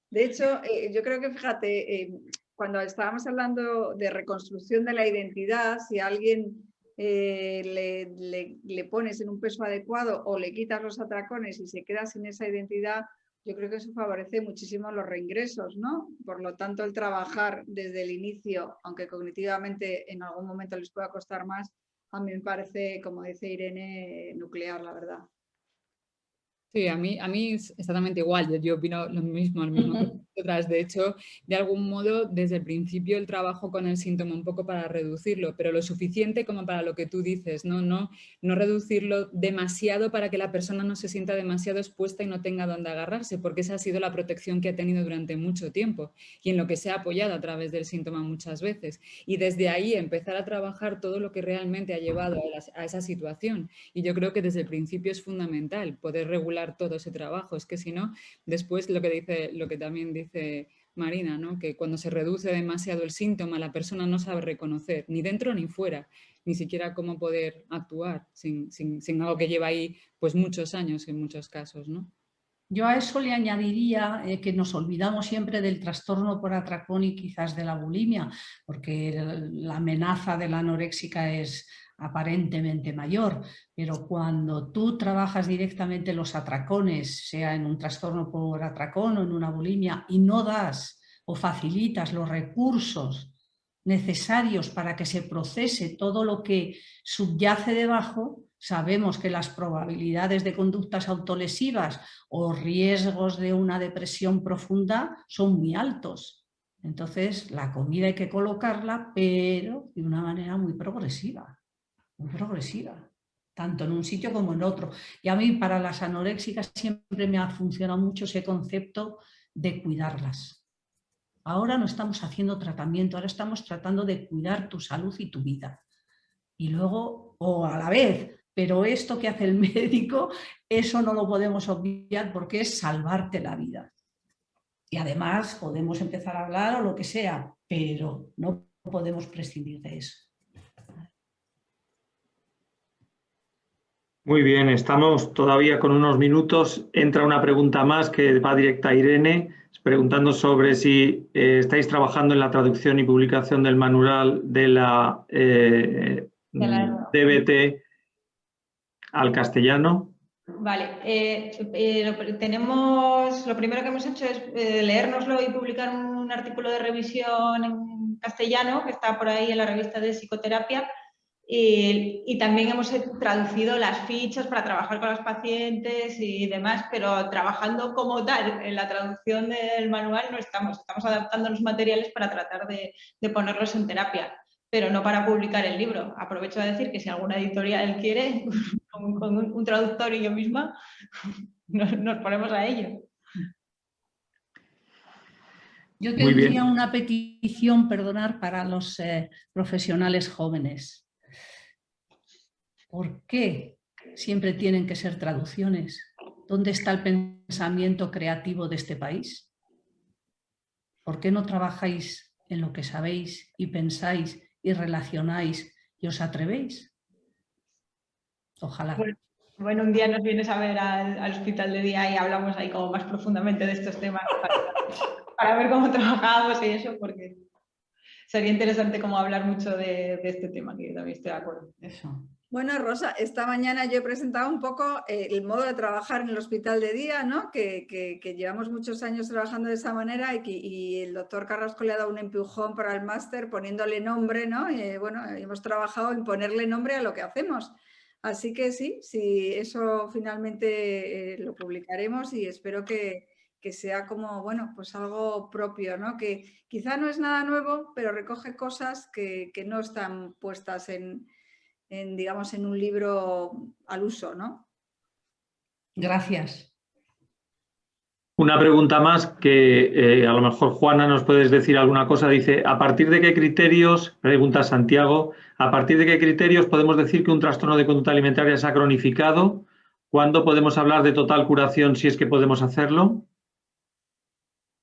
De hecho, yo creo que, fíjate, cuando estábamos hablando de reconstrucción de la identidad, si a alguien le pones en un peso adecuado o le quitas los atracones y se queda sin esa identidad, yo creo que eso favorece muchísimo los reingresos, ¿no? Por lo tanto, el trabajar desde el inicio, aunque cognitivamente en algún momento les pueda costar más, a mí me parece, como dice Irene, nuclear, la verdad. Sí, a mí es exactamente igual, yo opino lo mismo que vosotras. De hecho, de algún modo, desde el principio el trabajo con el síntoma un poco para reducirlo, pero lo suficiente como para lo que tú dices, no reducirlo demasiado para que la persona no se sienta demasiado expuesta y no tenga dónde agarrarse, porque esa ha sido la protección que ha tenido durante mucho tiempo y en lo que se ha apoyado a través del síntoma muchas veces. Y desde ahí empezar a trabajar todo lo que realmente ha llevado a esa situación. Y yo creo que desde el principio es fundamental poder regular todo ese trabajo. Es que si no, después lo que también dice Marina, ¿no? Que cuando se reduce demasiado el síntoma, la persona no sabe reconocer, ni dentro ni fuera, ni siquiera cómo poder actuar sin algo que lleva ahí pues muchos años en muchos casos, ¿no? Yo a eso le añadiría que nos olvidamos siempre del trastorno por atracón y quizás de la bulimia, porque la amenaza de la anoréxica es aparentemente mayor, pero cuando tú trabajas directamente los atracones, sea en un trastorno por atracón o en una bulimia, y no das o facilitas los recursos necesarios para que se procese todo lo que subyace debajo, sabemos que las probabilidades de conductas autolesivas o riesgos de una depresión profunda son muy altos. Entonces, la comida hay que colocarla, pero de una manera muy progresiva, tanto en un sitio como en otro. Y a mí, para las anoréxicas, siempre me ha funcionado mucho ese concepto de cuidarlas. Ahora no estamos haciendo tratamiento, ahora estamos tratando de cuidar tu salud y tu vida. Y luego, o a la vez, pero esto que hace el médico, eso no lo podemos obviar porque es salvarte la vida. Y además podemos empezar a hablar o lo que sea, pero no podemos prescindir de eso. Muy bien, estamos todavía con unos minutos. Entra una pregunta más que va directa a Irene, preguntando sobre si estáis trabajando en la traducción y publicación del manual de la DBT al castellano. Vale, lo primero que hemos hecho es leérnoslo y publicar un artículo de revisión en castellano que está por ahí en la revista de psicoterapia. Y también hemos traducido las fichas para trabajar con los pacientes y demás, pero trabajando como tal en la traducción del manual no estamos adaptando los materiales para tratar de ponerlos en terapia, pero no para publicar el libro. Aprovecho a decir que si alguna editorial quiere, con un traductor y yo misma, nos ponemos a ello. Yo tendría una petición, perdonar, para los profesionales jóvenes. ¿Por qué siempre tienen que ser traducciones? ¿Dónde está el pensamiento creativo de este país? ¿Por qué no trabajáis en lo que sabéis y pensáis y relacionáis y os atrevéis? Ojalá. Bueno, un día nos vienes a ver al hospital de día y hablamos ahí como más profundamente de estos temas para ver cómo trabajamos y eso, porque sería interesante como hablar mucho de este tema, que yo también estoy de acuerdo. Eso. Bueno, Rosa, esta mañana yo he presentado un poco el modo de trabajar en el hospital de día, ¿no? Que llevamos muchos años trabajando de esa manera y el doctor Carrasco le ha dado un empujón para el máster poniéndole nombre, ¿no? Bueno, hemos trabajado en ponerle nombre a lo que hacemos. Así que sí, eso finalmente lo publicaremos y espero que sea como, bueno, pues algo propio, ¿no? Que quizá no es nada nuevo, pero recoge cosas que no están puestas digamos, en un libro al uso, ¿no? Gracias. Una pregunta más que a lo mejor, Juana, nos puedes decir alguna cosa. Dice, ¿a partir de qué criterios, pregunta Santiago, a partir de qué criterios podemos decir que un trastorno de conducta alimentaria se ha cronificado? ¿Cuándo podemos hablar de total curación si es que podemos hacerlo?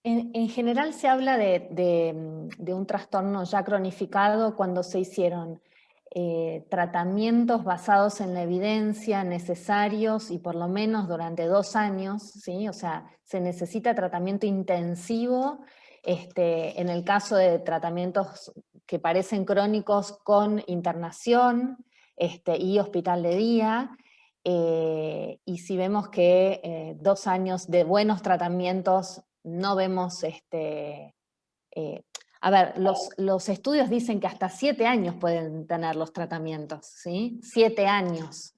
En general se habla de un trastorno ya cronificado cuando se hicieron tratamientos basados en la evidencia necesarios y por lo menos durante 2 años, ¿sí? O sea, se necesita tratamiento intensivo en el caso de tratamientos que parecen crónicos con internación y hospital de día, y si vemos que 2 años de buenos tratamientos no vemos a ver, los estudios dicen que hasta 7 años pueden tener los tratamientos, ¿sí? 7 años.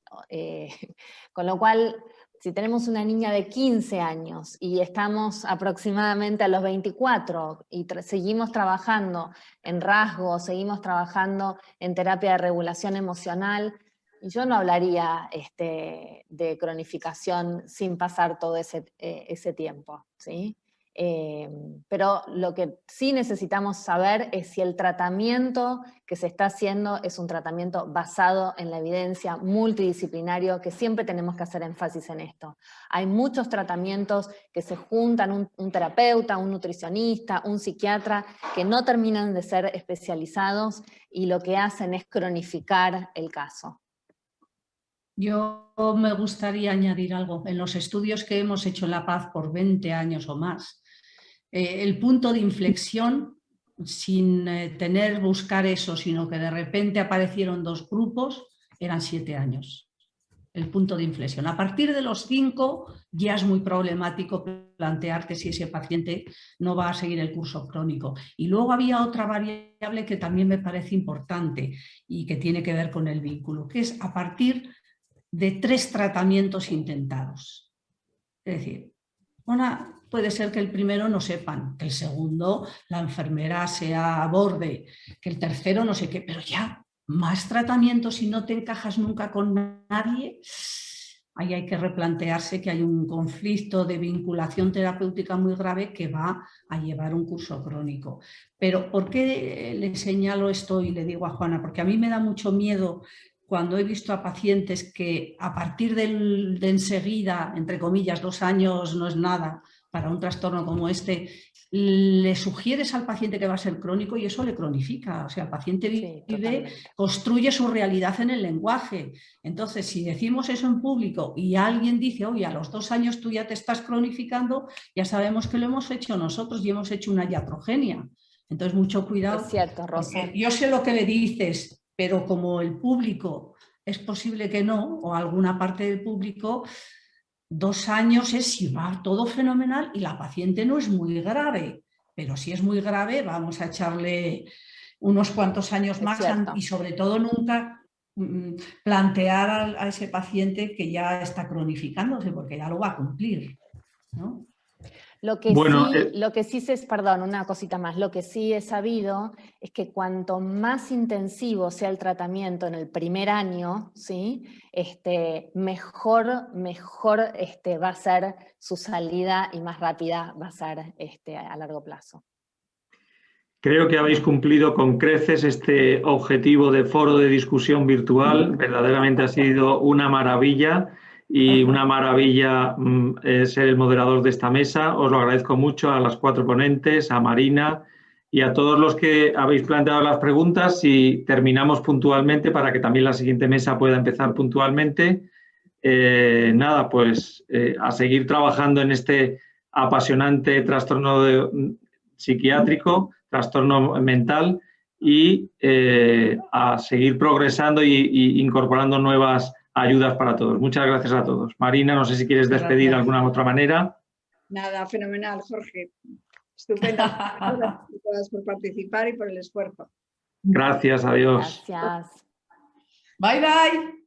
Con lo cual, si tenemos una niña de 15 años y estamos aproximadamente a los 24 y seguimos trabajando en rasgos, seguimos trabajando en terapia de regulación emocional, yo no hablaría de cronificación sin pasar todo ese tiempo, ¿sí? Pero lo que sí necesitamos saber es si el tratamiento que se está haciendo es un tratamiento basado en la evidencia, multidisciplinario, que siempre tenemos que hacer énfasis en esto. Hay muchos tratamientos que se juntan, un terapeuta, un nutricionista, un psiquiatra, que no terminan de ser especializados y lo que hacen es cronificar el caso. Yo me gustaría añadir algo. En los estudios que hemos hecho en La Paz por 20 años o más, el punto de inflexión, sin buscar eso, sino que de repente aparecieron 2 grupos, eran 7 años. el punto de inflexión. A partir de los 5 ya es muy problemático plantearte si ese paciente no va a seguir el curso crónico. Y luego había otra variable que también me parece importante y que tiene que ver con el vínculo, que es a partir de 3 tratamientos intentados. Es decir, puede ser que el primero no sepan, que el segundo la enfermera sea borde, que el tercero no sé qué, pero ya más tratamientos y no te encajas nunca con nadie, ahí hay que replantearse que hay un conflicto de vinculación terapéutica muy grave que va a llevar un curso crónico. Pero ¿por qué le señalo esto y le digo a Juana? Porque a mí me da mucho miedo cuando he visto a pacientes que a partir de enseguida, entre comillas, 2 años no es nada para un trastorno como este, le sugieres al paciente que va a ser crónico y eso le cronifica. O sea, el paciente vive, construye su realidad en el lenguaje. Entonces, si decimos eso en público y alguien dice, oye, a los 2 años tú ya te estás cronificando, ya sabemos que lo hemos hecho nosotros y hemos hecho una iatrogenia. Entonces, mucho cuidado. Es cierto, Rosa. Yo sé lo que me dices, pero como el público es posible que no, o alguna parte del público, 2 años es si va todo fenomenal y la paciente no es muy grave, pero si es muy grave vamos a echarle unos cuantos años más y sobre todo nunca plantear a ese paciente que ya está cronificándose porque ya lo va a cumplir, ¿no? Lo que sí perdón, una cosita más, lo que sí he sabido es que cuanto más intensivo sea el tratamiento en el primer año, ¿sí? Mejor va a ser su salida y más rápida va a ser a largo plazo. Creo que habéis cumplido con creces este objetivo de foro de discusión virtual. Verdaderamente ha sido una maravilla. Y una maravilla ser el moderador de esta mesa. Os lo agradezco mucho a las 4 ponentes, a Marina y a todos los que habéis planteado las preguntas. Y terminamos puntualmente para que también la siguiente mesa pueda empezar puntualmente. Nada, pues a seguir trabajando en este apasionante trastorno psiquiátrico, trastorno mental y a seguir progresando y incorporando nuevas ayudas para todos. Muchas gracias a todos. Marina, no sé si quieres despedir de alguna otra manera. Nada, fenomenal, Jorge. Estupendo. Gracias por participar y por el esfuerzo. Gracias, adiós. Gracias. Bye, bye.